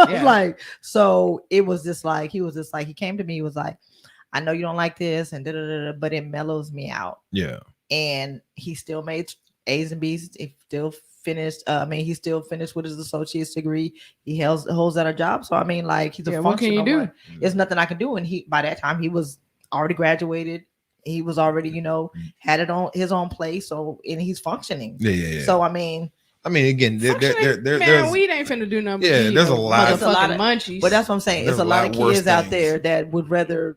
Yeah. Like, so it was just like, he came to me, he was like, I know you don't like this and but it mellows me out. Yeah. And he still made A's and B's. He still finished. He still finished with his associate's degree. He holds at a job. So I mean, like, he's a what can you functional do? one. There's nothing I can do. And by that time he was already graduated. He was already, had it on his own place. So, and he's functioning. Yeah. So I mean, again, there's weed ain't finna do nothing. Yeah, there's a lot of munchies. But that's what I'm saying. There's It's a lot of worse kids out things. there that would rather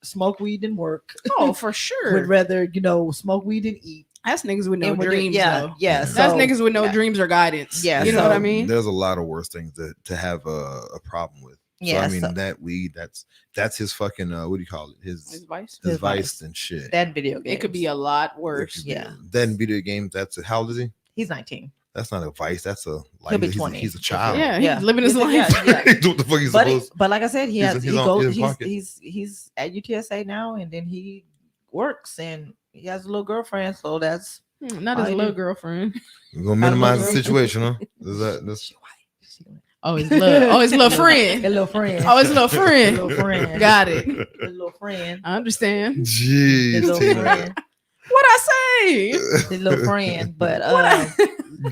smoke weed than work. Oh, for sure. Would rather, smoke weed than eat. That's niggas with no And would do- dreams. yeah, though. yeah. That's So, niggas with no dreams or guidance. Yeah, you know so- what I mean. There's a lot of worse things to have a problem with. Yeah, so, so- that weed, that's his fucking what do you call it? His vice. His His vice vice. and shit. That video game. It could be a lot worse. Yeah. Then video games. That's how old is he? He's 19. That's not a vice. That's a He'll be he's, 20. he's a child. Yeah, he's Yeah. living his He's- life. yeah, yeah. what the fuck he's But supposed? but like I said, he's in his pocket. he's at UTSA now, and then he works and he has a little girlfriend. So that's Not his I little do. girlfriend. We're gonna minimize the girl. situation, huh? Is that's she white. She white. Oh, his little friend. A little friend. Oh, his little friend. little friend. Got it. A little friend. I understand. jeez, His little Tina. friend. What I say? His little friend. But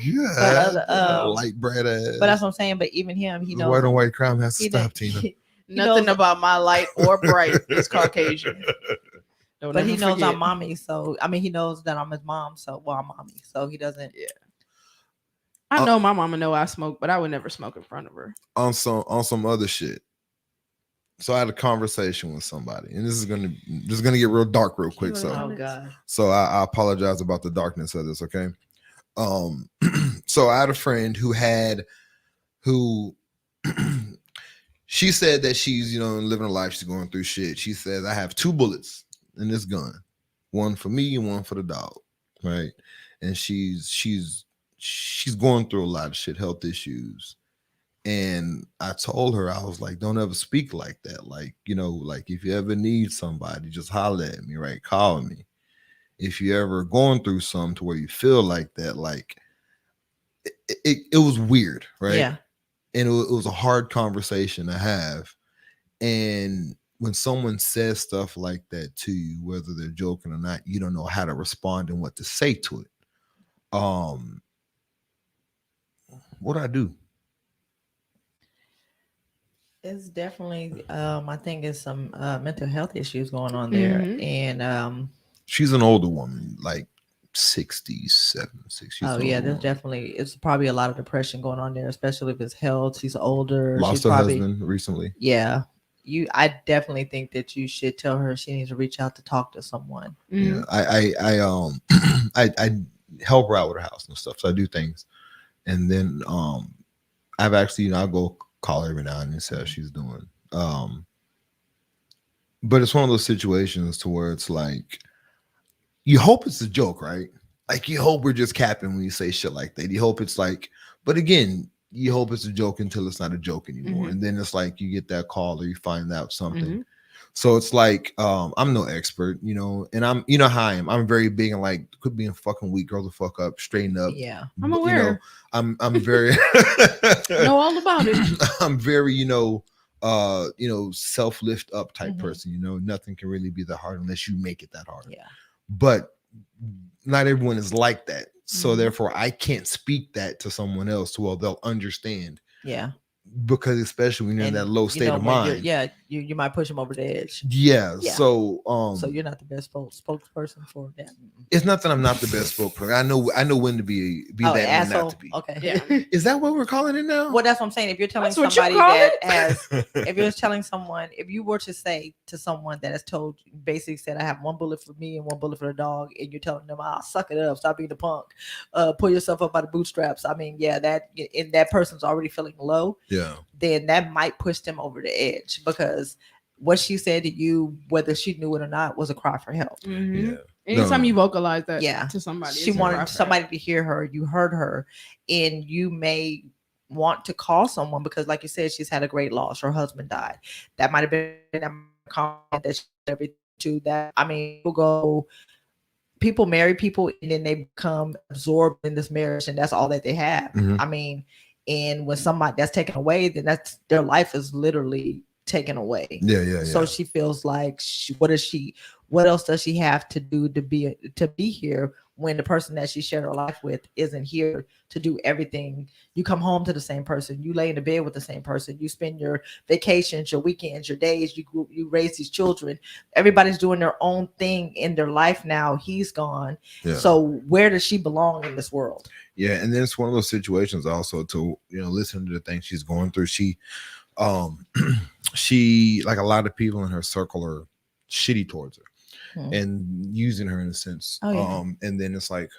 Yeah, light bread ass. but that's what I'm saying. But even him, he The knows white on white crime has to he stop, knows- Tina. he Nothing knows- about my light or bright is Caucasian. Don't But he ever knows forget. I'm mommy, so I mean he knows that I'm his mom, so I'm mommy, so he doesn't. I know my mama know I smoke, but I would never smoke in front of her. On some other shit. So I had a conversation with somebody, and this is gonna get real dark real quick. So Oh God. So I apologize about the darkness of this, okay? So I had a friend who she said that she's, living a life, she's going through shit. She says, I have 2 bullets in this gun, one for me and one for the dog, right? And she's going through a lot of shit, health issues. And I told her, I was like, don't ever speak like that. Like, like if you ever need somebody, just holler at me, right? Call me. If you ever going through something to where you feel like that, like it was weird, right? Yeah. And it was a hard conversation to have. And when someone says stuff like that to you, whether they're joking or not, you don't know how to respond and what to say to it. What do I do? It's definitely I think it's some mental health issues going on there. Mhm. And She's an older woman, like 67, 60. it's probably a lot of depression going on there, especially if it's health. She's older. Lost She's her probably, husband recently. Yeah. I definitely think that you should tell her she needs to reach out to talk to someone. Mhm. Yeah, I help her out with her house and stuff. So I do things, and then I've actually I'll go call her every now and then, see how she's doing. But it's one of those situations to where it's like you hope it's a joke, right? Like you hope we're just capping when you say shit like that. You hope it's like, but again, you hope it's a joke until it's not a joke anymore, and then it's like you get that call or you find out something. So it's like I'm no expert, and I'm how I am. I'm very big and like quit being fucking weak, grow the fuck up, straighten up. Yeah. I'm aware. I'm very Know all about it. I'm very self lift up type person. Nothing can really be that hard unless you make it that hard. Yeah. But not everyone is like that, so therefore I can't speak that to someone else. Well, they'll understand. Yeah. Because especially when you're in that low state of mind. You might push them over the edge. Yeah. Yeah. So So you're not the best spokesperson for that. it's not that I'm not the best spokesperson. I know when to be that and when not to be. Okay. Yeah. Is that what we're calling it now? Well, that's what I'm saying. If you're telling That's what you somebody call that it? has, if you're telling someone, if you were to say to someone that has basically said, I have 1 bullet for me and 1 bullet for the dog, and you're telling them, suck it up, stop being the punk, pull yourself up by the bootstraps. I mean, yeah, that person's already feeling low. Yeah. Then that might push them over the edge because what she said to you, whether she knew it or not, was a cry for help. Mhm. Yeah. Anytime No. you vocalize that Yeah. to somebody, She it's a wanted cry for somebody to hear her. You heard her, and you may want to call someone because, like you said, she's had a great loss. Her husband died. That might have been a comment that she every to that. I mean, we'll go people marry people and then they become absorbed in this marriage, and that's all that they have. Mhm. I mean, and when somebody that's taken away, then that's their life is literally taken away. Yeah. So she feels like what else does she have to do to be here when the person that she shared her life with isn't here to do everything? You come home to the same person, you lay in the bed with the same person, you spend your vacations, your weekends, your days, you raise these children. Everybody's doing their own thing in their life now. He's gone. Yeah. So where does she belong in this world? Yeah, and then it's one of those situations also to listen to the things she's going through. She she, like a lot of people in her circle, are shitty towards her and using her in a sense. And then it's like,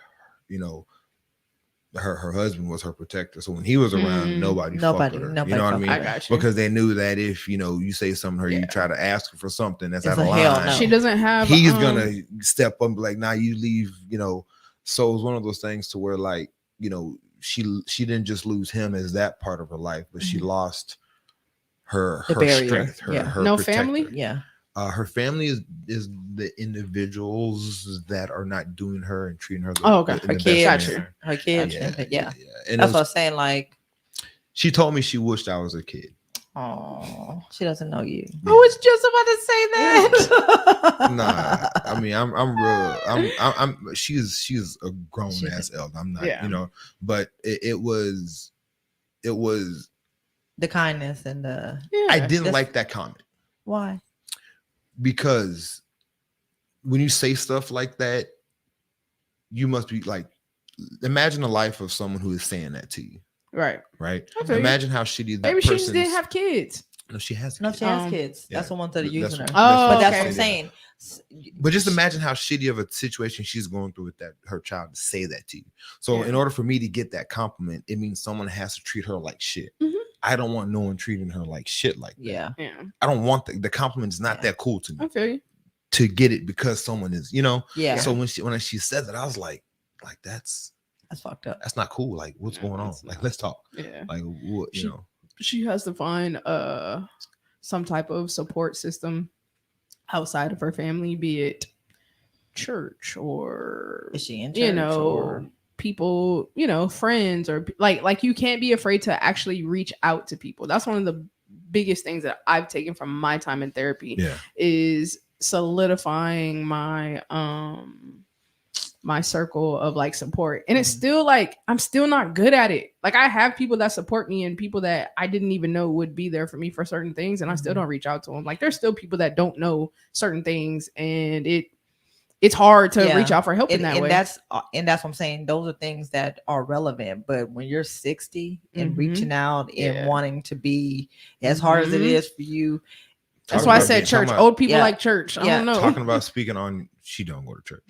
her husband was her protector, so when he was around, nobody fucked with her. You know what I mean? I got you. Because they knew that if you say something to her, you try to ask her for something that's It's out of a hell line. no. She doesn't have. He's gonna step up and be like, "Nah, you leave." So it's one of those things to where, like, she didn't just lose him as that part of her life, but she lost her barrier. strength, her No protector. family? Yeah. Her family is the individuals that are not doing her and treating her. Okay. in Her the best kids. manner. Her kids. Yeah. And That's what I was saying. Like, she told me she wished I was a kid. oh, she doesn't know you. I was just about to say that. Nah, I mean, I'm she's a grown ass elder. I'm not, but it was The kindness and the I didn't like that comment. why? Because when you say stuff like that, you must be like, imagine the life of someone who is saying that to you. Right. Okay. Imagine how shitty that Maybe she person's. just didn't have kids. No, she has. No, kids. she has kids. That's the ones that are using her. Oh, But that's what okay. I'm saying. But just imagine how shitty of a situation she's going through with her child to say that to you. So in order for me to get that compliment, it means someone has to treat her like shit. I don't want no one treating her like shit like that. Yeah. I don't want the compliment is not that cool to me. I feel you. To get it because someone is, Yeah. So when she said that, I was like that's fucked up. That's not cool. Like, what's going on? Like, let's talk. Yeah. Like, what, She has to find some type of support system outside of her family, be it church or Is she in church or people, friends, or like you can't be afraid to actually reach out to people. That's one of the biggest things that I've taken from my time in therapy is solidifying my my circle of like support. And it's still like I'm still not good at it. Like I have people that support me and people that I didn't even know would be there for me for certain things, and I still don't reach out to them. Like there's still people that don't know certain things, and it's hard to reach out for help in that way. That's what I'm saying. Those are things that are relevant. But when you're 60 and reaching out and wanting to be as hard as it is for you, that's why I said church. Old people like church. I don't know. Talking about speaking on, she don't go to church.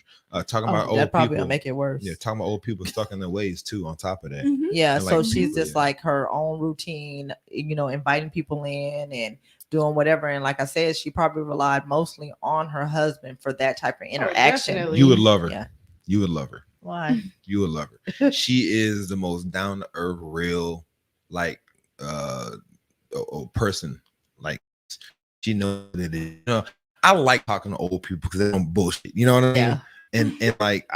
Talking about old that probably people will make it worse. Yeah, talking about old people stuck in their ways too. On top of that, yeah. And So like, she's just like her own routine, inviting people in and doing whatever. And like I said, she probably relied mostly on her husband for that type of interaction. definitely. you would love her. Yeah. You would love her. Why? You would love her. She is the most down to earth, real, like person. Like she knows that it. I like talking to old people because they don't bullshit. You know what I mean? Yeah. And like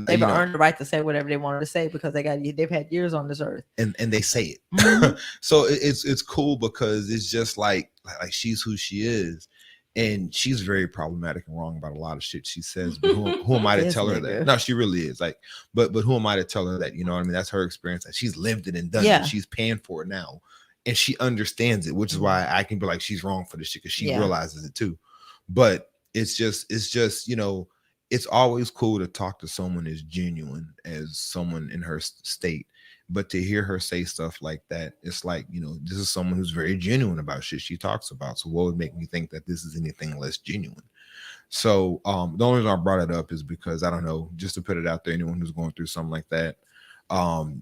they've earned the right to say whatever they wanted to say because they've had years on this earth. And they say it. So it's cool because it's just like she's who she is. And she's very problematic and wrong about a lot of shit she says. But who am I to tell her that? No, she really is. Like, but who am I to tell her that? You know what I mean? That's her experience. Like, she's lived it and done it. She's paying for it now. And she understands it, which is why I can be like, she's wrong for this shit because she realizes it too. But it's just, it's always cool to talk to someone as genuine as someone in her state. But to hear her say stuff like that, it's like, this is someone who's very genuine about shit she talks about. So what would make me think that this is anything less genuine? So the only reason I brought it up is because, I don't know, just to put it out there, anyone who's going through something like that,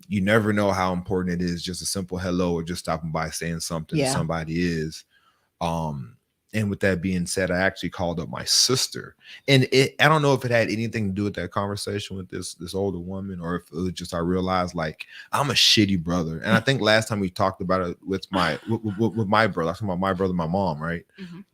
you never know how important it is. Just a simple hello or just stopping by saying something to somebody is. And with that being said, I actually called up my sister, and I don't know if it had anything to do with that conversation with this older woman, or if it was just I realized like I'm a shitty brother. And I think last time we talked about it with my brother, I talking about my brother, and my mom, right?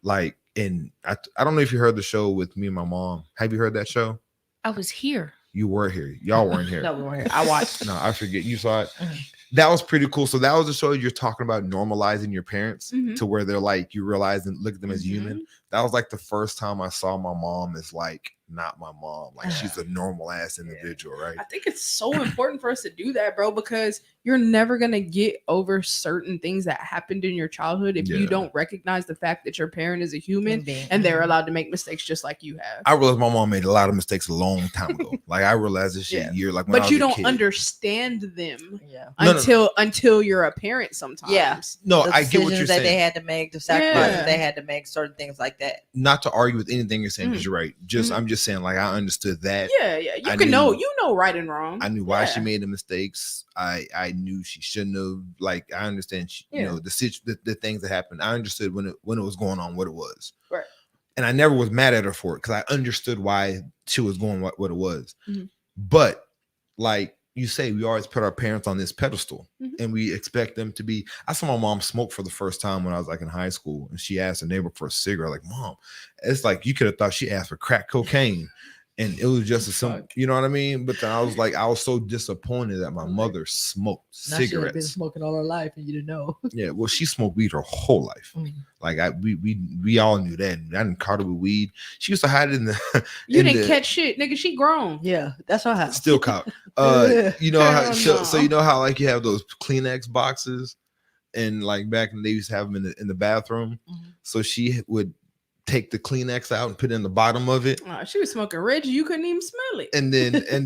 Like, and I don't know if you heard the show with me and my mom. Have you heard that show? I was here. You were here. Y'all weren't here. No, we weren't here. I watched. No, I forget. You saw it. Mhm. That was pretty cool. So that was the show you're talking about, normalizing your parents Mhm. to where they're like, you realize and look at them as Mhm. human. That was like the first time I saw my mom as like not my mom. Like she's a normal ass individual, right? I think it's so important for us to do that, bro, because you're never gonna get over certain things that happened in your childhood if you Yeah. don't recognize the fact that your parent is a human Being- and they're allowed to make mistakes just like you have. I realized my mom made a lot of mistakes a long time ago. Like I realized this shit Yeah. year, like when I But was you a don't kid. understand them Yeah. No. until you're a parent sometimes. Yeah. No, The I get what decisions you're that they saying. had to make, the sacrifices Yeah. they had to make, certain things like that. Not to argue with anything you're saying because Mhm. you're right. Just Mhm. I'm just saying, like I understood that. Yeah. You I can knew- know right and wrong. I knew why she Yeah. made the mistakes. I knew she shouldn't have. Like I understand, you Yeah. know, the things that happened. I understood when it was going on, what it was. Right. And I never was mad at her for it because I understood why she was going what it was. Mhm. But like you say, we always put our parents on this pedestal Mhm. and we expect them to be. I saw my mom smoke for the first time when I was like in high school, and she asked a neighbor for a cigarette. Like, Mom, it's like you could have thought she asked for crack cocaine. And it was just a simple, Fuck. you know what I mean? But then I was like, I was so disappointed that my mother smoked Now she had been cigarettes. smoking all her life and you didn't know. Yeah, well, she smoked weed her whole life. Mm. Like we all knew that. I didn't caught her with weed. She used to hide it in the. You in didn't the- catch shit, nigga. She grown. Yeah, that's her house. Still caught. You know how Hell so no. you know how like you have those Kleenex boxes, and like back in the day, you used to have them in the bathroom. Mhm. So she would take the Kleenex out and put it in the bottom of it, She was smoking Reggie. You couldn't even smell it. and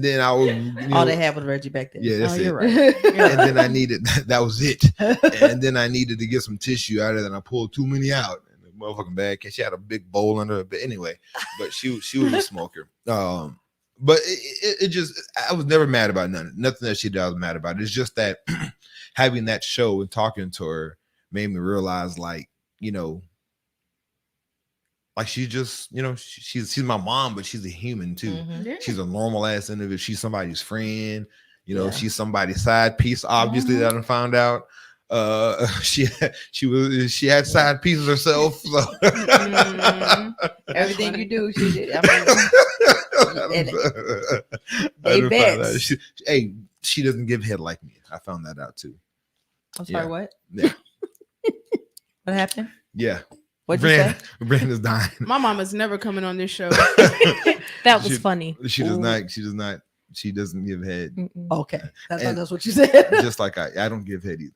then I was you All know, they had was Reggie back then. yeah, that's Oh, it. you're right. You're And then I needed that was it. right. And then I needed to get some tissue out of it, and I pulled too many out. And the motherfucking bag, and she had a big bowl under her. But anyway, but she was a smoker. But it just I was never mad about nothing that she did. I was mad about. It's just that having that show and talking to her made me realize, like, you know, like she just, you know, she's my mom, but she's a human too. Mhm. Yeah. She's a normal ass individual. She's somebody's friend. You know, Yeah. she's somebody's side piece. Obviously, that I found out. She had side pieces herself. So. Mhm. Everything you do, she did. I mean, I didn't find bets. out. She doesn't give head like me. I found that out too. I'm sorry, Yeah. what? Yeah. What happened? Yeah. What'd you say? Brandon's dying. My mama's never coming on this show. That was She- funny. She does Ooh. not. She doesn't give head. Mm-mm. Okay, that's And- that's what you said. Just like I don't give head either.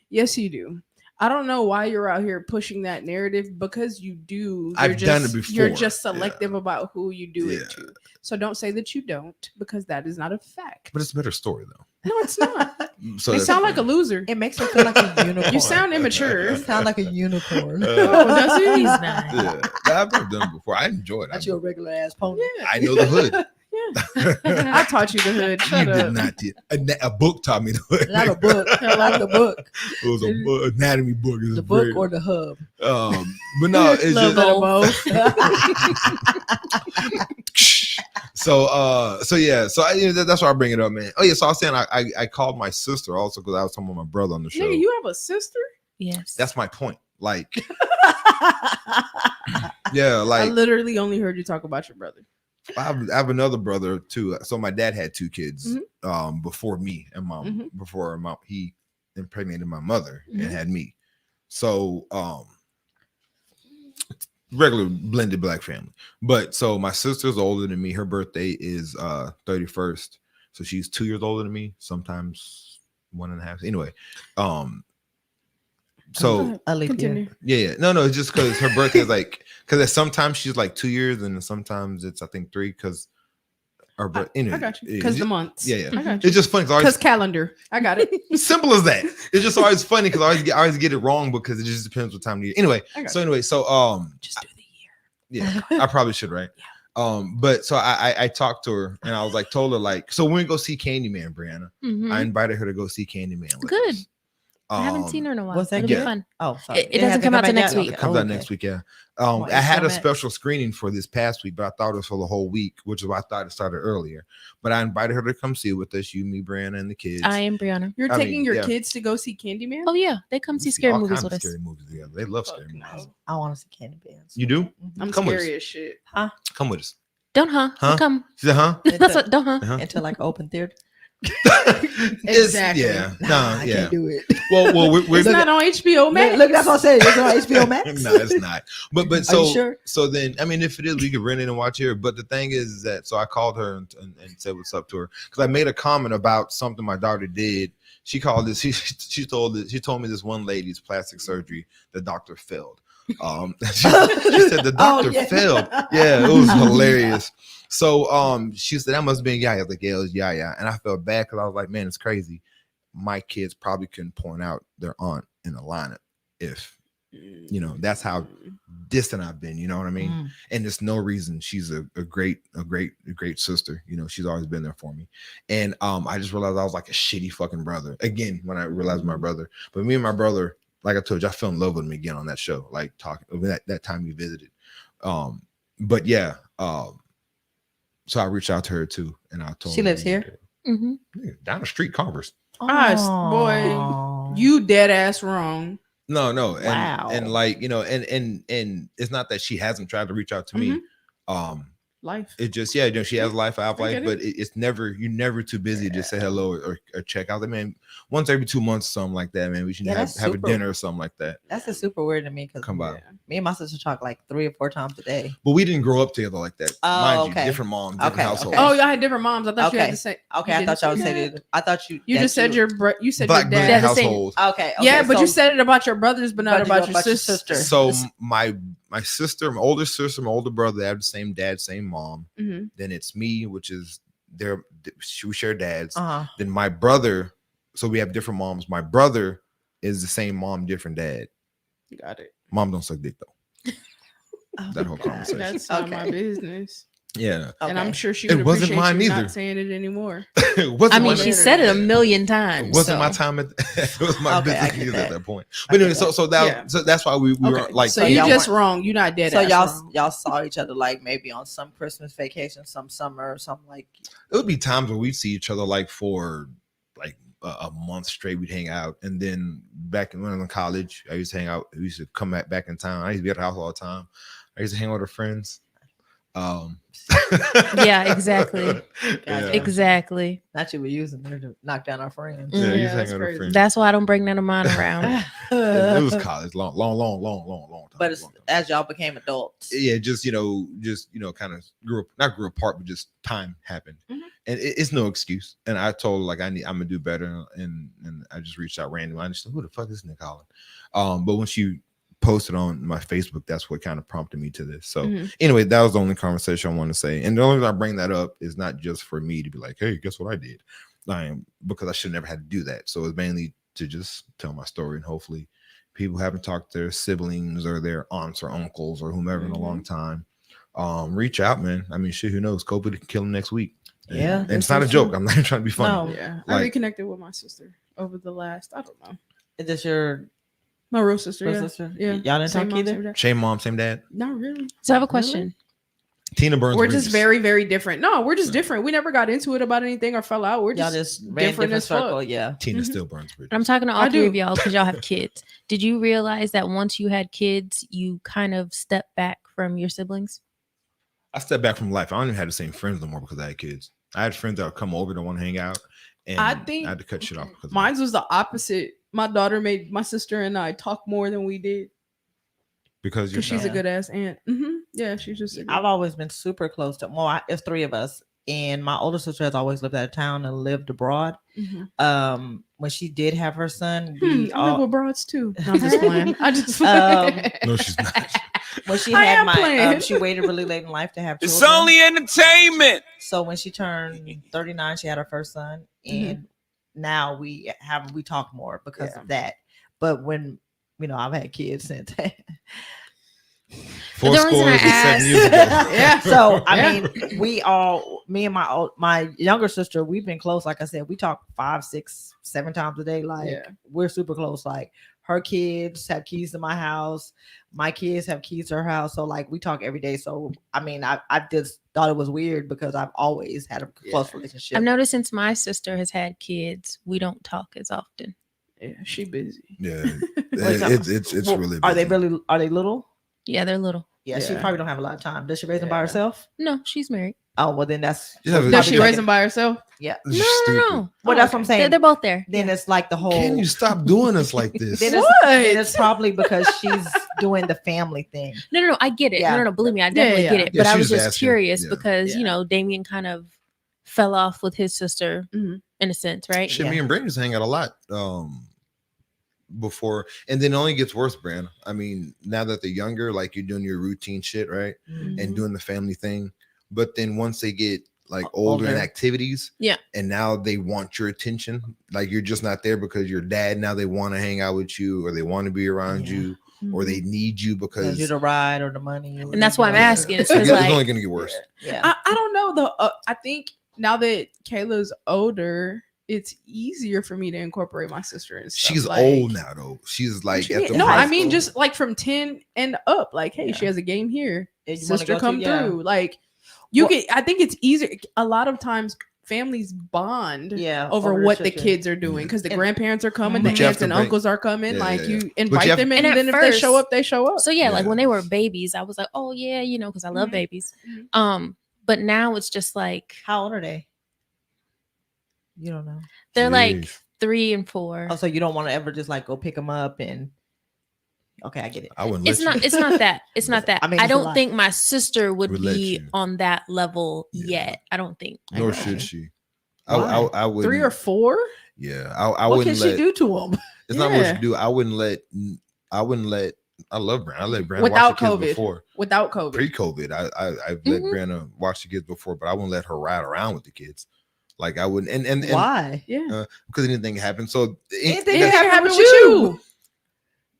Yes, you do. I don't know why you're out here pushing that narrative because you do. I've done it You're before. just Yeah. selective about who you do Yeah. it to. So don't say that you don't because that is not a fact. But it's a better story though. No, it's not. So You that's- sound like a loser. It makes her feel like a unicorn. You sound immature. You sound like a unicorn. Oh, does it? He's not. Yeah, I've never done it before. I enjoy it. Not your regular ass pony. Yeah. I know the hood. I taught you the hood. You Shut did up. not. A book taught me the hood. Not a book. Not the book. It was a book, anatomy book. It was The book very- or the hub. But no, it's Love just both. so yeah. So that's why I bring it up, man. Oh yeah. So I was saying I called my sister also because I was talking about my brother on the show. Nigga, you have a sister? Yes. That's my point. Like, yeah, I like literally only heard you talk about your brother. I have another brother too. So my dad had two kids Mhm. before me and mom. Mhm. Before he impregnated my mother Mhm. and had me. So regular blended black family. But so my sister's older than me. Her birthday is 31st. So she's 2 years older than me, sometimes 1.5. Anyway, so I leave Continue. yeah. No, it's just because her birthday is like because sometimes she's like 2 years and sometimes it's I think 3 because our birthday. Anyway, I got you. yeah, Because the just- months. yeah. I got you. It's just funny because Because calendar. I got it. simple as that. It's just always funny because I always get it wrong because it just depends what time of year. Anyway, I got so Just do the year. yeah, I probably should, right? But so I talked to her and I was like, told her like, so when we go see Candyman, Brianna, Mhm. I invited her to go see Candyman. with Good. us. I haven't seen her in a while. what's that It'll be good? fun. Oh, sorry. It doesn't hasn't come out till back next yet? week. It comes out Okay. next week, yeah. Well, I had a it's special screening for this past week, but I thought it was for the whole week, which is why I thought it started earlier. But I invited her to come see it with us, you, me, Brianna, and the kids. I am Brianna. You're I taking mean, your yeah. kids to go see Candyman? Oh yeah, they come see We scary all movies kinds with of us. Scary movies together. They love Fuck scary no. movies. I want to see Candy Bands. You do? I'm Come with scary us. as shit. Come with us. Don't Huh? come. She said, huh? That's what. Don't Uh-huh. Into like open theater. Exactly. Yeah. I Yeah. can't do it. Well, we're It's not on HBO Max. Look, that's what I said. It's on HBO Max. No, it's not. But Are so you sure? so then I mean, if it is, we could rent it and watch here. But the thing is that so I called her and said what's up to her because I made a comment about something my daughter did. She called this. She told me this one lady's plastic surgery the doctor failed. She said the doctor failed. Yeah, it was hilarious. So she said that must have been Yaya. I was like, yeah, it was Yaya. And I felt bad because I was like, man, it's crazy. My kids probably couldn't point out their aunt in the lineup if that's how distant I've been, you know what I mean? And there's no reason. She's a great sister. She's always been there for me. And I just realized I was like a shitty fucking brother again when I realized my brother. But me and my brother, like I told you, I fell in love with him again on that show, like talking that time we visited. But yeah, so I reached out to her too, and I told She lives here? Down the street, Converse. Boy, you dead ass wrong. No, Wow. and like and it's not that she hasn't tried to reach out to me. Life. It just she has life, I have I life, get but it's never you're never too busy to just say hello or check out. I mean, once every 2 months, something like that, man. We should have a super. dinner or something like that. That's just super weird to me because Come by. me and my sister talk like 3 or 4 times a day. But we didn't grow up together like that. Oh, Mind okay. you, different moms, different Okay, households. Oh, y'all had different moms. I thought you had Okay. to say. Okay, I thought y'all would say that. I thought you. You that just said you- you said Black your blended dad. the same. households. Okay. Yeah, but so- you said it about your brothers, but not But about you- your about your sister. sister. So my sister, my older sister, my older brother, they have the same dad, same mom. Mhm. Then it's me, which is we share dads. Then my brother, so we have different moms. My brother is the same mom, different dad. Got it. Mom don't suck dick though. Oh, That whole God. conversation. That's not my Okay. business. Yeah. And I'm Okay. sure she It would wasn't appreciate mine you either. not saying it anymore. It wasn't I mean, my- she said it a million times. It wasn't my so. time. It was my Okay, I business get either that. at that point. I But get anyway, so that. so that's why we were Okay. like. So So you y'all just weren't- wrong. You're not dead So ass wrong. y'all saw each other like maybe on some Christmas vacation, some summer or something like. It would be times when we'd see each other like for like a month straight. We'd hang out, and then back when I was in college, I used to hang out. We used to come back in town. I used to be at the house all the time. I used to hang out with her friends. Yeah, exactly. Yeah. Exactly. Not you were using her to knock down our friends. Yeah, I used to Yeah, hang that's out with her crazy. friends. That's why I don't bring none of mine around. It was college, long time. But it's, long time. as y'all became adults, Yeah, just kind of not grew apart, but just time happened, and it's no excuse. And I told her like I'm gonna do better, and I just reached out randomly. I just said, who the fuck is Nick Holland? But when she posted on my Facebook, that's what kind of prompted me to this. So anyway, that was the only conversation I want to say, and the only reason I bring that up is not just for me to be like, hey, guess what I did, because I should never had to do that. So it's mainly to just tell my story, and hopefully people haven't talked to their siblings or their aunts or uncles or whomever in a long time. Reach out, man. I mean, shit, who knows? COVID can kill them next week. Yeah, And it's not a joke. I'm not even trying to be funny. No. Yeah, Like- I reconnected with my sister over the last. I don't know. is this your My real sister. real Yeah. sister? Yeah. Y'all didn't Same talk mom, either. same dad. Same mom, same dad. Not really. So I have a question. Tina Burns. We're just Bridges. very, very different. No, we're just different. We never got into it about anything or fell out. We're Y'all just, just ran different as fuck. circle. Yeah. Tina still burns bridges. I'm talking to all I three do. of y'all because y'all have kids. Did you realize that once you had kids, you kind of stepped back from your siblings? I stepped back from life. I don't even have the same friends no more because I had kids. I had friends that would come over that want to hang out, and I think I had to cut shit off because of Mine was the opposite. My daughter made my sister and I talk more than we did because you're because she's a Yeah. good ass aunt. Yeah, she's just. A good, I've always been super close to. Well, it's 3 of us, and my older sister has always lived out of town and lived abroad. When she did have her son, we I live all with broads too. No, I'm just playing. I just. No, she's not. when she I had am my playing. she waited really late in life to have children. It's only entertainment. So when she turned 39, she had her first son, and now we talk more because of that. But when I've had kids since. Four The reason I scores and 7 asked- years ago. Yeah. So I Yeah. mean, me and my younger sister, we've been close. Like I said, we talk 5, 6, 7 times a day. Like Yeah. we're super close. Like her kids have keys to my house, my kids have keys to her house. So like we talk every day. So I mean, I just thought it was weird because I've always had a close relationship. I've noticed since my sister has had kids, we don't talk as often. Yeah, she busy. Yeah, What are you talking it's Well, really. Are they busy. really? Are they little? Yeah, they're little. Yeah, she Yeah. probably don't have a lot of time. Does she raise them by Yeah. herself? No, she married. Oh, well, then that's. You have a- Does probably she like raise it. them by herself? Yeah. No, Stupid. no. Well, that's what I'm saying. They're both there. Then it's like the whole. Can you stop doing us like this? Then What? it's probably because she's doing the family thing. No. I get it. Yeah. No. Believe me, I definitely yeah. get it. Yeah, But I she was was just asking. curious Yeah. because Yeah. Damien kind of fell off with his sister Mhm. in a sense, right? Shit, Yeah. me and Brandon just hang out a lot before, and then it only gets worse, Brand. I mean, now that they're younger, like you're doing your routine shit, right? And doing the family thing. But then once they get like older in Older. activities, Yeah. and now they want your attention. Like you're just not there because you're dad. Now they want to hang out with you, or they want to be around Yeah. you, or they need you because you the ride or the money. And that's why I'm asking. It's it's, because it's like only gonna get worse. Yeah. I don't know though. I think now that Kayla's older, it's easier for me to incorporate my sister and stuff. She's Like, old now though. She's like what you at the mean? No, high I mean school. just like from 10 and up. Like, hey, Yeah. she has a game here. And you wanna Sister go to- come yeah. through. Like you Well- get. I think it's easier. A lot of times families bond. Yeah. Over what the children. kids are doing because the And- grandparents are coming, But the you have aunts to and bring- uncles are coming. Yeah, like yeah, you yeah. But invite you have- them in, And and at then if they show first- up, they show up. so yeah, like Yeah. when they were babies, I was like, oh yeah, because I love Mhm. babies. Mhm. But now it's just like How old are they? You don't know. they're like Jeez. 3 and 4. Oh, so you don't want to ever just like go pick them up and. Okay, I get it. I wouldn't. It's let not. You. It's not that. It's not that. I mean, I it's a don't lot. think my sister would Would let be you. on that level Yeah. yet. I don't think. Nor Okay. should she. Why? I would. 3 or 4. Yeah, I What can wouldn't she let. do to them? It's not what Yeah. you do. I wouldn't let. I love Brand. I let Brand Without watch the kids COVID. before. Without COVID. Pre-COVID, I've let Brianna watch the kids before, but I wouldn't let her ride around with the kids. Like I wouldn't, and Why? Yeah. because anything happened. So Anything It can happened happen with with you. you.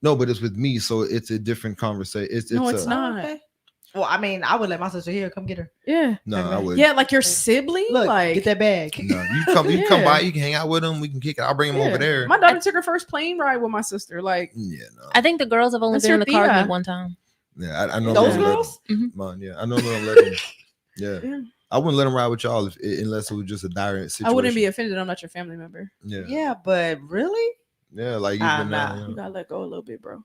no, but it's with me, so it's a different conversation. No, it's not. Okay. Well, I mean, I would let my sister here. Come get her. Yeah. No, I would. Yeah, like your sibling. Look, like get that bag. No, you come Yeah. by. You can hang out with them. We can kick it. I'll bring them yeah. over there. My daughter took her first plane ride with my sister. Like, Yeah, no. I think the girls have only That's been in your the car with tita. me one time. Yeah, I know Those they don't let girls? them. Mhm. Mine, yeah, I know they don't let them. Yeah. Yeah. I wouldn't let them ride with y'all unless it was just a dire situation. I wouldn't be offended. I'm not your family member. Yeah, Yeah, but really? yeah, like Nah, even nah. now, You gotta let go a little bit, bro.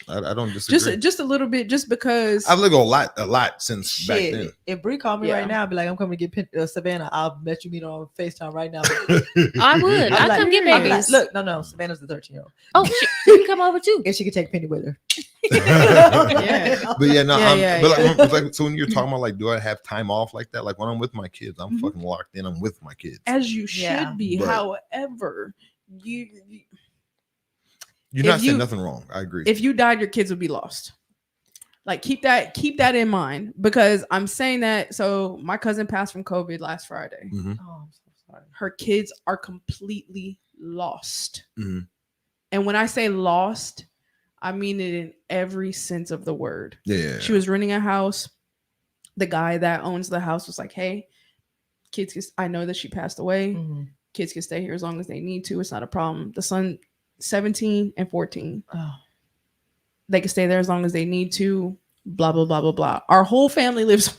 I don't disagree. Just a little bit, just because. I've let go a lot since back then. Shit. If Bree called me Yeah. right now, I'd be like, I'm coming to get Savannah. I'll let you meet her on FaceTime right now. I would. I'd I'd like- come get I'd be like, babies. look, no. Savannah's the 13-year-old. Oh, shit, you can come over too. If she could take Penny with her. Yeah. But yeah, no, Yeah, but yeah. like, so when you're talking about like, do I have time off like that? Like when I'm with my kids, I'm Mhm. fucking locked in. I'm with my kids. As you Yeah. should be. But- However, You're not if saying you- nothing wrong. I agree. if you died, your kids would be lost. Like keep that in mind, because I'm saying that. So my cousin passed from COVID last Friday. Mhm. Oh, I'm so sorry. Her kids are completely lost. Mhm. And when I say lost, I mean it in every sense of the word. Yeah, She was renting a house. The guy that owns the house was like, hey, kids, I know that she passed away. Mhm. Kids can stay here as long as they need to. It's not a problem. The son, 17 and 14. Oh. They can stay there as long as they need to. Blah, blah, blah, blah, blah. Our whole family lives.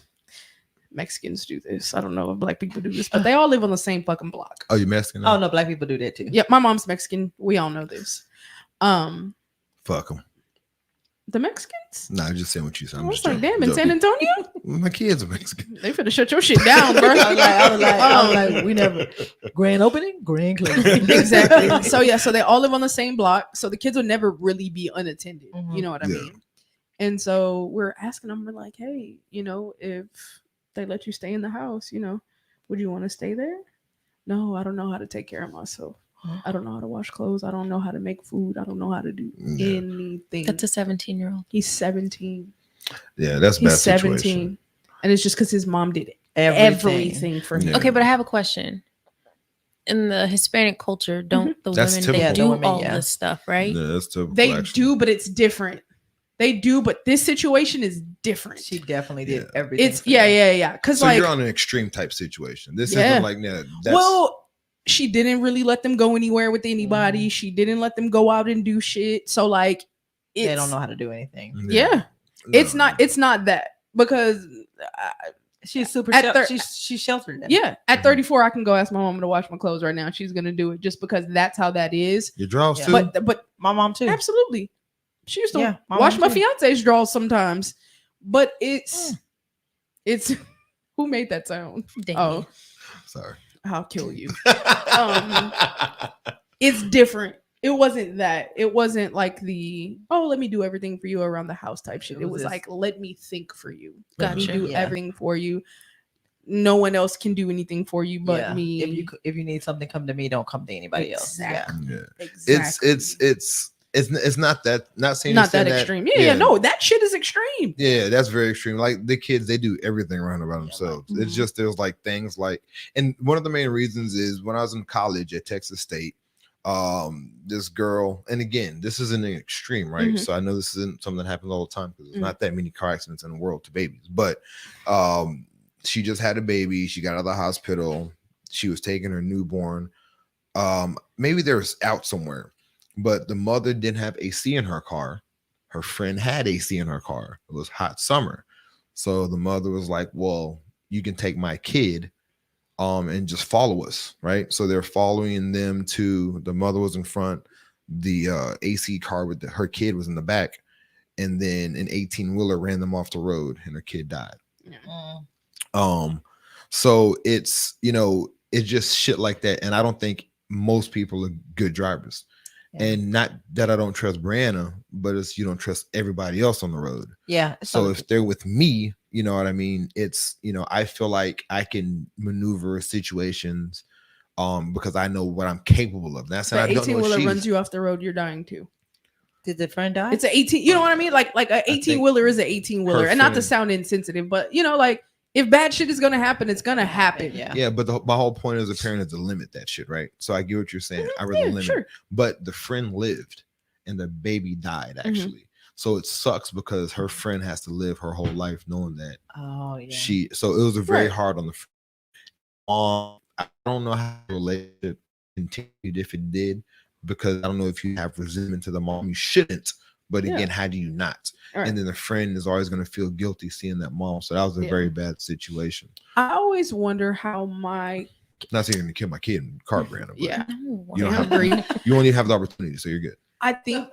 Mexicans do this. I don't know if black people do this, but they all live on the same fucking block. Oh, you Mexican? Oh, no, black people do that too. Yeah, my mom's Mexican. We all know this. Fuck them. The Mexicans? Nah, I'm just saying what you said. I I'm was just like, joking. damn, in San Antonio? My kids are Mexican. They finna shut your shit down, bro. I was like, we never grand opening, grand closing. Exactly. So yeah, so they all live on the same block. So the kids would never really be unattended. Mhm. You know what I Yeah. mean? And so we're asking them, we're like, hey, if they let you stay in the house, would you want to stay there? No, I don't know how to take care of myself. I don't know how to wash clothes. I don't know how to make food. I don't know how to do Yeah. anything. That's a 17-year-old. He's 17. Yeah, that's He's bad 17. situation. And it's just because his mom did everything for him. Yeah. Okay, but I have a question. In the Hispanic culture, don't the That's women they typical. do Yeah, the women, all yeah. this stuff, right? Yeah, that's typical. They actually. do, but it's different. They do, but this situation is different. She definitely did Yeah. everything. It's for yeah, them. yeah, yeah. Because So like, you're on an extreme type situation. This Yeah. isn't like that. That's, well, she didn't really let them go anywhere with anybody. Mhm. She didn't let them go out and do shit. So like, They don't know how to do anything. Yeah, No. it's not that because She's super. At thir- She's sheltered. Them. yeah, at Mhm. 34, I can go ask my mom to wash my clothes right now. She's gonna do it just because that's how that is. Your draws Yeah. too. But my mom too. absolutely, she used to Yeah, my wash mom my too. fiance's drawers sometimes. but it's who made that sound? Damn. Oh, Sorry. I'll kill you. It's different. It wasn't that. It wasn't like the let me do everything for you around the house type shit. It was this- like, let me think for you. Let Gotcha. me do Yeah. everything for you. No one else can do anything for you but Yeah. me. If you need something, come to me. Don't come to anybody else. Yeah. Exactly. Yeah. Exactly. It's not that, not saying not it's saying that extreme. Yeah, no, that shit is extreme. Yeah, that's very extreme. Like the kids, they do everything around by themselves. Mhm. It's just there's like things like, and one of the main reasons is when I was in college at Texas State, this girl, and again, this isn't an extreme, right? Mhm. So I know this isn't something that happens all the time because there's Mhm. not that many car accidents in the world to babies, but she just had a baby. She got out of the hospital. She was taking her newborn. Maybe they're out somewhere, but the mother didn't have AC in her car. Her friend had AC in her car. It was hot summer. So the mother was like, well, you can take my kid and just follow us, right? So they're following them to, the mother was in front, the AC car with her kid was in the back, and then an 18-wheeler ran them off the road and her kid died. So it's, it's just shit like that. And I don't think most people are good drivers. Yeah. And not that I don't trust Brianna, but it's, you don't trust everybody else on the road. Yeah. So if they're with me, you know what I mean? It's, I feel like I can maneuver situations because I know what I'm capable of. That's The I don't know 18-wheeler if runs she's, you off the road, you're dying too. did the friend die? It's an 18, you know what I mean? Like an 18-wheeler is an 18-wheeler. her And not to friend- sound insensitive, but like if bad shit is gonna happen, it's gonna happen. Yeah. yeah, but my whole point as a parent is to limit that shit, right? So I get what you're saying. I really limit. Sure. But the friend lived and the baby died actually. So it sucks because her friend has to live her whole life knowing that Oh yeah. so it was a very Right. hard on the I don't know how the relationship continued if it did, because I don't know if you have resentment to the mom. You shouldn't, but Yeah. again, how do you not? Right. And then the friend is always going to feel guilty seeing that mom. So that was a Yeah. very bad situation. I always wonder how my Not saying you're gonna kill my kid in car brand, but yeah. No, you don't I have agree. you won't even have the opportunity, so you're good. I think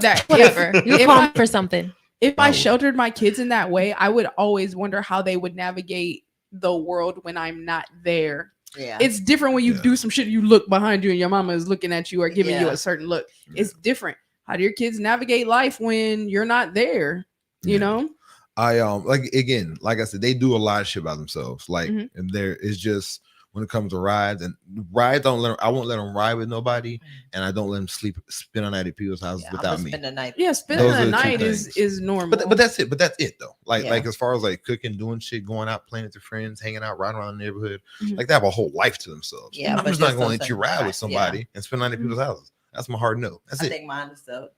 that whatever. You're if calling I- for something. if I Oh. sheltered my kids in that way, I would always wonder how they would navigate the world when I'm not there. Yeah. It's different when you Yeah. do some shit, you look behind you and your mama is looking at you or giving you Yeah. a certain look. Yeah. It's different. How do your kids navigate life when you're not there? You Yeah. know? I like again, like I said, they do a lot of shit by themselves. Like Mhm. and there is just when it comes to rides, and rides I won't let them ride with nobody, and I don't let them spend a night at people's houses Yeah, I'm without gonna me. spend the night. Yeah, spending Those are the the two night things. is normal. But that's it. But that's it though. Like Yeah. like as far as like cooking, doing shit, going out, playing with your friends, hanging out, riding around the neighborhood, Mhm. like they have a whole life to themselves. Yeah, I'm but just not just gonna those let you things, ride right, with somebody and spend a night at Mhm. people's houses. That's my hard no. That's I it. think mine is the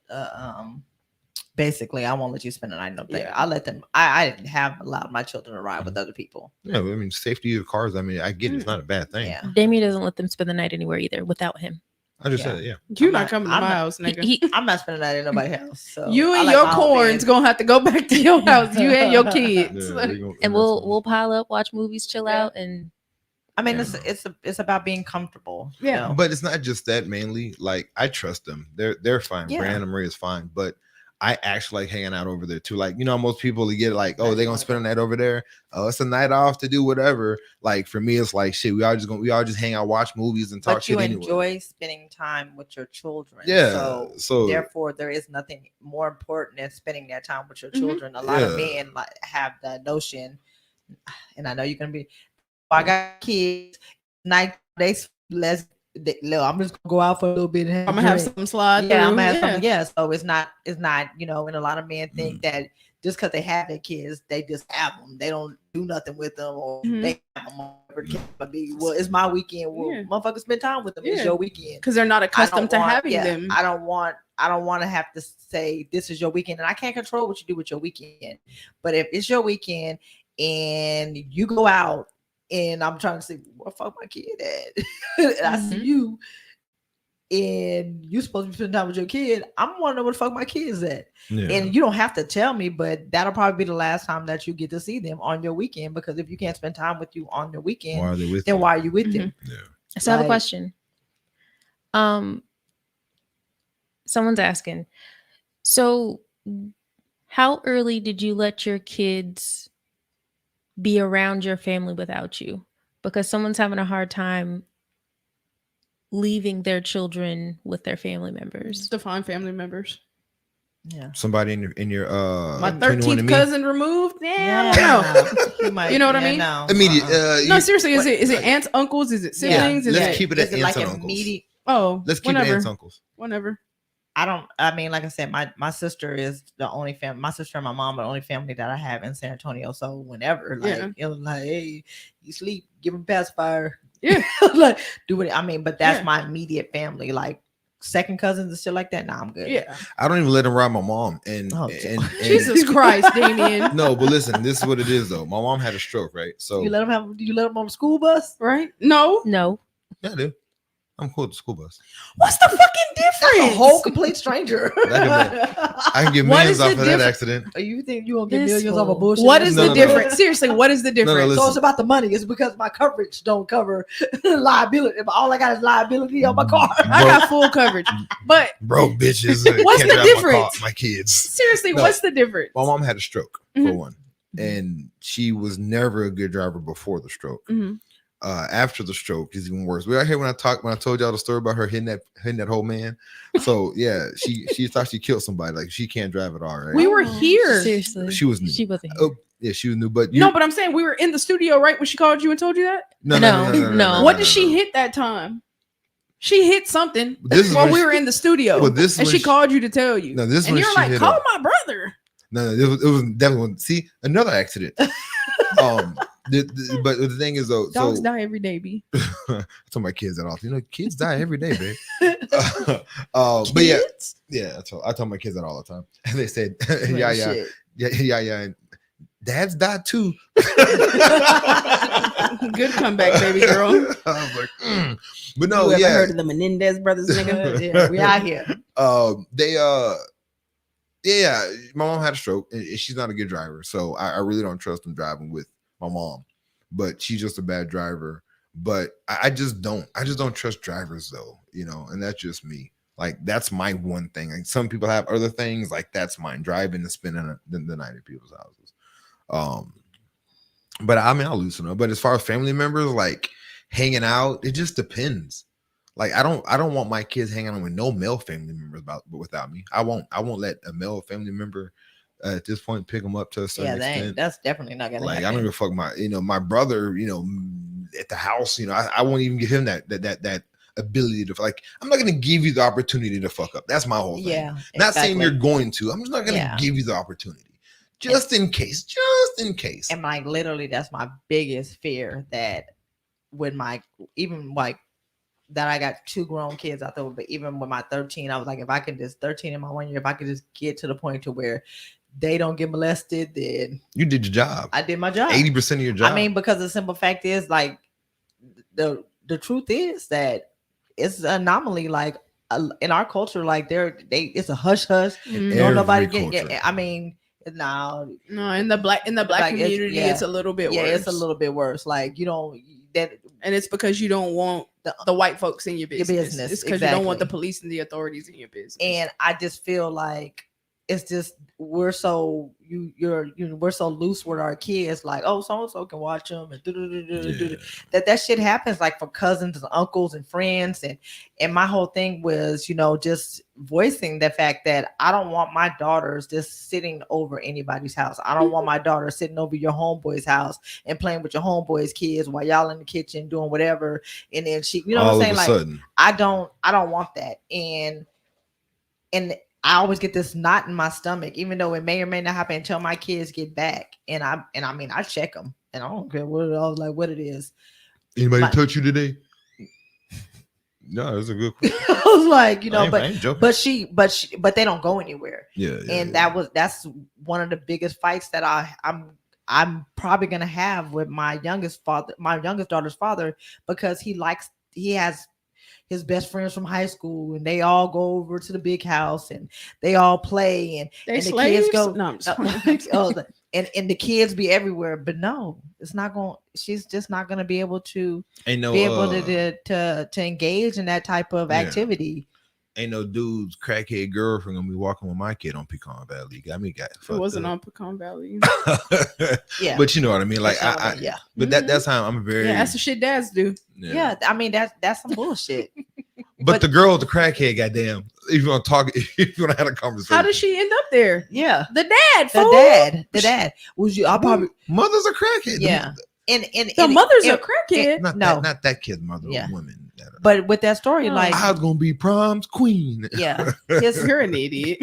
basically I won't let you spend the night up there. Yeah. I let them. I have allowed my children to ride with other people. Yeah, I mean safety of cars. I mean, I get it. It's not a bad thing. Yeah. Damien doesn't let them spend the night anywhere either without him. I just Yeah. said, yeah. You're I'm not not- coming to I'm my not- house, nigga. He, I'm not spending the night at nobody's house. So You I and like your my own corns bed. gonna have to go back to your house. You and your kids. Yeah, we gonna- and that's we'll pile up, watch movies, chill Yeah. out, and I mean, Yeah. it's about being comfortable. you Yeah. know? But it's not just that mainly. Like I trust them. They're fine. Yeah. Brand and Marie is fine. But I actually like hanging out over there too. Like, most people they get like, oh, they're gonna spend a night over there. Oh, it's a night off to do whatever. Like for me, it's like shit. We all just hang out, watch movies, and talk But you shit anyway. enjoy spending time with your children. Yeah. So Therefore, there is nothing more important than spending that time with your Mhm. children. A lot of Yeah. men have that notion, and I know you're gonna be. I got kids. Night I'm just gonna go out for a little bit. And I'm gonna have drink. some slide. Yeah, I'm through. gonna have Yeah. something. Yeah, so it's not. And a lot of men think that just because they have their kids, they just have them. They don't do nothing with them, or Mhm. they have them. Whatever the case might be. Well, it's my weekend. Well, Yeah. motherfuckers spend time with them. Yeah. It's your weekend. Because they're not I accustomed don't to want- having yeah, them. I don't want to have to say this is your weekend, and I can't control what you do with your weekend. But if it's your weekend and you go out, and I'm trying to say, where the fuck my kid at? And I see Mhm. you, and you're supposed to be spending time with your kid. I'm wondering where the fuck my kid's at. yeah. And you don't have to tell me, but that'll probably be the last time that you get to see them on your weekend. Because if you can't spend time with you on your weekend, why are they with then you? why are you with them? Yeah. so I have a Like- question. Someone's asking. So, How early did you let your kids be around your family without you? Because someone's having a hard time leaving their children with their family members. Define family members. Yeah. Somebody in your My 21 13th cousin removed. Yeah, I don't know. You might, You know what I mean? No. Immediate. No, seriously, is it aunts, uncles? Is it siblings? Is Let's it, keep it at Is it aunts like and uncles. immediate? oh, Let's keep whenever, it aunts uncles. whenever. I mean, like I said, my sister is the only family. My sister and my mom are the only family that I have in San Antonio. So whenever, like, Yeah. it was like, hey, you sleep, give him pacifier. Yeah. Like, do it. I mean, but that's Yeah. my immediate family. Like second cousins and shit like that. Nah, I'm good. Yeah. I don't even let him ride my mom. And, Oh, and Jesus Christ, Damien. no, but listen, this is what it is though. My mom had a stroke, right? So You let him on the school bus? Right? No. No. yeah, I do. I'm cool with the school bus. What's the fucking difference? That's a whole complete stranger. I can get What millions is the off of that difference? accident. You think you gonna get This millions off fool. of bullshit? What is No, the no, no. difference? Seriously, what is the difference? listen. So it's about the money. It's because my coverage don't cover liability. All I got is liability on my car. I got full coverage. But Broke bitches. What's can't the drive difference? My kids. seriously, No. what's the difference? My mom had a stroke for Mhm. one, and she was never a good driver before the stroke. Mhm. After the stroke is even worse. We out here when I told y'all the story about her hitting that whole man. So yeah, she thought she killed somebody. Like she can't drive at all, right? We were here. Seriously. She was new. She wasn't. Oh, yeah, she was new. But No, but I'm saying we were in the studio, right? When she called you and told you that? No. What did she hit that time? She hit something This is while when we she- were in the studio. Well, this is and when she she- called you to tell you. No, this is and when you're she like, hit call up. my brother. No, it was definitely one. See, another accident. But the thing is though, Dogs so die every day, B. I tell my kids that often. You know, kids die every day, babe. But yeah, I tell my kids that all the time. And they said, yeah. And dads died too. Good comeback, baby girl. I was like, but no, You ever yeah. heard of the Menendez brothers, nigga? Yeah, we out here. My mom had a stroke and she's not a good driver, so I really don't trust them driving with my mom. But she's just a bad driver. But I just don't trust drivers though, you know, and that's just me. Like that's my one thing. Like some people have other things, like that's mine. Driving and spending the night at people's houses. But I mean, I'll loosen up. But as far as family members, like hanging out, it just depends. Like I don't want my kids hanging out with no male family members without me. I won't let a male family member at this point pick them up to a certain extent. That's definitely not gonna Like happen. I don't give a fuck my brother, at the house, I won't even give him that ability to, like, I'm not gonna give you the opportunity to fuck up. That's my whole thing. Yeah, Not saying exactly. you're going to. I'm just not gonna give you the opportunity. Just in case. And like literally, that's my biggest fear, that with my even like that I got 2 grown kids out there, but even with my 13, I was like, if I could just 13 in my 1 year, if I could just get to the point to where they don't get molested, then You did your job. I did my job. 80% of your job. I mean, because the simple fact is, like, the truth is that it's an anomaly. Like in our culture, like it's a hush hush. Mhm. Don't nobody Every get. culture. I mean, no, No, in the black Like, community, it's a little bit yeah, worse. it's a little bit worse. Like you don't that and it's because you don't want the white folks in your business. business, It's because you don't want the exactly. police and the authorities in your business. and I just feel like it's just we're so we're so loose with our kids, like, oh, so and so can watch them and that shit happens, like for cousins and uncles and friends, and my whole thing was just voicing the fact that I don't want my daughters just sitting over anybody's house. I don't want my daughter sitting over your homeboy's house and playing with your homeboy's kids while y'all in the kitchen doing whatever, and then she, what I'm saying, like, sudden. I don't want that. And I always get this knot in my stomach, even though it may or may not happen until my kids get back. And I mean, I check them, and I don't care what it is. Anybody My- touch you today? No, it's a good question. I was like, I ain't joking. but they don't go anywhere. And that's one of the biggest fights that I'm probably gonna have with my youngest daughter's father, because he has his best friends from high school, and they all go over to the big house and they all play, and they the slaves? kids go. No, I'm just And the kids be everywhere, but no, it's not going. She's just not going to be able to Ain't no be able to engage in that type of yeah. activity. ain't no dude's crackhead girlfriend gonna be walking with my kid on Pecan Valley. Got me got It wasn't up. on Pecan Valley. Yeah. But you know what I mean. Like Yeah. But that's how I'm very. Yeah, that's the shit dads do. Yeah. I mean, that's some bullshit. But the girl with the crackhead, goddamn. If you want to talk, if you want to have a conversation. How did she end up there? Yeah. The dad. The fool. dad. Was you? I'll probably. Mothers are crackhead. Yeah. The mother's a crackhead. Not that kid's mother. Yeah. Woman. But with that story, like I was gonna be prom's queen. yeah, You're an idiot.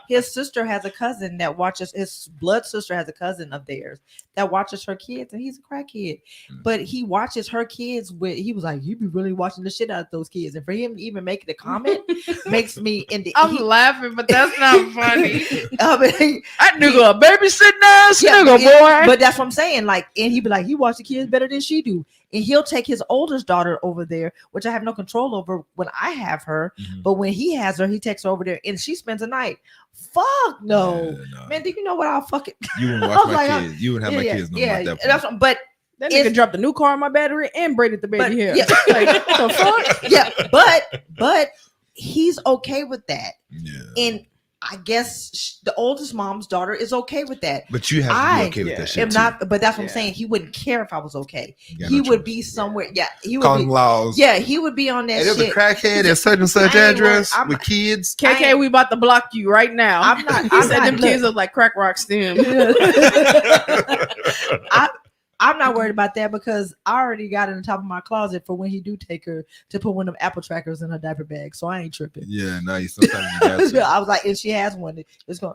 his sister has a cousin that watches. His blood sister has a cousin of theirs that watches her kids, and he's a crackhead. But he watches her kids. He was like, he be really watching the shit out of those kids, and for him to even make the comment makes me. I'm laughing, but that's not funny. I mean, That nigga a babysitting ass nigga, boy. But that's what I'm saying. Like, and he be like, he watch the kids better than she do. And he'll take his oldest daughter over there, which I have no control over when I have her. Mhm. But when he has her, he takes her over there and she spends the night. Fuck no. Yeah, Man, do you know what I'll fucking You wouldn't I watch was my like, kids. You wouldn't have my kids no more at that point. that's what, but That nigga dropped a new car on my battery and braided the baby hair. yeah. Like, what the fuck? yeah, but he's okay with that. Yeah. And I guess the oldest mom's daughter is okay with that. But you have to be okay with that shit. Am too. not, but that's what I'm Yeah. saying. He wouldn't care if I was okay. You got He no would choice. be somewhere. Yeah, he would Call be. him laws. Yeah, he would be on that Hey, there's a shit. crackhead at such and such I ain't worried. address I'm- with kids. KK, we about to block you right now. I'm not. He I'm said not, them look, kids look like crack rock stem. I'm not worried about that because I already got it in the top of my closet for when he do take her to put one of them apple trackers in her diaper bag. So I ain't tripping. Yeah, nice. Sometimes you got to. I was like, and she has one. It's going.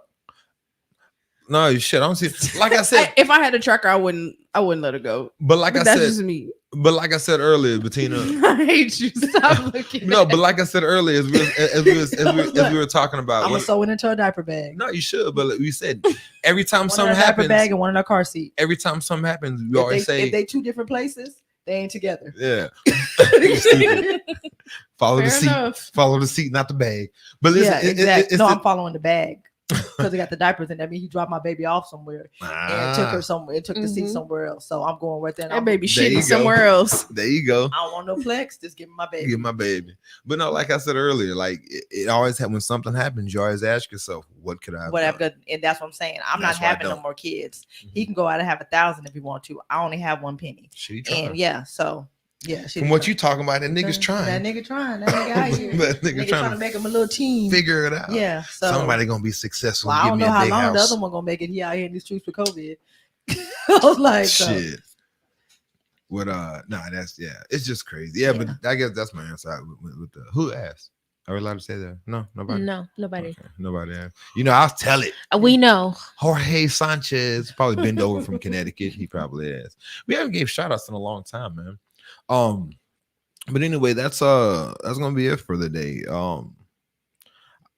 No, shit. I don't see. Like I said, If I had a tracker, I wouldn't let her go. but like But I that's said, just me. but like I said earlier, Bettina. I hate you. Stop looking. No, at but like I said earlier, as we were talking about, I'm gonna sew it into a diaper bag. no, you should. But like we said, every time One in something a diaper happens, bag and one in a car seat. every time something happens, you If always they, say, if they two different places, they ain't together. yeah. Follow the Fair seat. enough. Follow the seat, not the bag. But listen, Yeah, exactly. it's No, the- I'm following the bag because they got the diapers in. I mean, he dropped my baby off somewhere and took her somewhere and took the seat Mhm. somewhere else. So I'm going right there. and That I'm- baby There you shitting go. somewhere else. There you go. I don't want no flex. Just give me my baby. Get my baby. But no, like I said earlier, like it always when something happens, you always ask yourself, what could I have Whatever, done? and that's what I'm saying. I'm That's not why I having no don't. more kids. Mhm. He can go out and have 1,000 if he want to. I only have one penny, Shit, he and trying. yeah, so yeah. From what you talking about, that nigga's That trying. nigga trying. That nigga out here. That nigga Nigga trying trying to make him a little team. Figure it out. Yeah. So Somebody gonna be successful. well, and I give don't me know a how big long the house. other one gonna make it. He out here in these streets with COVID. I was like, so, Shit. What that's it's just crazy. Yeah, but I guess that's my answer with the who asked. Are we allowed to say that? No, nobody. No, nobody. Okay, nobody asked. You know, I'll tell it. We know. Jorge Sanchez probably been over from Connecticut. He probably is. We haven't gave shout outs in a long time, man. But anyway, that's gonna be it for the day.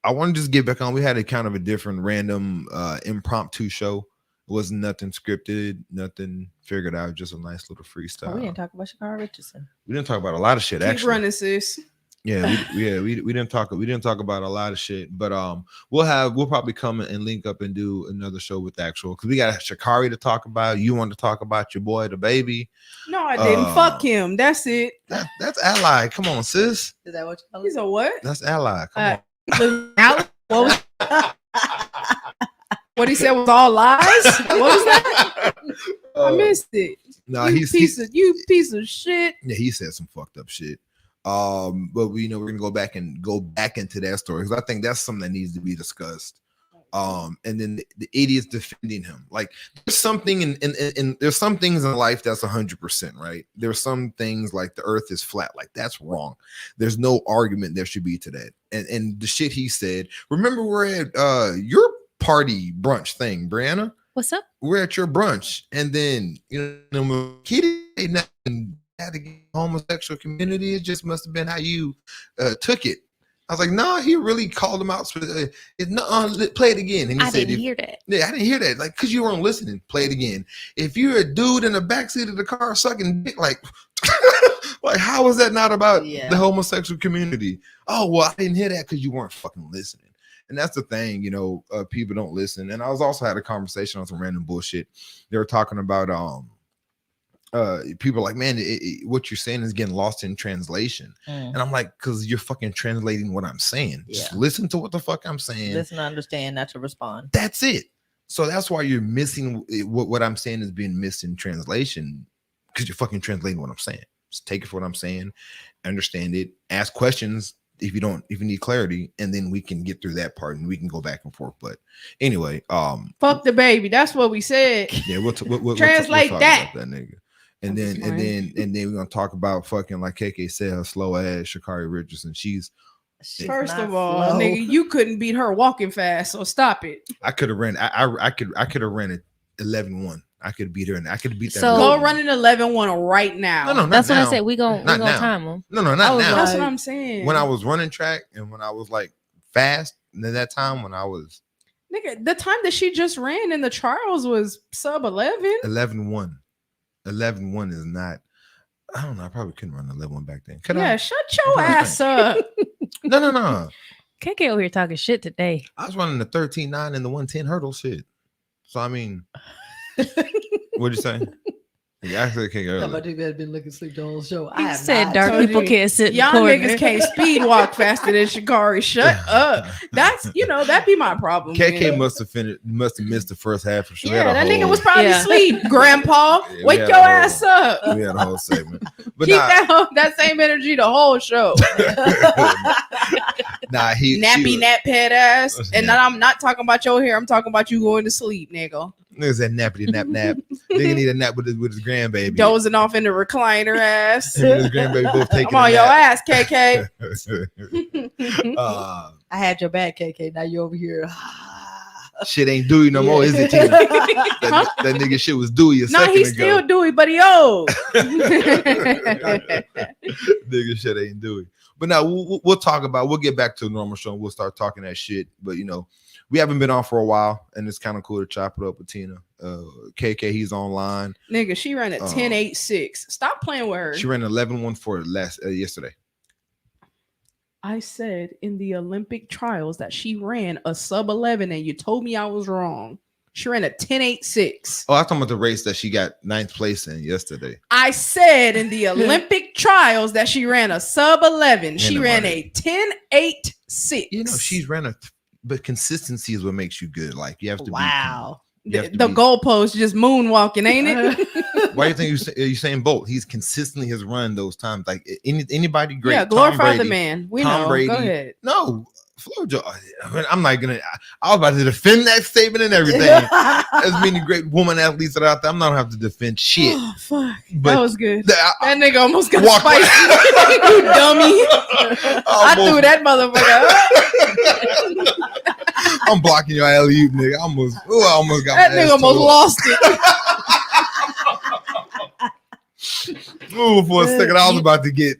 I want to just get back on. We had a kind of a different random impromptu show. It wasn't nothing scripted, nothing figured out, just a nice little freestyle. oh, we didn't talk about Sha'Carri Richardson. We didn't talk about a lot of shit, Keep actually. running, sis. Yeah, we didn't talk about a lot of shit, but we'll probably come and link up and do another show with actual, because we got Sha'Carri to talk about. You want to talk about your boy, the baby. No, I didn't. Fuck him. That's it. That's ally. Come on, sis. Is that what you He's a what? That's ally. Come What was what he said was all lies? What was that? on. I missed it. No, you piece of shit. Yeah, he said some fucked up shit. But we're gonna go back into that story because I think that's something that needs to be discussed. And then the idiots defending him. Like there's something in there's some things in life that's 100% right. There's some things like the earth is flat. Like that's wrong. There's no argument there should be to that. And the shit he said. Remember, we're at your party brunch thing, Brianna. What's up? We're at your brunch, and then he didn't nothing bad against the homosexual community. It just must have been how you took it. I was like, nah, he really called him out. Play it again. And he I said, didn't hear that. yeah, I didn't hear that. Like, because you weren't listening. Play it again. If you're a dude in the backseat of the car sucking dick, like, like, how is that not about Yeah. the homosexual community? Oh, well, I didn't hear that because you weren't fucking listening. And that's the thing, people don't listen. And I was also had a conversation on some random bullshit. They were talking about people are like, man, what you're saying is getting lost in translation. And I'm like, because you're fucking translating what I'm saying. Just listen to what the fuck I'm saying. Listen, understand, not to respond. That's it. So that's why you're missing what I'm saying is being missed in translation, because you're fucking translating what I'm saying. Just take it for what I'm saying, understand it, ask questions if you need clarity, and then we can get through that part and we can go back and forth. But anyway, fuck the baby. That's what we said. Yeah, we'll translate talk that. about that nigga. And then we're gonna talk about fucking, like KK said, her slow ass Sha'Carri Richardson. She's First of all, nigga, you couldn't beat her walking fast, so stop it. I could have ran. I could have ran it 11-1. I could beat her, and I could beat that. So go run an 11-1 right now. No, that's what what I said. We gonna time them. No, not now. That's what I'm saying. When I was running track and when I was like fast, and then that time when I was nigga, the time that she just ran in the trials was sub 11. 11-1. 11-1 is not. I don't know. I probably couldn't run 11-1 back then. Shut your ass up. No. KK over here talking shit today. I was running the 13-9 and the 110 hurdle shit. So I mean, what'd you say? Yeah, I said KK earlier. Somebody had been looking sleep the whole show. He said dark people can't sit. Y'all niggas can't speed walk faster than Sha'Carri. Shut up. That's that'd be my problem. KK must have missed the first half of sure. Yeah, that nigga was probably asleep. Grandpa, wake your ass up. We had a whole segment. But keep that same energy the whole show. Nappy nap head ass. And then I'm not talking about your hair. I'm talking about you going to sleep, nigga. Niggas that nappity nap. Nigga need a nap with his grandbaby. Dozing off in the recliner ass. Him and his grandbaby both taking. Come on, your ass, KK. I had your back, KK. Now you over here. Shit ain't Dewey no more, is it? That nigga shit was Dewey a second ago. No, he's still Dewey, but he old. Nigga shit ain't Dewey. But now we'll get back to the normal show. And we'll start talking that shit. But we haven't been on for a while, and it's kind of cool to chop it up with Tina. KK, he's online. Nigga, she ran at 10.86. Stop playing with her. She ran 11-1 for yesterday. I said in the Olympic trials that she ran a sub 11, and you told me I was wrong. She ran a 10.86. Oh, I was talking about the race that she got 9th place in yesterday. I said in the Olympic trials that she ran a sub 11. She ran a 10.86. She's ran but consistency is what makes you good. Like you have to wow. The goalpost just moonwalking, ain't it? Why do you think you saying Bolt? He's consistently has run those times. Like anybody great. Yeah, glorify the man. We Tom know. Brady. Go ahead. No, Flojo. I'm not gonna. I was about to defend that statement and everything. As many great woman athletes that are out there, I'm not gonna have to defend shit. Oh, fuck. But that was good. That nigga almost got walk spicy. You dummy. I threw that motherfucker. I'm blocking your alley-oop, nigga. I almost got that nigga almost lost it. Ooh, for a second, I was about to get.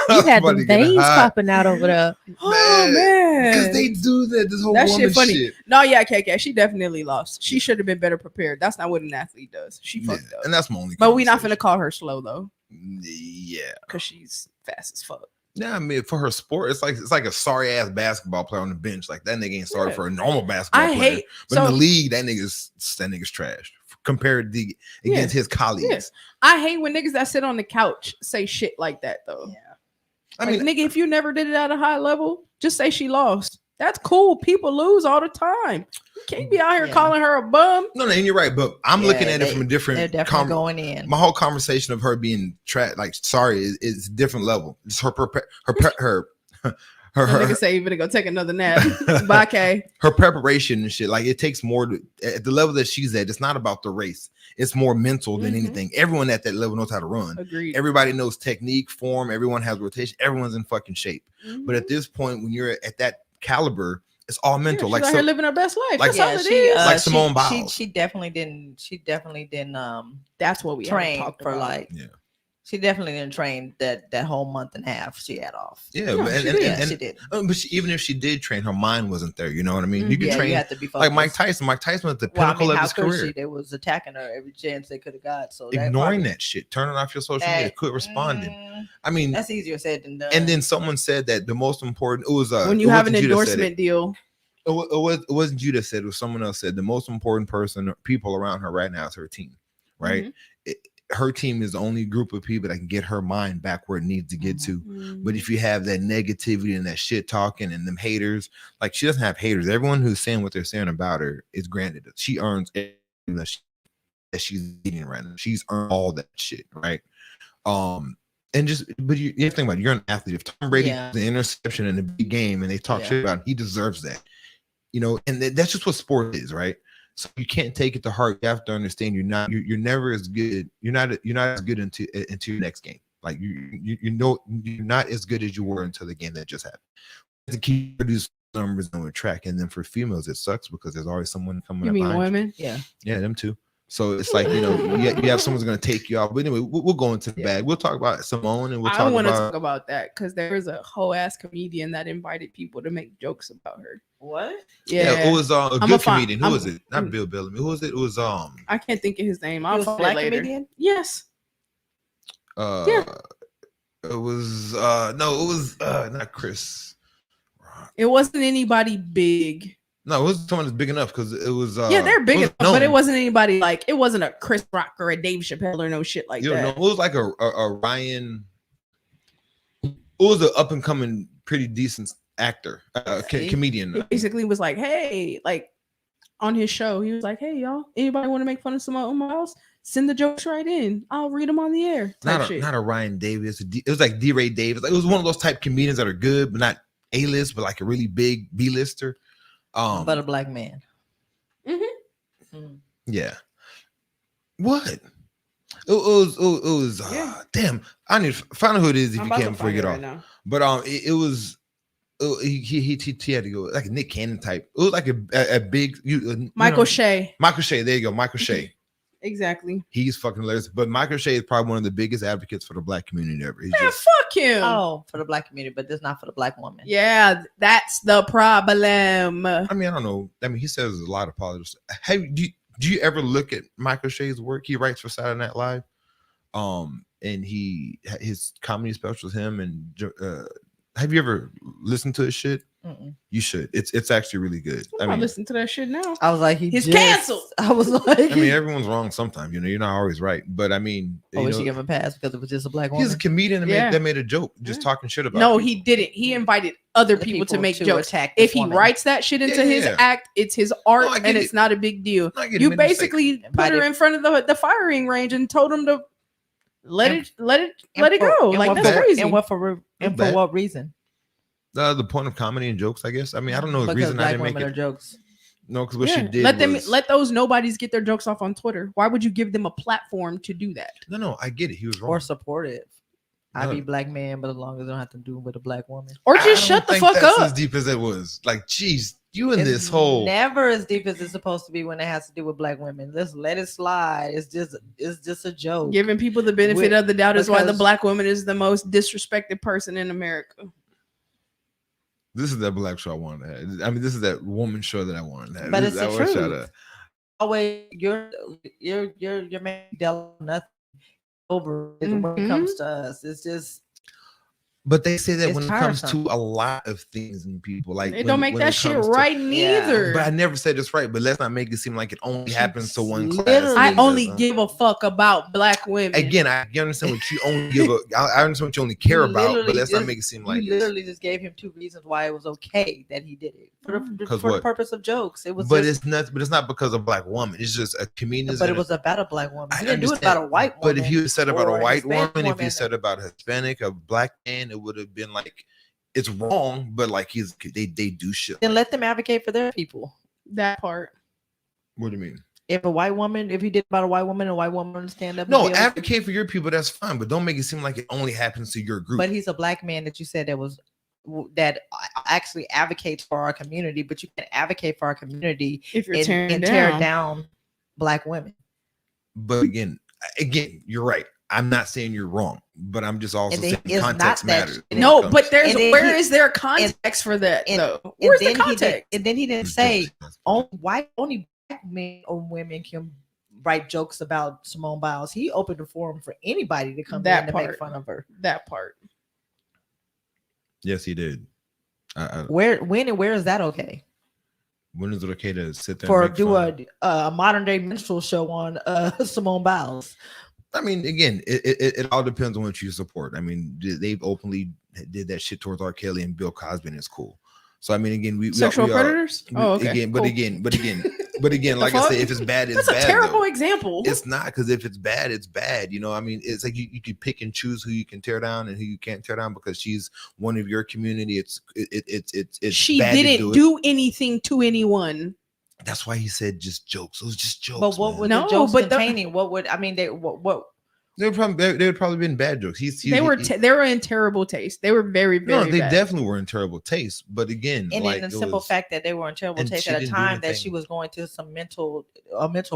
You had the veins popping out over there. Oh man, because they do that. This whole that woman shit funny. Shit. No, yeah, KK, she definitely lost. She should have been better prepared. That's not what an athlete does. She fucked up, and that's my only. But we not finna call her slow though. Yeah, because she's fast as fuck. Yeah, I mean, for her sport, it's like a sorry ass basketball player on the bench. Like that nigga ain't sorry for a normal basketball player. But in the league, that nigga's trash compared to against his colleagues. Yeah. I hate when niggas that sit on the couch say shit like that though. Yeah. I mean, nigga, if you never did it at a high level, just say she lost. That's cool. People lose all the time. You can't be out here calling her a bum. No, and you're right. But I'm looking at it from a different. They're definitely going in. My whole conversation of her being sorry is different level. It's her nigga say you better go take another nap. Bye, Kay. Her preparation and shit. Like it takes more at the level that she's at. It's not about the race. It's more mental than anything. Everyone at that level knows how to run. Agreed. Everybody knows technique, form. Everyone has rotation. Everyone's in fucking shape. But at this point, when you're at that caliber, it's all mental. She's like out here living her best life. That's all it is. Like Simone Biles. She definitely didn't. That's what we trained for about. Like. Yeah. She definitely didn't train that whole month and a half she had off. Yeah, she did. But even if she did train, her mind wasn't there. You know what I mean? You can train. You have to be focused. Like Mike Tyson. Mike Tyson was at the pinnacle of his career. They was attacking her every chance they could have got. So ignoring that shit, turning off your social media, quit responding. I mean, that's easier said than done. And then someone said that the most important. It was when you have an endorsement deal. It wasn't you that said it. It was someone else said the most important people around her right now is her team. Right. her team is the only group of people that can get her mind back where it needs to get to. But if you have that negativity and that shit talking and them haters, like she doesn't have haters. Everyone who's saying what they're saying about her is granted. She earns everything that she's eating right now. She's earned all that shit, right? And just, but you have to think about it. You're an athlete. If Tom Brady has an interception in a big game and they talk shit about him, he deserves that. You know, and that's just what sport is, right? So you can't take it to heart. You have to understand you're never as good. You're not as good into your next game. Like you know you're not as good as you were until the game that just happened. To keep produce numbers on the track, and then for females it sucks because there's always someone coming. You mean women? Yeah, them too. So it's like, you know, you have someone's going to take you off. But anyway, we'll go into the bag. We'll talk about Simone and I want to talk about that because there was a whole ass comedian that invited people to make jokes about her. What? Yeah, it was a good comedian. Who was it? Not Bill Bellamy. Who was it? It was I can't think of his name. I'll find black it later. comedian? Yes. It was not Chris Rock. It wasn't anybody big. No, it wasn't someone that's big enough because it was they're big enough, but it wasn't anybody like it wasn't a Chris Rock or a Dave Chappelle or no shit like that. No, it was like a Ryan. It was an up and coming, pretty decent actor, comedian. He basically was like, hey, like on his show, he was like, hey, y'all, anybody want to make fun of Simone Biles? Send the jokes right in. I'll read them on the air. Not a Ryan Davis. It was like D-Ray Davis. Like, it was one of those type comedians that are good, but not A-list, but like a really big B-lister. But a black man. Yeah. What? It was damn. I need to find out who it is if you can before you get off. Right, but it was he had to go like a Nick Cannon type. It was like a big Michael Shea. Michael Shea. There you go, Michael Shea. Exactly. He's fucking hilarious. But Michael Shea is probably one of the biggest advocates for the black community ever. Fuck him. Oh, for the black community, but that's not for the black woman. Yeah, that's the problem. I mean, I don't know. I mean, he says a lot of positive stuff. Do you ever look at Michael Shea's work? He writes for Saturday Night Live. And his comedy specials, him and have you ever listened to his shit? You should. It's actually really good. I mean, listen to that shit now. I was like, he's canceled. I was like, I mean, everyone's wrong sometimes. You know, you're not always right. But I mean, we should give him a pass because it was just a black woman. He's a comedian that made a joke, just talking shit about. No, people. he didn't. He invited other people to make jokes. If he writes that shit into his act, it's his art, and it's not a big deal. You basically put her in front of the firing range and told him to let it go. Like that's crazy. And for what reason? The point of comedy and jokes, I guess. I mean, I don't know the reason I didn't make it. Jokes. No, because what she did. Let those nobodies get their jokes off on Twitter. Why would you give them a platform to do that? No, I get it. He was wrong. Or supportive. I be black man, but as long as I don't have to do it with a black woman. Or just shut the fuck up. As deep as it was, like, geez, you in this whole never as deep as it's supposed to be when it has to do with black women. Let's let it slide. It's just a joke. Giving people the benefit of the doubt is why the black woman is the most disrespected person in America. This is that black show I wanted to have. I mean, this is that woman show that I wanted to have. But it's the truth. Always, your man nothing over when it comes to us. It's just. But they say that when it comes to a lot of things and people, like it don't make that shit right neither. But I never said it's right. But let's not make it seem like it only happens to one class. I only give a fuck about black women. Again, I understand what you only give a. I understand what you only care about. But let's not make it seem like you literally just gave him 2 reasons why it was okay that he did it for the purpose of jokes. It was, it's not because of a black woman. It's just a comedian. But it was about a black woman. He didn't do it about a white woman. But if you said about a white woman, if you said about a Hispanic, a black man, it would have been like it's wrong, but like they do shit. Then let them advocate for their people. That part. What do you mean? If he did about a white woman stand up. No, advocate for your people. That's fine, but don't make it seem like it only happens to your group. But he's a black man that you said that actually advocates for our community. But you can advocate for our community if you're tear down black women. But again, you're right. I'm not saying you're wrong, but I'm just also saying context matters. No, but where is there context for that? Where's the context? And then he didn't say only black men or women can write jokes about Simone Biles. He opened the forum for anybody to come in and make fun of her. That part. Yes, he did. When and where is that okay? When is it okay to sit there and do a modern day minstrel show on Simone Biles? I mean, again, it all depends on what you support. I mean, they've openly did that shit towards R. Kelly and Bill Cosby, and it's cool. So I mean, again, Sexual predators. Oh, okay. Again, cool. but again, like I fuck? said, if it's bad, it's That's bad. a terrible though. example. It's not, because if it's bad, it's bad. You know, I mean, it's like you can pick and choose who you can tear down and who you can't tear down because she's one of your community. It's She bad to didn't it. do anything to anyone. That's why he said just jokes. It was just jokes. But what man. would No, the jokes but containing? What would I mean? They what? They would probably been bad jokes. They were in terrible taste. They were very, very no, they bad. definitely were in terrible taste. But again, And like in the simple fact that they were in terrible and taste she at a didn't do time that anything. she was going through some mental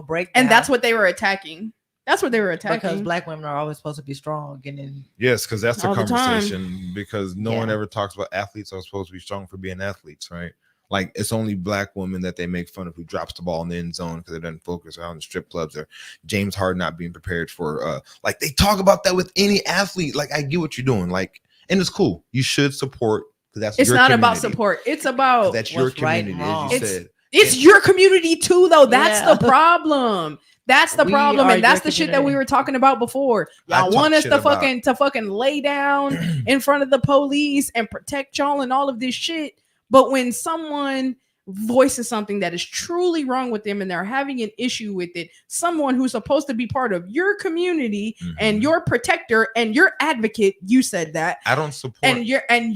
breakdown. And that's what they were attacking. That's what they were attacking. because black women are always supposed to be strong, and then yes, because that's the All the time. conversation. Because no one Yeah. ever talks about athletes are supposed to be strong for being athletes, right? Like it's only black women that they make fun of who drops the ball in the end zone because they doesn't focus on the strip clubs, or James Harden not being prepared for like they talk about that with any athlete. Like I get what you're doing, like, and it's cool. You should support because that's it's your not about community. support. It's 'Cause about that's your what's right community, and wrong. as you It's- said. it's your community too, though. That's Yeah. the problem. That's the We problem, are and that's your the shit that we community. were talking about before. I Y'all talk want us shit to about- fucking lay down in front of the police and protect y'all and all of this shit. But when someone voices something that is truly wrong with them and they're having an issue with it, someone who's supposed to be part of your community and Mhm. your protector and your advocate, you said that, I don't support. and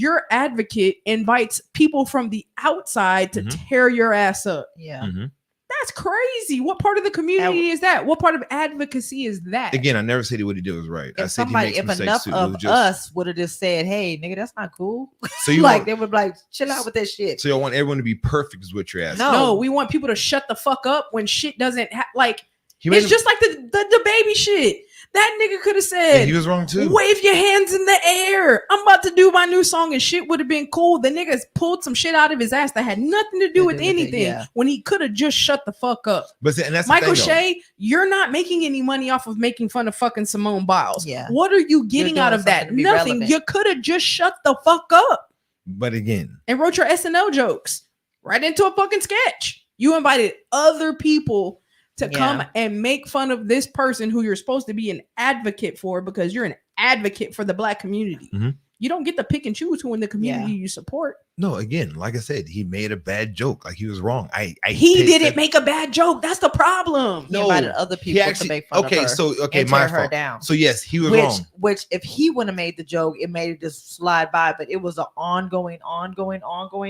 your advocate invites people from the outside to Mhm. tear your ass up. yeah. Mhm. That's crazy. What part of the community is that? What part of advocacy is that? Again, I never said what he did was right. I If said he somebody, makes if mistakes enough too. It of was just- us would have just said, "Hey, nigga, that's not cool," So you like want, they would be like, "Chill out with that shit." so you want everyone to be perfect is what you're asking. No. No, we want people to shut the fuck up when shit doesn't like. He made It's him- just like the baby shit. That nigga could have and said, he was wrong too. "Wave your hands in the air. I'm about to do my new song," and shit would have been cool. The niggas pulled some shit out of his ass that had nothing to do with anything yeah. when he could have just shut the fuck up. But see, and that's the Michael thing, though. Shea, you're not making any money off of making fun of fucking Simone Biles. Yeah. What are you getting doing out of that? something to be Nothing. relevant. You could have just shut the fuck up But again, and wrote your SNL jokes right into a fucking sketch. You invited other people to come Yeah. and make fun of this person who you're supposed to be an advocate for because you're an advocate for the black community. Mhm. You don't get to pick and choose who in the community you support. no, again, like I said, he made a bad joke. Like he was wrong. He picked didn't that- make a bad joke. That's the problem. He invited other he people actually- to make fun okay, of her. so okay, and my tear her fault. down. So yes, he was which, wrong. which, if he wouldn't have made the joke, it made it just slide by. But it was an ongoing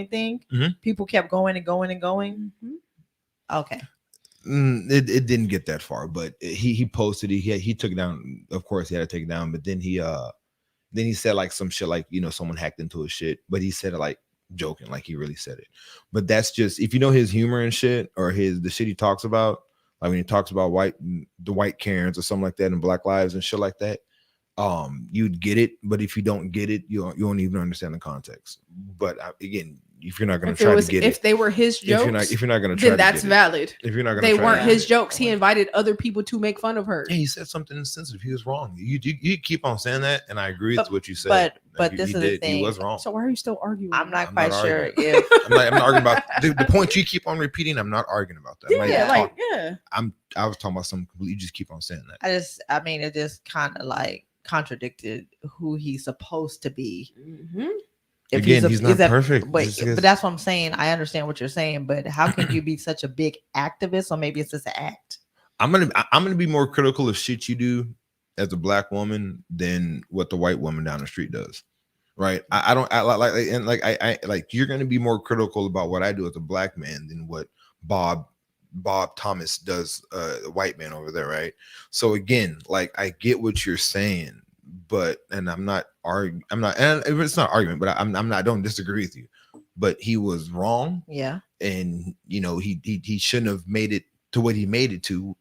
thing. Mhm. People kept going and going and going. Mhm. Okay. It didn't get that far, but he posted it. He took it down. Of course, he had to take it down. But then he said like some shit like, you know, someone hacked into his shit. But he said it like joking, like he really said it. But that's just, if you know his humor and shit, or the shit he talks about, like when he talks about the white Karens or something like that and Black Lives and shit like that, you'd get it. But if you don't get it, you won't even understand the context. But again, if you're not going to try to get If it, they were his jokes, if you're not going to try then to that's get it, valid. if you're not going to, They weren't to his get it. jokes. He invited other people to make fun of her. Yeah, he said something insensitive. He was wrong. You keep on saying that, and I agree with what you said. but He this is the He thing. was wrong. So why are you still arguing? I'm not I'm quite not sure arguing. if I'm not arguing about the point you keep on repeating. I'm not arguing about that. I'm not Yeah, even like talking- yeah. I was talking about something completely. You just keep on saying that. it just kind of like contradicted who he's supposed to be. Mhm. If Again, he's not perfect. But, Just because- but that's what I'm saying. I understand what you're saying, but how can you be such a big activist? Or maybe it's just an act. I'm gonna be more critical of shit you do as a black woman than what the white woman down the street does. Right? I like you're gonna be more critical about what I do as a black man than what Bob Thomas does, the white man over there, right? So again, like I get what you're saying, but and I'm not arguing. I'm not, and it's not argument, but I'm not. I don't disagree with you. But he was wrong, Yeah. and you know he shouldn't have made it to what he made it to.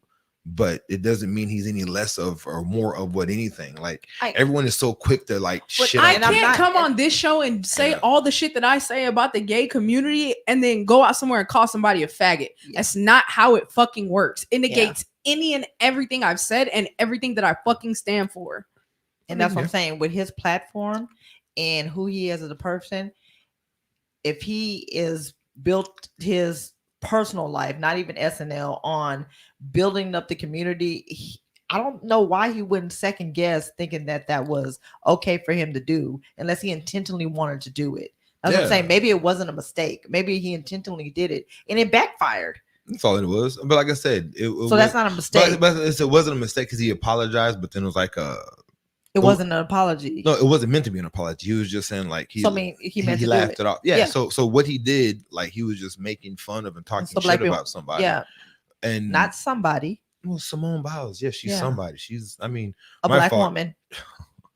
But it doesn't mean he's any less of or more of what anything. Like everyone is so quick to like But shit. I on can't people. come on this show and say all the shit that I say about the gay community and then go out somewhere and call somebody a faggot. Yeah. That's not how it fucking works. It negates any and everything I've said and everything that I fucking stand for. And that's what I'm saying with his platform and who he is as a person. If he is built his personal life, not even SNL, on building up the community, I don't know why he wouldn't second guess thinking that that was okay for him to do unless he intentionally wanted to do it. That's what I'm saying. Yeah. Maybe it wasn't a mistake. Maybe he intentionally did it and it backfired. That's all it was. But like I said, So that's not a mistake. But it wasn't a mistake because he apologized, but then it was like It wasn't an apology. no, it wasn't meant to be an apology. He was just saying like he. So I mean, he meant to do laughed it. it off. Yeah, Yeah. So what he did, like he was just making fun of and talking So black shit people- about somebody. Yeah, And not somebody, well, Simone Biles. Yeah, she's Yeah. somebody. She's. I mean, a my black fault. woman.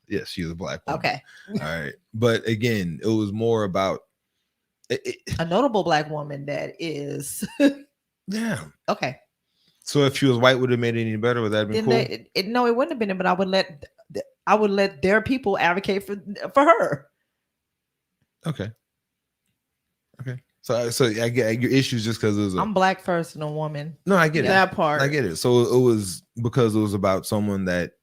Yes, she's a black woman. Okay, All right. But again, it was more about. a notable black woman that is Yeah. okay. So if she was white, would it have made it any better? Would that have been Then cool? no, it wouldn't have been. But I would let their people advocate for her. Okay. Okay. So I get your issues just because it was. I'm black first and a woman. No, I get it. That part. I get it. So it was because it was about someone that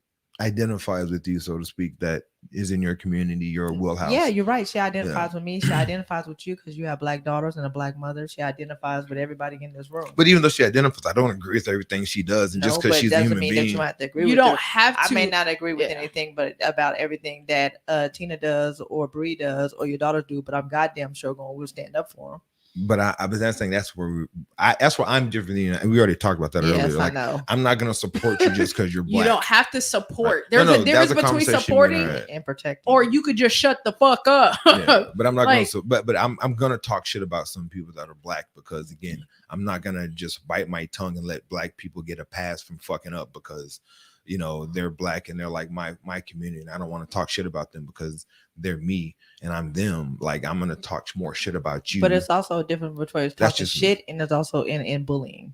identifies with you, so to speak, that is in your community, your wheelhouse. Yeah, you're right. She identifies with me. She identifies with you because you have black daughters and a black mother. She identifies with everybody in this room. But even though she identifies, I don't agree with everything she does, and just because but she's a doesn't human mean that being. you have to agree. You with don't her. have to. I may not agree with Yeah. anything, but about everything that Tina does or Bree does or your daughter do. But I'm goddamn sure going to stand up for them. But I was saying that's where that's where I'm different than you. And we already talked about that Yes, earlier. Like, I know. I'm not gonna support you just because you're black. You don't have to support. Right. There's No, a that difference was a between conversation we supporting had, right. And protecting. or you could just shut the fuck up. Yeah, but I'm not Like- gonna. But I'm gonna talk shit about some people that are black because again, I'm not gonna just bite my tongue and let black people get a pass from fucking up because you know they're black and they're like my community, and I don't want to talk shit about them because they're me and I'm them. Like I'm gonna talk more shit about you. But it's also a difference between That's talking just me. shit and it's also in bullying.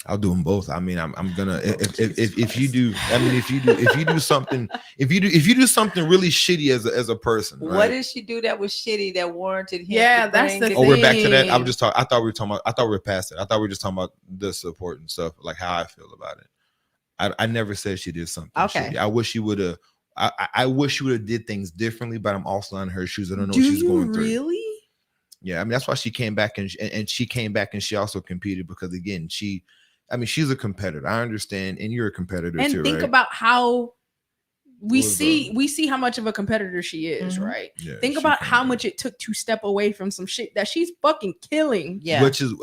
I'll do them both. I mean, I'm gonna if you do. I mean, if you do something really shitty as a person. Right? What did she do that was shitty that warranted him? Yeah, to that's bring the this Oh, we're back to that. I thing. was just talking. I thought we were talking about. I thought we were past it. I thought we were just talking about the support and stuff, like how I feel about it. I never said she did something. Okay. shitty. I wish she would have. I wish she would have did things differently, but I'm also on her shoes. I don't know Do what she's you going through. really? Yeah, I mean that's why she came back and she came back and she also competed because again she's a competitor. I understand, and you're a competitor And too, think right? about how we Was, see how much of a competitor she is, Mhm. right? Yeah, Think she about came how back. much it took to step away from some shit that she's fucking killing. Yeah. which is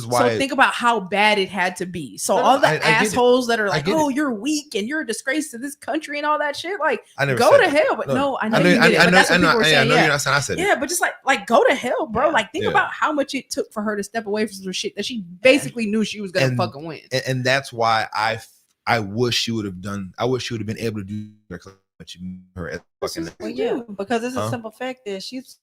why So think about how bad it had to be. So No, all the I get it. assholes that are I like, get "Oh, it. you're weak and you're a disgrace to this country and all that shit," like I never go said to that. hell. But no, I know you did it. But that's what people were saying. I know Yeah, you're not saying I said it. yeah, but just like go to hell, bro. Yeah. Like think Yeah. about how much it took for her to step away from some shit that she basically knew she was gonna And- fucking win. And that's why I wish she would have done. I wish she would have been able to do her as fucking. Well, yeah, because it's a Huh? simple fact that she's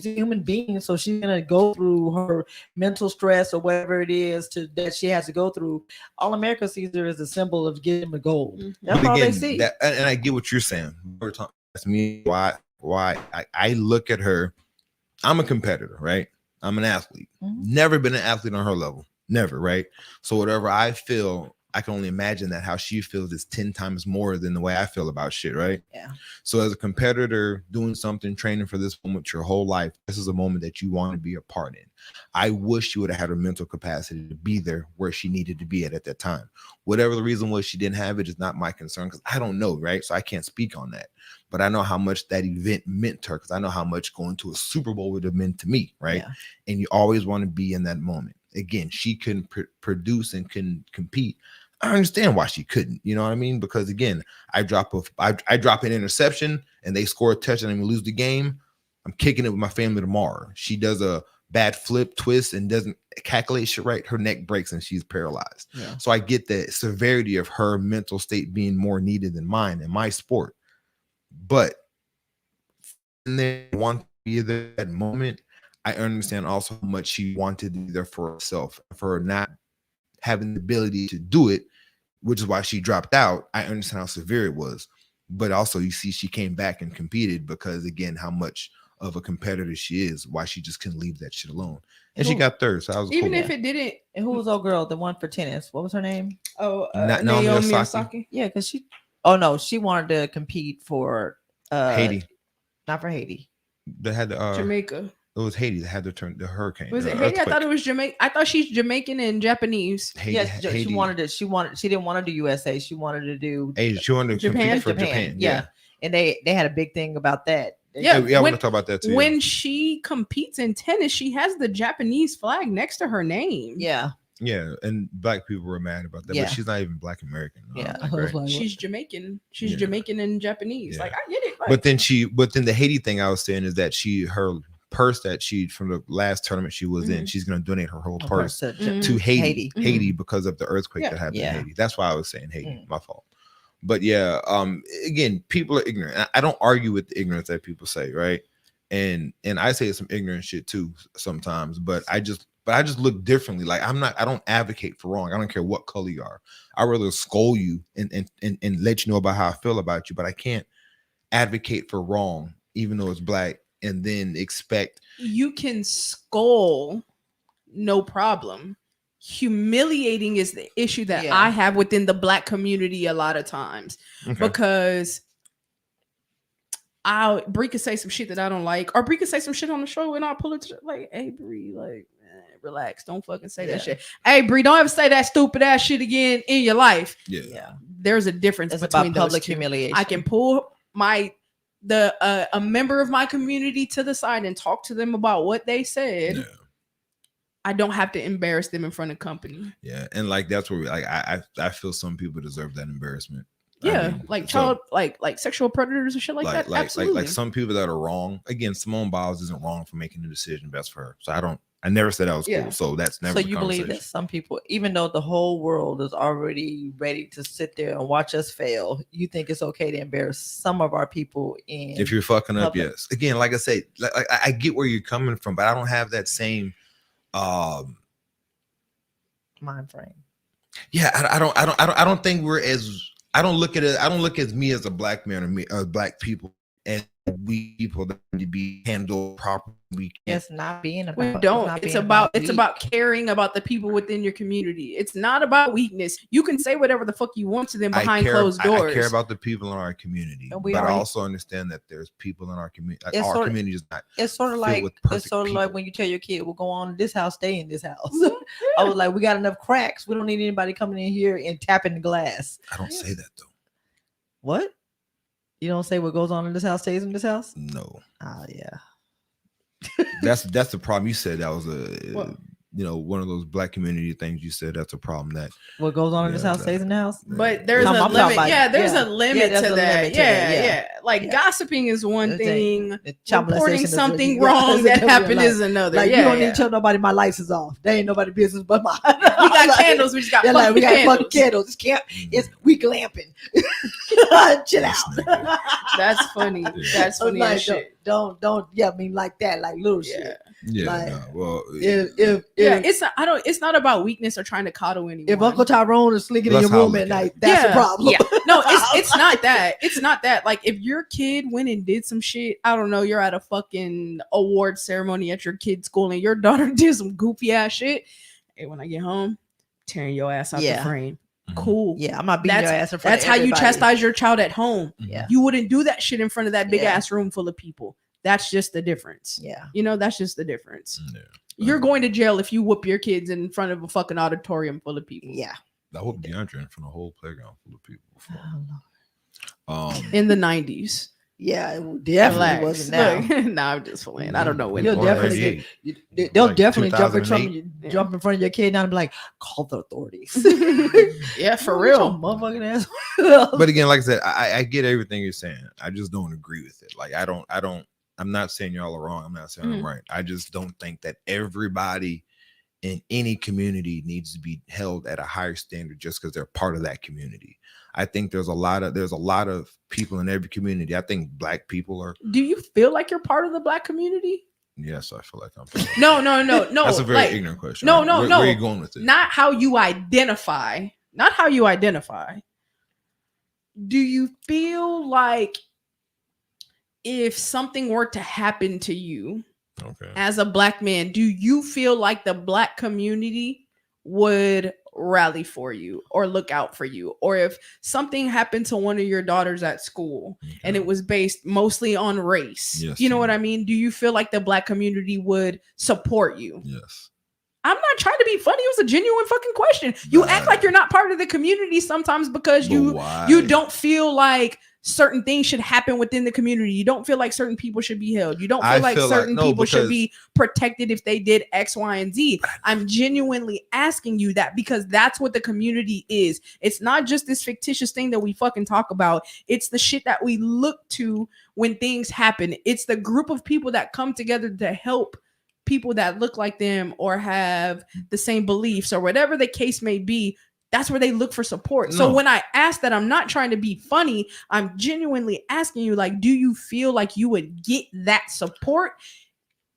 a human being, so she's gonna go through her mental stress or whatever it is that she has to go through. All America sees her as a symbol of getting the gold. Mhm. That's But all they again, see. and I get what you're saying. We're talking. That's me. Why I look at her. I'm a competitor, right? I'm an athlete. Mhm. Never been an athlete on her level. Never, right? So whatever I feel, I can only imagine that how she feels is 10 times more than the way I feel about shit, right? Yeah. So as a competitor doing something, training for this moment your whole life, this is a moment that you want to be a part in. I wish she would have had her mental capacity to be there where she needed to be at that time. Whatever the reason was she didn't have it is not my concern because I don't know, right? So I can't speak on that. But I know how much that event meant to her because I know how much going to a Super Bowl would have meant to me, right? Yeah. And you always want to be in that moment. Again, she couldn't produce and couldn't compete. I understand why she couldn't, you know what I mean? Because again, I drop an interception and they score a touchdown and we lose the game. I'm kicking it with my family tomorrow. She does a bad flip twist and doesn't calculate shit right. Her neck breaks and she's paralyzed. Yeah. So I get the severity of her mental state being more needed than mine in my sport. But they want to be there at that moment. I understand also how much she wanted to be there for herself, for her not having the ability to do it, which is why she dropped out. I understand how severe it was, but also you see she came back and competed because again, how much of a competitor she is, why she just couldn't leave that shit alone. And she got third, so I was Even cool. if it didn't, And who was old girl, the one for tennis? What was her name? Naomi Naomi Osaka. Osaka. Yeah, because she. Oh no, she wanted to compete for Haiti, not for Haiti. they had the Jamaica. It was Haiti that had the hurricane. Was the it Haiti? I thought earthquake. it was Jamaica. I thought she's Jamaican and Japanese. Haiti, Yes, Haiti, she didn't want to do USA. She wanted to do Haiti. She wanted to Japan? compete for Japan. Yeah. And they had a big thing about that. Yeah, I want when- to talk about that too. When she competes in tennis, she has the Japanese flag next to her name. Yeah. Yeah, and black people were mad about that, Yeah. but she's not even Black American. Yeah. Like, I was right? like, She's Jamaican. She's Yeah. Jamaican and Japanese. Yeah. Like, I get it. Like, But then the Haiti thing I was saying is that her purse that she from the last tournament she was in, she's going to donate her whole purse to to Haiti, Haiti. because of the earthquake Yeah. that happened Yeah. in Haiti. That's why I was saying Haiti. My fault. But yeah, again, people are ignorant. I don't argue with the ignorance that people say, right? And I say some ignorant shit too sometimes, but I just look differently. Like I don't advocate for wrong. I don't care what color you are. I rather scold you and let you know about how I feel about you, but I can't advocate for wrong, even though it's black, and then expect you can scold, no problem. Humiliating is the issue that Yeah. I have within the black community a lot of times, because Bree could say some shit that I don't like, or Bree could say some shit on the show and I'll pull it to, like, hey Bree, like, relax, don't fucking say that shit. Hey Bree, don't ever say that stupid ass shit again in your life. yeah. There's a difference It's between about those public two. humiliation. I can pull a member of my community to the side and talk to them about what they said. Yeah. I don't have to embarrass them in front of company. Yeah, and like that's where I feel some people deserve that embarrassment. Yeah, I mean, like so, child, like sexual predators and shit like that. Absolutely. like some people that are wrong. Again, Simone Biles isn't wrong for making the decision best for her. So I never said that was Yeah. cool. So that's never. So the you believe that conversation. some people, even though the whole world is already ready to sit there and watch us fail, you think it's okay to embarrass some of our people in If you're fucking up, public. yes. Again, like I say, like I get where you're coming from, but I don't have that same. mind frame. Yeah, I don't think we're as. I don't look at it. I don't look at me as a black man or me black people and we people that need to be handled properly. It's not being about. We don't. not It's being about weak. caring about the people within your community. It's not about weakness. You can say whatever the fuck you want to them behind closed doors. I care about the people in our community, And but I also understand that there's people in our community. It's Our sort of- community is not. It's sort of filled like with it's perfect sort of like people. when you tell your kid, "We'll go on this house, stay in this house." I was like, "We got enough cracks. We don't need anybody coming in here and tapping the glass." I don't say that though. What? You don't say what goes on in this house stays in this house? No, Oh yeah. that's the problem. You said that was a What? one of those black community things. You said that's a problem that What goes on in this Yeah, house that- stays in the house. But there's No, a I'm talking limit. about- Yeah, there's yeah. a limit Yeah, there's to a that. limit to Yeah, that, yeah. Like Yeah. gossiping is one The thing. The child Reporting molestation is a- something yeah, wrong it's a that different, happened like- is another. Like yeah, you don't yeah. need to tell nobody my lights is off. They ain't nobody business but mine. We got candles. We just got Yeah, like we got candles. fucking candles. It's camp. It's we glamping. Chill This out. nigga. That's funny. That's So, funny like, as shit. don't. Yeah, I mean like that, like little Yeah. shit. Yeah, Like, no, well, If Yeah, it's not about weakness or trying to coddle anyone. if Uncle Tyrone is sleeping in That's your how I room look at at night, it. that's Yeah, a problem. Yeah. No, it's not that. It's not that. Like if your kid went and did some shit, I don't know, you're at a fucking award ceremony at your kid's school and your daughter did some goofy ass shit. Hey, when I get home, tearing your ass out Yeah. the frame. Mhm. Cool. Yeah, I'm not beating your ass in front That's of how you everybody. chastise your child at home. Yeah. You wouldn't do that shit in front of that big Yeah. ass room full of people. That's just the difference. Yeah. You know, that's just the difference. Yeah. You're going to jail if you whoop your kids in front of a fucking auditorium full of people. Yeah. I hope DeAndre in front of a whole playground full of people. Oh, Before. In the 90s. Yeah, it definitely Relax. wasn't now. Look, nah, I'm just playing. I don't know when. You'll it was. definitely they'll Like definitely jump in front of 2008. you, jump in front of your kid now and be like, call the authorities. Yeah, for Get real. your motherfucking ass. But again, like I said, I get everything you're saying. I just don't agree with it. Like I'm not saying y'all are wrong. I'm not saying I'm right. I just don't think that everybody in any community needs to be held at a higher standard just because they're part of that community. I think there's a lot of people in every community. I think black people are. Do you feel like you're part of the black community? Yes, I feel like I'm. No. That's a very like, ignorant question. no, Right? no, Where no. are you going with it? Not how you identify. Not how you identify. Do you feel like if something were to happen to you Okay. as a black man, do you feel like the black community would rally for you or look out for you, or if something happened to one of your daughters at school and it was based mostly on race, Yes, you know ma'am. what I mean? Do you feel like the Black community would support you? Yes. I'm not trying to be funny. It was a genuine fucking question. You act like you're not part of the community sometimes because But you why? don't feel like certain things should happen within the community. You don't feel like certain people should be held. You don't feel like certain people should be protected if they did X, Y, and Z. I'm genuinely asking you that because that's what the community is. It's not just this fictitious thing that we fucking talk about. It's the shit that we look to when things happen. It's the group of people that come together to help people that look like them or have the same beliefs or whatever the case may be. That's where they look for support. So when I ask that, I'm not trying to be funny. I'm genuinely asking you, like, do you feel like you would get that support?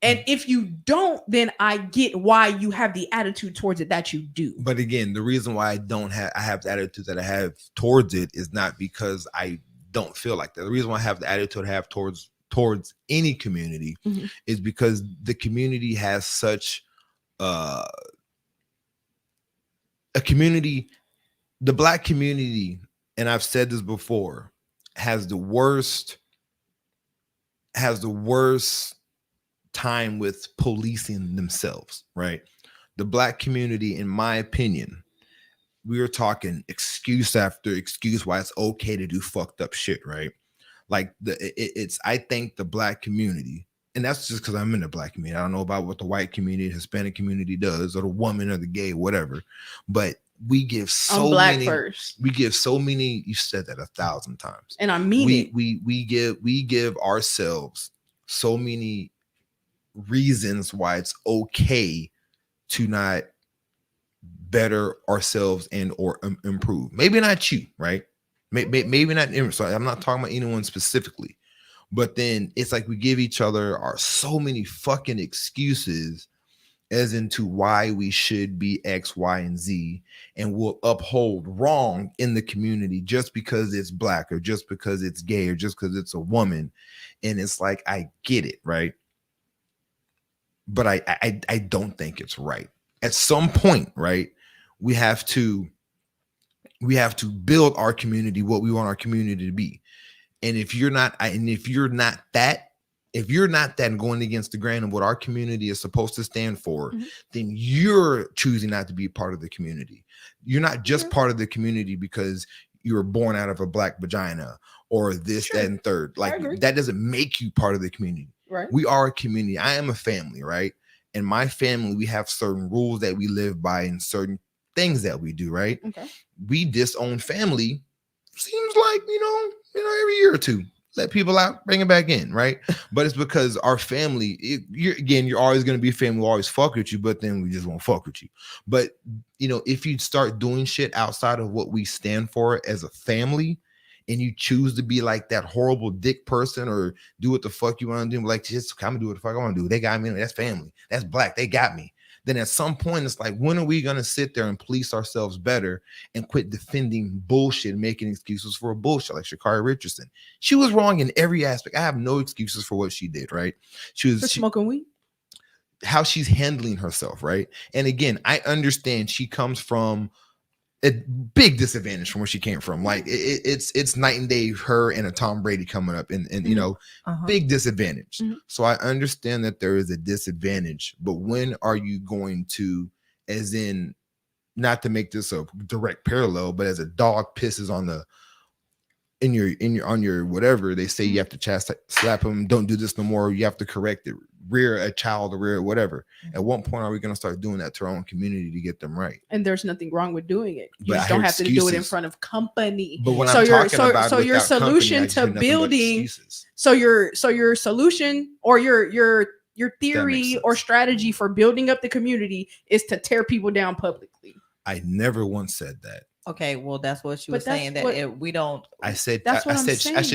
And if you don't, then I get why you have the attitude towards it that you do. But again, the reason why I have the attitude that I have towards it is not because I don't feel like that. The reason why I have the attitude I have towards any community is because the community has such a community, the Black community, and I've said this before, has the worst time with policing themselves, right? The Black community, in my opinion, we are talking excuse after excuse why it's okay to do fucked up shit, right? Like I think the Black community, and that's just because I'm in the Black community. I don't know about what the white community, Hispanic community does, or the woman or the gay, whatever. But we give so many. First. We give so many. You said that 1,000 times, and I mean it. We give ourselves so many reasons why it's okay to not better ourselves and or improve. Maybe not you, right? Maybe not. So I'm not talking about anyone specifically, but then it's like we give each other so many fucking excuses as into why we should be X, Y, and Z, and we'll uphold wrong in the community just because it's Black or just because it's gay or just because it's a woman. And it's like, I get it, right? But I don't think it's right. At some point, right, we have to build our community what we want our community to be. And if you're not that and going against the grain of what our community is supposed to stand for, then you're choosing not to be part of the community. You're not just part of the community because you were born out of a Black vagina or this, that, and third. Like, that doesn't make you part of the community. Right. We are a community. I am a family, right? And my family, we have certain rules that we live by and certain things that we do, right? Okay. We disown family, seems like, every year or two. Let people out, bring it back in, right? But it's because our family, you're always going to be a family, we'll always fuck with you, but then we just won't fuck with you. But, if you start doing shit outside of what we stand for as a family, and you choose to be like that horrible dick person or do what the fuck you want to do, like, just come and do what the fuck I want to do. They got me. That's family. That's Black. They got me. Then at some point, it's like, when are we going to sit there and police ourselves better and quit defending bullshit, making excuses for a bullshit like Sha'Carri Richardson? She was wrong in every aspect. I have no excuses for what she did, right? She was smoking weed. How she's handling herself, right? And again, I understand she comes from a big disadvantage from where she came from. Like it's night and day, her and a Tom Brady coming up and big disadvantage. So I understand that there is a disadvantage, but when are you going to, as in, not to make this a direct parallel, but as a dog pisses on your whatever, they say you have to slap him, don't do this no more, you have to correct it, rear a child or rear whatever. At what point are we going to start doing that to our own community to get them right? And there's nothing wrong with doing it. You just don't have to do it in front of company. But when I'm talking about your solution to building, your solution or your theory or strategy for building up the community is to tear people down publicly. I never once said that. Okay, well, that's what she was saying. We don't. I said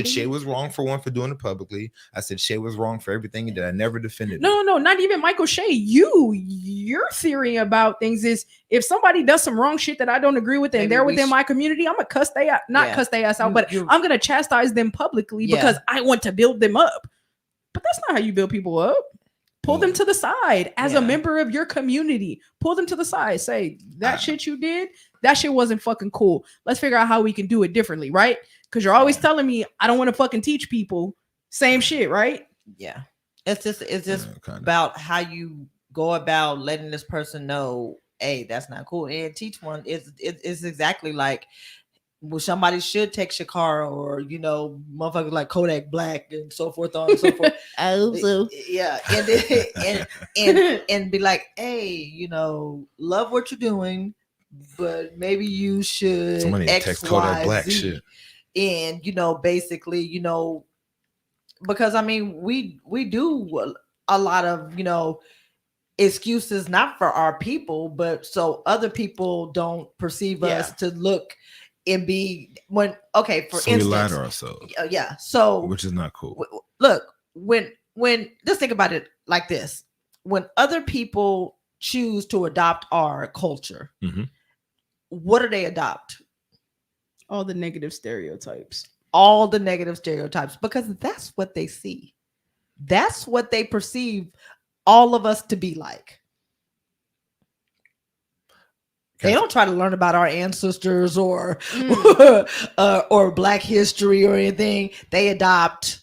Shay was wrong for doing it publicly. I said Shay was wrong for everything he did. I never defended. No, not even Michael Shay. Your theory about things is if somebody does some wrong shit that I don't agree with and they're within my community, I'm gonna cuss they out, cuss they ass out, but I'm gonna chastise them publicly because I want to build them up. But that's not how you build people up. Pull them to the side as a Yeah. member of your community. Pull them to the side. Say that Ah. shit you did, that shit wasn't fucking cool. Let's figure out how we can do it differently, right? Because you're always telling me I don't want to fucking teach people same shit, right? Yeah. It's just kinda. about how you go about letting this person know, hey, that's not cool. And teach one is it's exactly like, well, somebody should take Sha'Carri or motherfuckers like Kodak Black and so forth on and so forth. Yeah, and be like, hey, love what you're doing, but maybe you should Somebody text Kodak Black XYZ. shit. And basically, because I mean, we do a lot of excuses, not for our people, but so other people don't perceive us to look and be for So we lie instance, to ourselves, yeah. So which is not cool. look, when just think about it like this: when other people choose to adopt our culture, Mhm. what do they adopt? All the negative stereotypes. All the negative stereotypes, because that's what they see. That's what they perceive all of us to be like. They don't try to learn about our ancestors or or Black history or anything. They adopt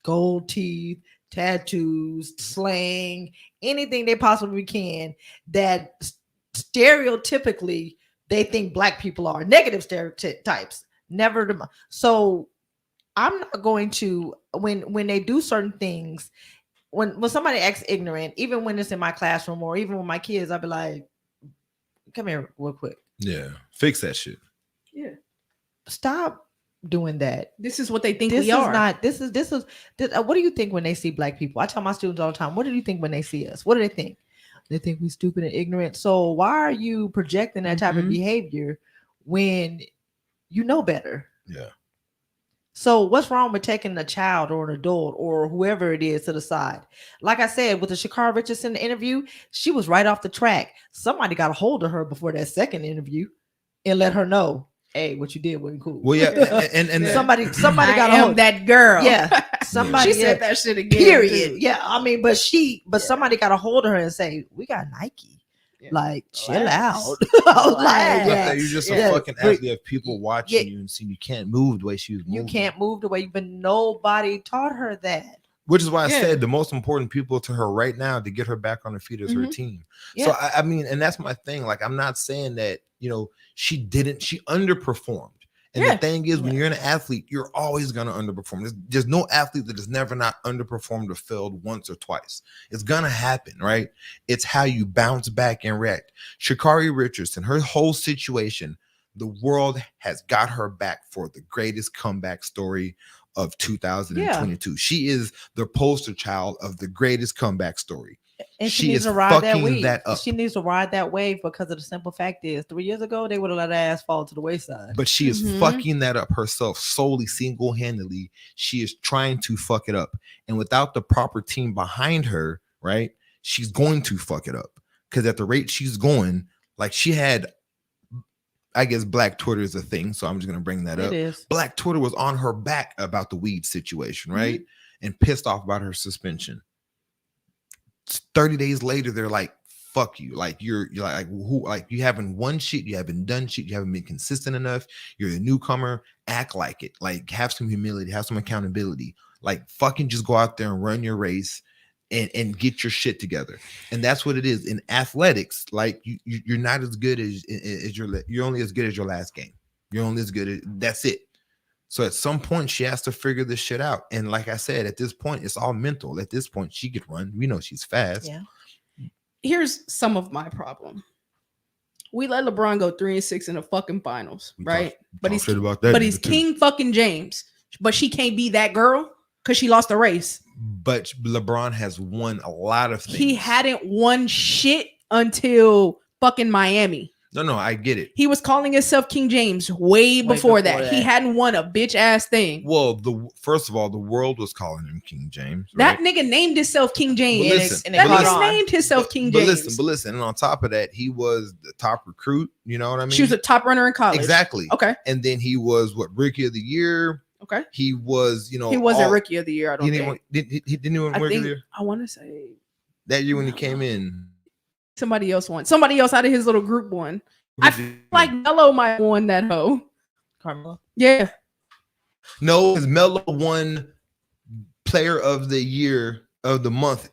gold teeth, tattoos, slang, anything they possibly can that stereotypically they think Black people are. Negative stereotypes. Never the so I'm not going to when they do certain things, when somebody acts ignorant, even when it's in my classroom or even with my kids, I'll be like, come here real quick. Yeah, fix that shit. Yeah. Stop doing that. This is what they think This we is are. not, this is what do you think when they see Black people? I tell my students all the time, what do you think when they see us? What do they think? They think we stupid and ignorant. So why are you projecting that type of behavior when you know better? Yeah. So what's wrong with taking a child or an adult or whoever it is to the side? Like I said, with the Sha'Carri Richardson interview, she was right off the track. Somebody got a hold of her before that second interview and let her know, hey, what you did wasn't cool. Well, yeah, and somebody I got a am hold. that girl. Yeah, somebody She said that shit again. period. too. Yeah, I mean, but somebody got a hold of her and say, we got Nike. Yeah. Like, chill Relax. out. I was like, But yeah. you're just Yeah. a fucking athlete. If people watching Yeah. you and see you can't move the way she was moving. You can't move the way, but nobody taught her that. Which is why I Yeah. said the most important people to her right now to get her back on her feet is her team. Yeah. So I mean, and that's my thing. Like, I'm not saying that she underperformed. And Yeah. the thing is, when you're an athlete, you're always gonna underperform. There's no athlete that has never not underperformed or failed once or twice. It's gonna happen, right? It's how you bounce back and react. Sha'Carri Richardson, her whole situation, the world has got her back for the greatest comeback story of 2022. She is the poster child of the greatest comeback story. And she She needs is to ride that fucking wave. that up. She needs to ride that wave because of the simple fact is 3 years ago, they would have let her ass fall to the wayside. But she is Mhm. fucking that up herself solely, single-handedly. She is trying to fuck it up. And without the proper team behind her, right, she's going to fuck it up. Because at the rate she's going, like she had, I guess Black Twitter is a thing, so I'm just going to bring that up. It is. Black Twitter was on her back about the weed situation, right? And pissed off about her suspension. 30 days later, they're like, fuck you. Like you're like who, like you haven't won shit, you haven't done shit, you haven't been consistent enough. You're a newcomer, act like it. Like have some humility, have some accountability. Like fucking just go out there and run your race and get your shit together. And that's what it is in athletics. Like you're not as good as you're only as good as your last game. You're only as good as that's it. So at some point she has to figure this shit out. And like I said, at this point, it's all mental. At this point, she could run. We know she's fast. Yeah. Here's some of my problem. We let LeBron go 3-6 in the fucking finals, right? But he's about that. but he's King fucking James. But she can't be that girl because she lost the race. But LeBron has won a lot of things. He hadn't won shit until fucking Miami. No, I get it. He was calling himself King James way before that. He hadn't won a bitch ass thing. Well, first of all, the world was calling him King James. That Right? nigga named himself King James. But listen, That caught nigga on. named himself King but James. listen, and on top of that, he was the top recruit. You know what I mean? She was a top runner in college. Exactly. Okay. And then he was Rookie of the Year. Okay. He was, He wasn't Rookie of the Year. I don't He think. didn't win Rookie of the Year. I want to say that year when he came in. Somebody else won. Somebody else out of his little group won. I feel like Melo might have won that hoe. Carmelo. Yeah. No, because Melo won Player of the Year of the month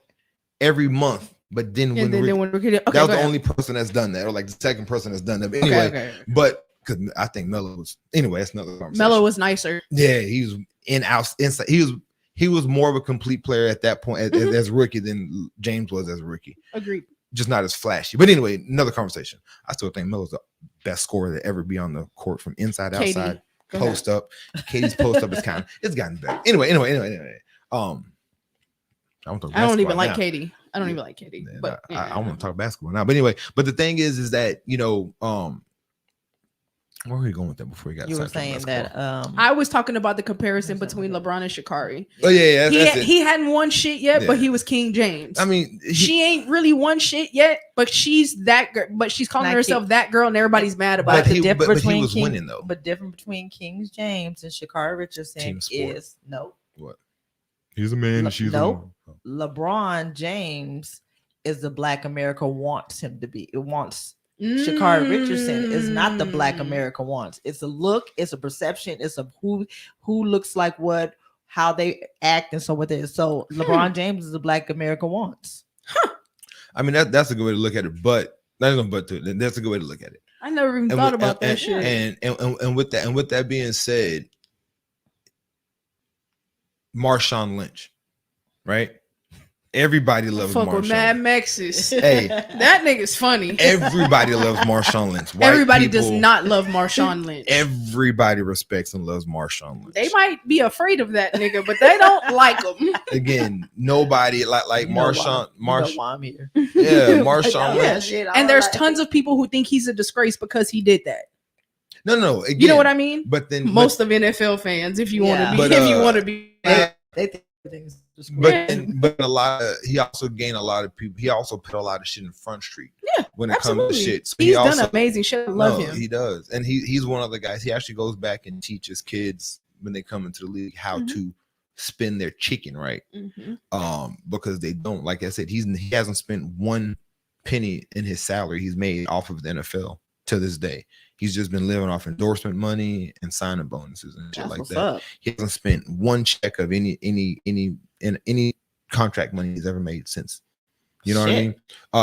every month, but then when Then Ricky, when Ricky, that was the only person that's done that, or like the second person that's done that. But anyway, but because I think Melo was anyway, that's another conversation. Melo was nicer. Yeah, he was inside. He was more of a complete player at that point as rookie than James was as a rookie. Agreed. Just not as flashy. But anyway, another conversation. I still think Melo's the best scorer to ever be on the court from inside, outside, post up. Katie's post up is it's gotten better. Anyway. I don't even like Katie. I don't even like Katie. Yeah, but I want to talk basketball now. But anyway, but the thing is that where were we going with that before we got? You were saying that I was talking about the comparison between LeBron and Sha'Carri. Oh yeah, he hadn't won shit yet, but he was King James. I mean, she ain't really won shit yet, but she's that girl. But she's calling herself that girl, and everybody's mad about it. But he was winning though. But different between King James and Sha'Carri Richardson is what? He's a man and she's a woman. LeBron James is the Black America wants him to be. It wants Sha'Carri Richardson is not the Black America wants. It's a look, it's a perception, it's a who looks like what, how they act, and so what it is. So LeBron James is the Black America wants. I mean that's a good way to look at it, but that's a good way to look at it. I never even thought about that shit. And with that being said, Marshawn Lynch, right? Everybody loves Marshawn. With Mad Max's. Hey, that nigga's funny. Everybody loves Marshawn Lynch. Everybody does not love Marshawn Lynch. Everybody respects and loves Marshawn Lynch. They might be afraid of that nigga, but they don't like him. Again, nobody like Marshawn. I'm here. Yeah, Marshawn Lynch. And there's tons of people who think he's a disgrace because he did that. No. Again, you know what I mean? But then most of NFL fans, if you want to be, they think things. But a lot of he also gained a lot of people. He also put a lot of shit in Front Street. Yeah, when it comes to shit, so he's done amazing shit. I love him. He does, and he's one of the guys. He actually goes back and teaches kids when they come into the league how to spend their chicken right. Because they don't. Like I said, he hasn't spent one penny in his salary he's made off of the NFL to this day. He's just been living off endorsement money and signing bonuses and shit like that. Up. He hasn't spent one check of any contract money he's ever made since. You know what I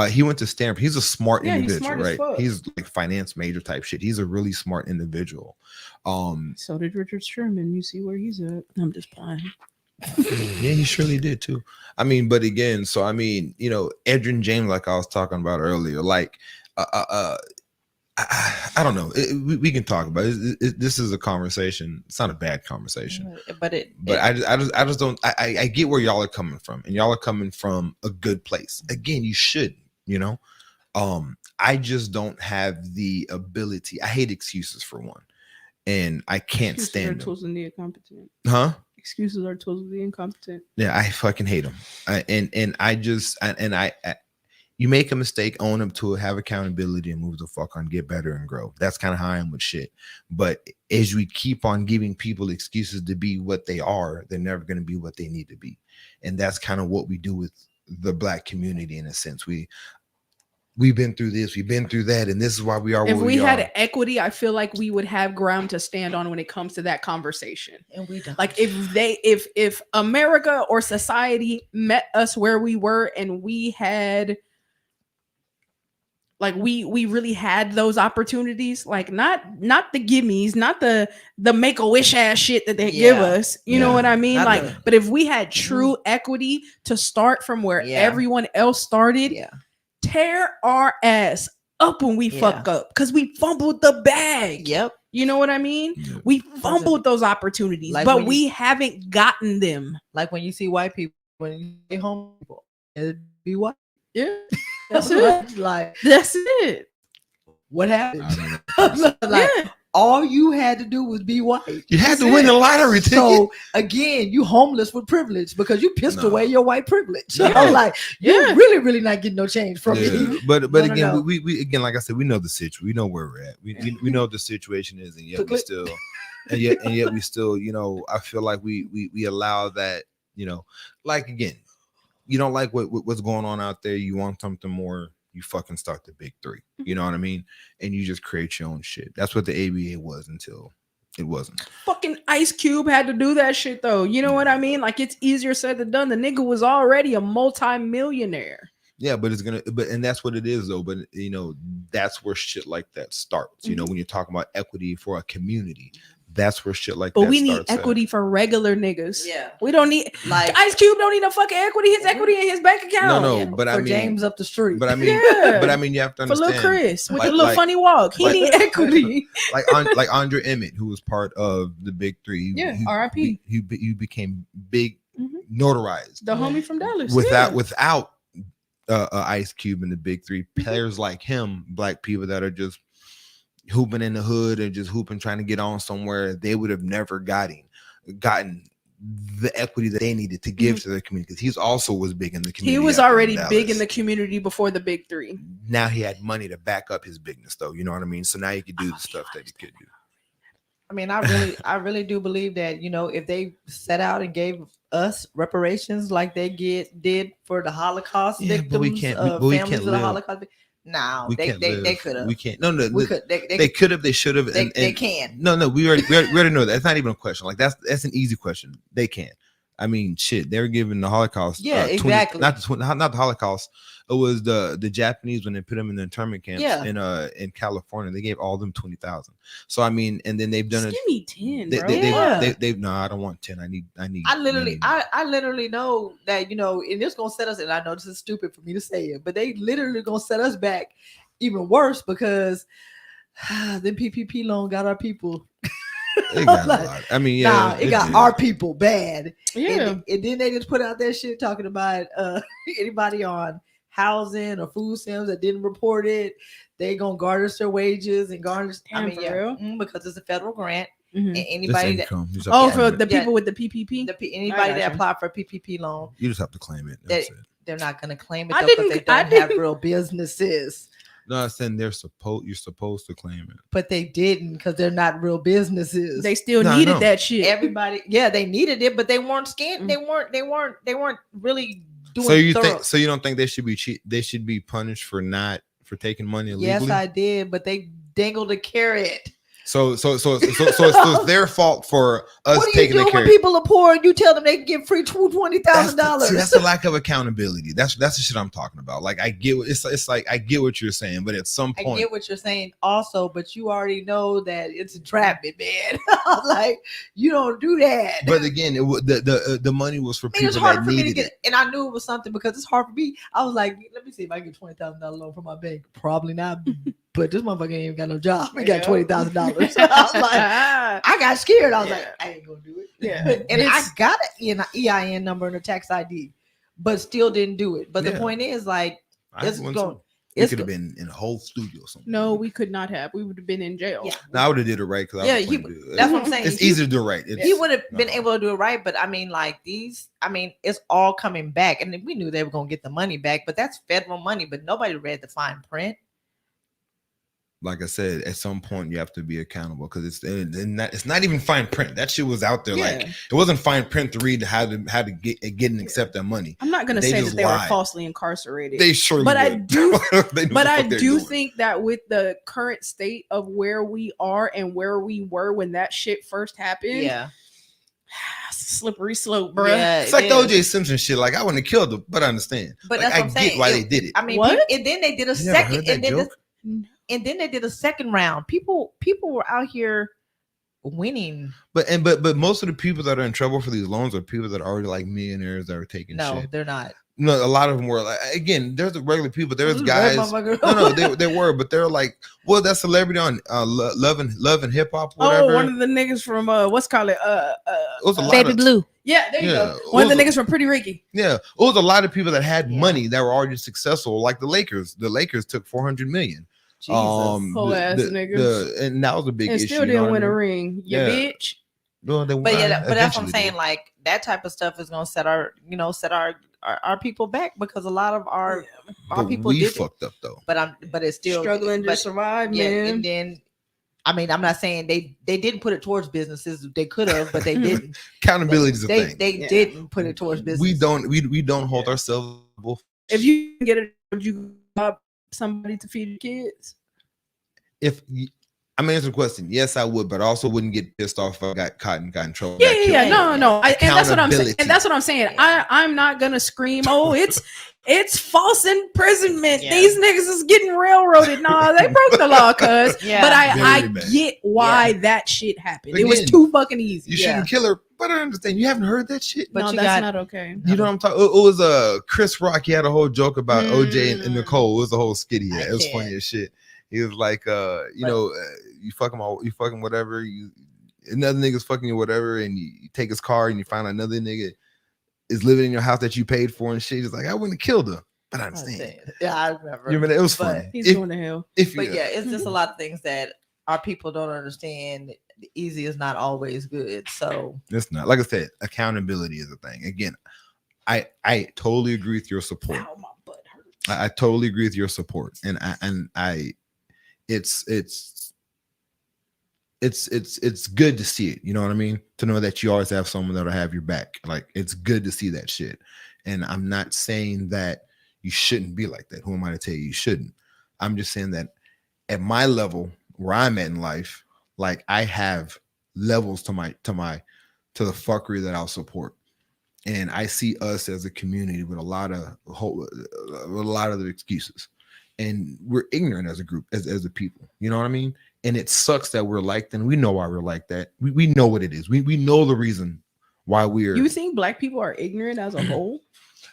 mean? He went to Stanford. He's a smart individual, right? He's like finance major type shit. He's a really smart individual. So did Richard Sherman. You see where he's at. I'm just playing. Yeah, he surely did too. I mean, but again, so I mean, Edgerrin James, like I was talking about earlier, like I don't know. We can talk about it. This is a conversation. It's not a bad conversation, but I just don't. I get where y'all are coming from, and y'all are coming from a good place. Again, you should, I just don't have the ability. I hate excuses for one, and I can't stand them. Tools of the incompetent. Huh? Excuses are tools of the incompetent. Yeah, I fucking hate them. You make a mistake, own up to it, have accountability, and move the fuck on, get better and grow. That's kind of how I am with shit. But as we keep on giving people excuses to be what they are, they're never going to be what they need to be. And that's kind of what we do with the Black community in a sense. We've been through this, we've been through that, and this is why we are. If we had equity, I feel like we would have ground to stand on when it comes to that conversation. And we don't. Like if America or society met us where we were, and we had. Like we really had those opportunities, like not the gimmies, not the make-a-wish ass shit that they give us. You know what I mean? But if we had true equity to start from where everyone else started, tear our ass up when we fuck up because we fumbled the bag. Yep. You know what I mean? Yep. We fumbled those opportunities, but we haven't gotten them. Like when you see white people, when you see home people, it'd be white. Yeah. That's it. That's it. What happened? All you had to do was be white. You had to win the lottery ticket. So again, you homeless with privilege because you pissed away your white privilege. You're really not getting no change from it. But again, we again, like I said, we know the situation. We know where we're at. We know what the situation is, and yet we still, I feel like we allow that. Like again. you don't like what's going on out there. You want something more. You fucking start the big three. You know what I mean? And you just create your own shit. That's what the ABA was until it wasn't. Fucking Ice Cube had to do that shit though. You know what I mean? Like it's easier said than done. The nigga was already a multi-millionaire. Yeah, but and that's what it is though. But you know, that's where shit like that starts. You know, when you're talking about equity for a community, that's where shit like that. But we need starts at. equity for regular niggas. Yeah. We don't need Like Ice Cube don't need no fucking equity. His equity in his bank account. No, but I for mean, James up the street. but I mean, Yeah. but I mean, you have to For understand. little Chris with like- the little like- funny walk. He like- need equity. like Andre Emmett, who was part of the big three. Yeah, R.I.P. He became big, Mhm. notarized The homie from Dallas. without Ice Cube and the big three. Players like him, black people that are just hooping in the hood and just hooping, trying to get on somewhere, they would have never gotten the equity that they needed to give to their community. Because he's also was big in the community. He was after already Dallas. big in the community before the big three. Now he had money to back up his bigness, though. You know what I mean? So now he could do the stuff that he could do. I mean, I really do believe that, you know, if they set out and gave us reparations like they did for the Holocaust Yeah, victims, but we can't- but families we can't of the live. Holocaust. No, We they can't they live. could have. We can't. No, We could. they could have. They should have. They can. No. We already know that. It's not even a question. Like that's an easy question. They can. I mean, shit. They were giving the Holocaust. Yeah, exactly. Not the Holocaust. It was the Japanese when they put them in the internment camps Yeah. in California. They gave all of them 20,000. So I mean, and then they've done Just it. give me 10, bro. Yeah. They've no. I don't want 10. I need. I literally know that, you know, and it's gonna set us. And I know this is stupid for me to say it, but they literally gonna set us back even worse because the PPP loan got our people. It got Like, a lot. I mean, yeah. Nah, it got did. our people bad. Yeah. And then they just put out that shit talking about anybody on housing or food stamps that didn't report it. They gonna garnish their wages and garnish. Damn, for real? Because it's a federal grant. Mhm. And This anybody that income. You just Oh, have to for claim the it. people with the PPP. anybody that gotcha. applied for a PPP loan, You just have to claim it. That's it. they're not gonna claim it I though because didn't- they I don't have didn't- real businesses. No, I'm saying you're supposed to claim it. But they didn't because they're not real businesses. They still No, I needed know. that shit. Everybody, yeah, they needed it, but they weren't scared. They weren't really doing. So you thorough. think? So you don't think they should be they should be punished for taking money illegally? Yes, I did, but they dangled a carrot. So it's their fault for us What do you taking do the when carrot. people are poor and you tell them they can get free $20,000? See, that's the lack of accountability. That's the shit I'm talking about. Like I get it's like I get what you're saying, but at some I point, get what you're saying also, but you already know that it's entrapment, man. Like you don't do that. but again, the money was for I mean, it's people hard that for me to needed get, it. and I knew it was something because it's hard for me. I was like, let me see if I can get $20,000 loan from my bank. Probably not, but this motherfucker ain't even got no job. He got $20,000. So I was like, I got scared. I was like, I ain't gonna do it. Yeah. And I got an EIN number and a tax ID, but still didn't do it. But the Yeah. point is, like, I it's went going. to- It It's could have go- been in a whole studio or something. No, we could not have. We would have been in jail. Yeah. No, I would have did it right because Yeah, I he- was do it. that's what I'm saying. It's He- easy to do right. It's, He would have been no. able to do it right, but I mean, like it's all coming back, and we knew they were gonna get the money back, but that's federal money. But nobody read the fine print. Like I said, at some point you have to be accountable because it's not even fine print. That shit was out there. Yeah. Like it wasn't fine print to read how to get and accept that money. I'm not gonna They say just that they were lied. falsely incarcerated. They surely But I would. do- They knew But what I the fuck they were do doing. think that with the current state of where we are and where we were when that shit first happened, Yeah, slippery slope, bro. yeah, it's like it the is. O.J. Simpson shit. Like I wouldn't have killed him, but I understand. But Like, that's I what I'm get saying. why they did it. I mean, What? and then they did a You never second, heard that and then joke? and then they did a second round. People were out here winning. But most of the people that are in trouble for these loans are people that are already like millionaires that are taking No, shit. they're not. No, a lot of them were like, again, there's the regular people. There's Those guys. red motherfuckers. No, they were, but they're like, well, that celebrity on Love and Hip Hop, whatever. Oh, one of the niggas from what's called it? It was a lot Baby of, Blue. Yeah, there you Yeah. go. One of the Those are- niggas from Pretty Ricky. Yeah, it was a lot of people that had Yeah. money that were already successful, like the Lakers. The Lakers took 400 million. Jesus. Whole ass niggas. And that was a big And issue. still you know didn't what win I a mean? ring. You Yeah. bitch. Well, they But yeah, but that's what I'm eventually saying. did. Like that type of stuff is gonna set our people back because a lot of our But people we did it. fucked up though. But it's still Struggling to but- survive, yeah, man. and then I mean, I'm not saying they didn't put it towards businesses. They could have, but they didn't. Accountability is a thing. They didn't put it towards business. We don't hold ourselves. If you can get it, would you rob somebody to feed your kids? I'm answering the question. Yes, I would, but I also wouldn't get pissed off if I got caught and got in trouble. Yeah. No. And that's what I'm saying. Accountability. And that's what I'm saying. I'm not gonna scream. Oh, it's false imprisonment. Yeah. These niggas is getting railroaded. Nah, they broke the law, cuz. Yeah. But I Very bad. get why that shit happened. It was Again, too fucking easy. You shouldn't kill her, but I understand. You haven't heard that shit. But no, you that's got- not okay. You know what I'm talking? It was Chris Rock. He had a whole joke about OJ and Nicole. It was a whole skit he had. It was funny as shit. He was like, you fucking whatever. Another nigga's fucking you whatever, and you take his car and you find another nigga is living in your house that you paid for and shit. He's like, I wouldn't have killed her, but I understand. Yeah, I remember. You remember? It was But funny. He's going to hell. But yeah, it's just a lot of things that our people don't understand. The easy is not always good. So It's not. Like I said, accountability is a thing. Again, I totally agree with your support. Ow, my butt hurts. I totally agree with your support, and it's good to see it. You know what I mean? To know that you always have someone that'll have your back. Like, it's good to see that shit. And I'm not saying that you shouldn't be like that. Who am I to tell you shouldn't? I'm just saying that at my level where I'm at in life, like, I have levels to the fuckery that I'll support. And I see us as a community with a lot of the excuses, and we're ignorant as a group, as a people. You know what I mean? And it sucks that we're like that. And we know why we're like that. We know what it is. We know the reason why we're. You think black people are ignorant as a whole?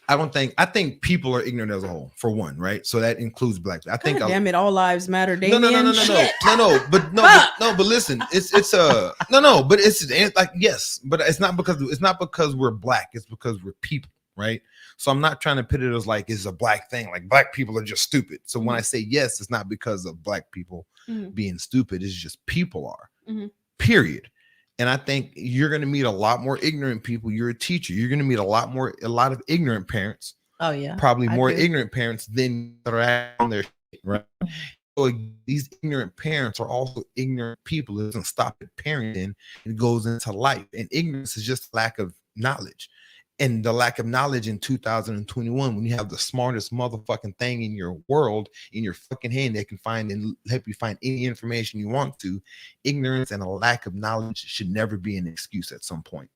I think people are ignorant as a whole, for one, right? So that includes black. I think. God damn it, all lives matter. No, Damien. but listen, but it's like, yes, but it's not because we're black, it's because we're people, right? So I'm not trying to put it as like it's a black thing, like black people are just stupid. So when I say yes, it's not because of black people being stupid, it's just people are, period. And I think you're going to meet a lot more ignorant people. You're a teacher. You're going to meet a lot of ignorant parents. oh yeah. Probably I more do. ignorant parents than that are on their shit, right? So these ignorant parents are also ignorant people. It doesn't stop at parenting. It goes into life. And ignorance is just lack of knowledge. And the lack of knowledge in 2021, when you have the smartest motherfucking thing in your world, in your fucking hand, that can find and help you find any information you want to, ignorance and a lack of knowledge should never be an excuse at some point.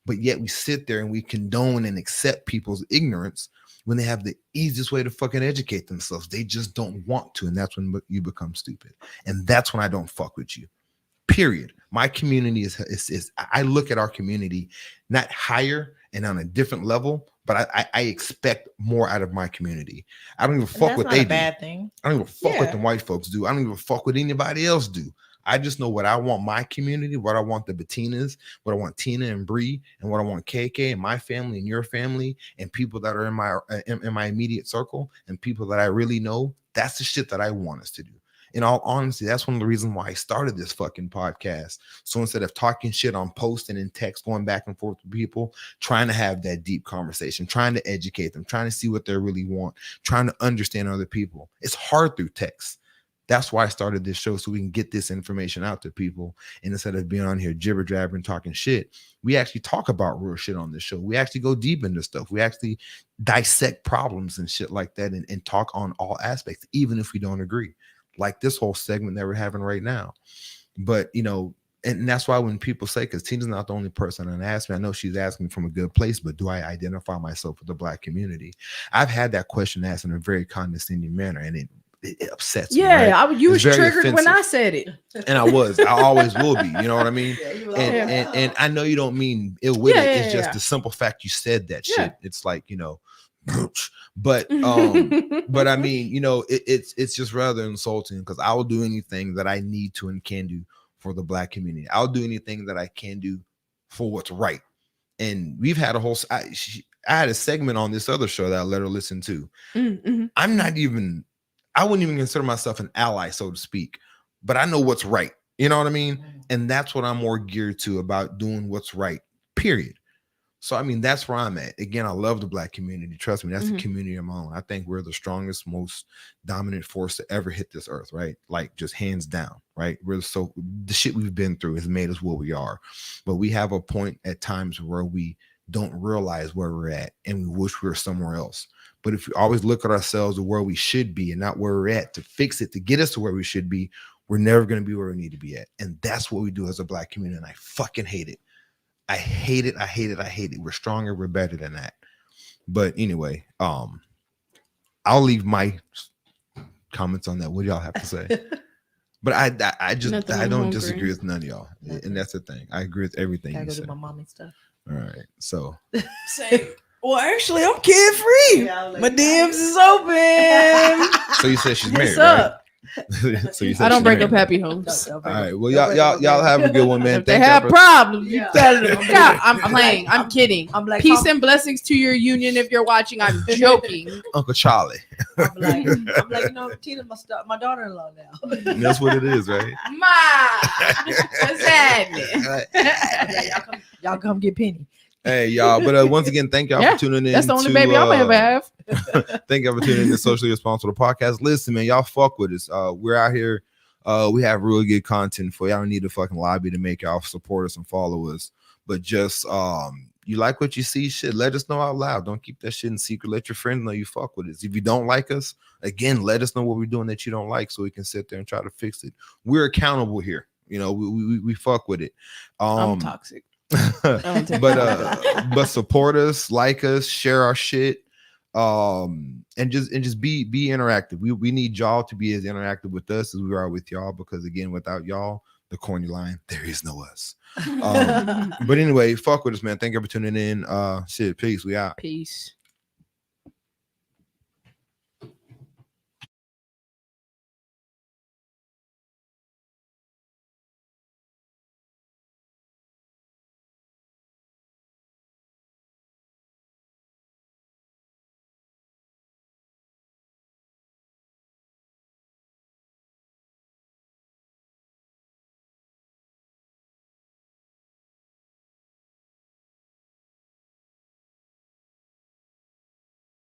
But yet we sit there and we condone and accept people's ignorance when they have the easiest way to fucking educate themselves. They just don't want to. And that's when you become stupid. And that's when I don't fuck with you. Period. My community is I look at our community not higher and on a different level, but I expect more out of my community. I don't even fuck what they do. Bad thing. I don't give a fuck what the white folks do. I don't give a fuck what anybody else do. I just know what I want my community, what I want the Bettinas, what I want Tina and Bree, and what I want KK and my family and your family and people that are in my immediate circle and people that I really know. That's the shit that I want us to do. In all honesty, that's one of the reasons why I started this fucking podcast. So instead of talking shit on post and in text, going back and forth with people, trying to have that deep conversation, trying to educate them, trying to see what they really want, trying to understand other people. It's hard through text. That's why I started this show, so we can get this information out to people. And instead of being on here jibber jabbering, talking shit, we actually talk about real shit on this show. We actually go deep into stuff. We actually dissect problems and shit like that and talk on all aspects, even if we don't agree. Like this whole segment that we're having right now. But, you know, and that's why when people say, because Tina's not the only person that asked me, I know she's asking me from a good place, but do I identify myself with the black community? I've had that question asked in a very condescending manner, and it upsets me. Right? You was very triggered when offensive. I said it. And I always will be. You know what I mean? And I know you don't mean ill with it. It's just the simple fact you said that shit. It's like, you know, but I mean, you know, it's just rather insulting, because I will do anything that I need to and can do for the black community. I'll do anything that I can do for what's right. And we've had a whole I had a segment on this other show that I let her listen to. I wouldn't even consider myself an ally, so to speak, but I know what's right. You know what I mean? And that's what I'm more geared to, about doing what's right, period. So I mean, that's where I'm at. Again, I love the Black community. Trust me, that's Mhm. the community I'm on. I think we're the strongest, most dominant force to ever hit this earth, right? Like just hands down, right? The shit we've been through has made us what we are. But we have a point at times where we don't realize where we're at and we wish we were somewhere else. But if we always look at ourselves to where we should be and not where we're at to fix it, to get us to where we should be, we're never going to be where we need to be at. And that's what we do as a Black community. And I fucking hate it. I hate it. I hate it. I hate it. We're stronger. We're better than that. But anyway, I'll leave my comments on that. What do y'all have to say? But I Nothing, I I'm don't hungry. disagree with none of y'all. Nothing. And that's the thing. I agree with everything Gotta you go do said. my mommy stuff. All right. So Say, well, actually, I'm kid free. Yeah, My DMs is open. so you said she's married, What's right? up? So you said I don't she's break up married. happy homes. All right. Well, y'all have a good one, man. If they Thank y'all have for- problems, you Yeah. tell them. Yeah, I'm playing. I'm kidding. I'm like, Peace and blessings to your union. If you're watching, I'm joking. Uncle Charlie. I'm like, you know, Tina's my daughter-in-law now. And that's what it is, right? Ma, what's happening? Y'all come get Penny. Hey, y'all. But once again, thank y'all Yeah, for tuning in. That's the only to, baby I'm ever have. Thank y'all for tuning in to Socially Responsible Podcast. Listen, man, y'all fuck with us. We're out here. We have really good content for y'all. Don't need a fucking lobby to make y'all support us and follow us. But just you like what you see, shit, let us know out loud. Don't keep that shit in secret. Let your friends know you fuck with us. If you don't like us, again, let us know what we're doing that you don't like so we can sit there and try to fix it. We're accountable here. You know, we fuck with it. I'm toxic. but support us, like us, share our shit, and just be interactive. We need y'all to be as interactive with us as we are with y'all, because again, without y'all, the corny line, there is no us. But anyway, fuck with us, man. Thank you for tuning in. Shit, peace. We out. Peace.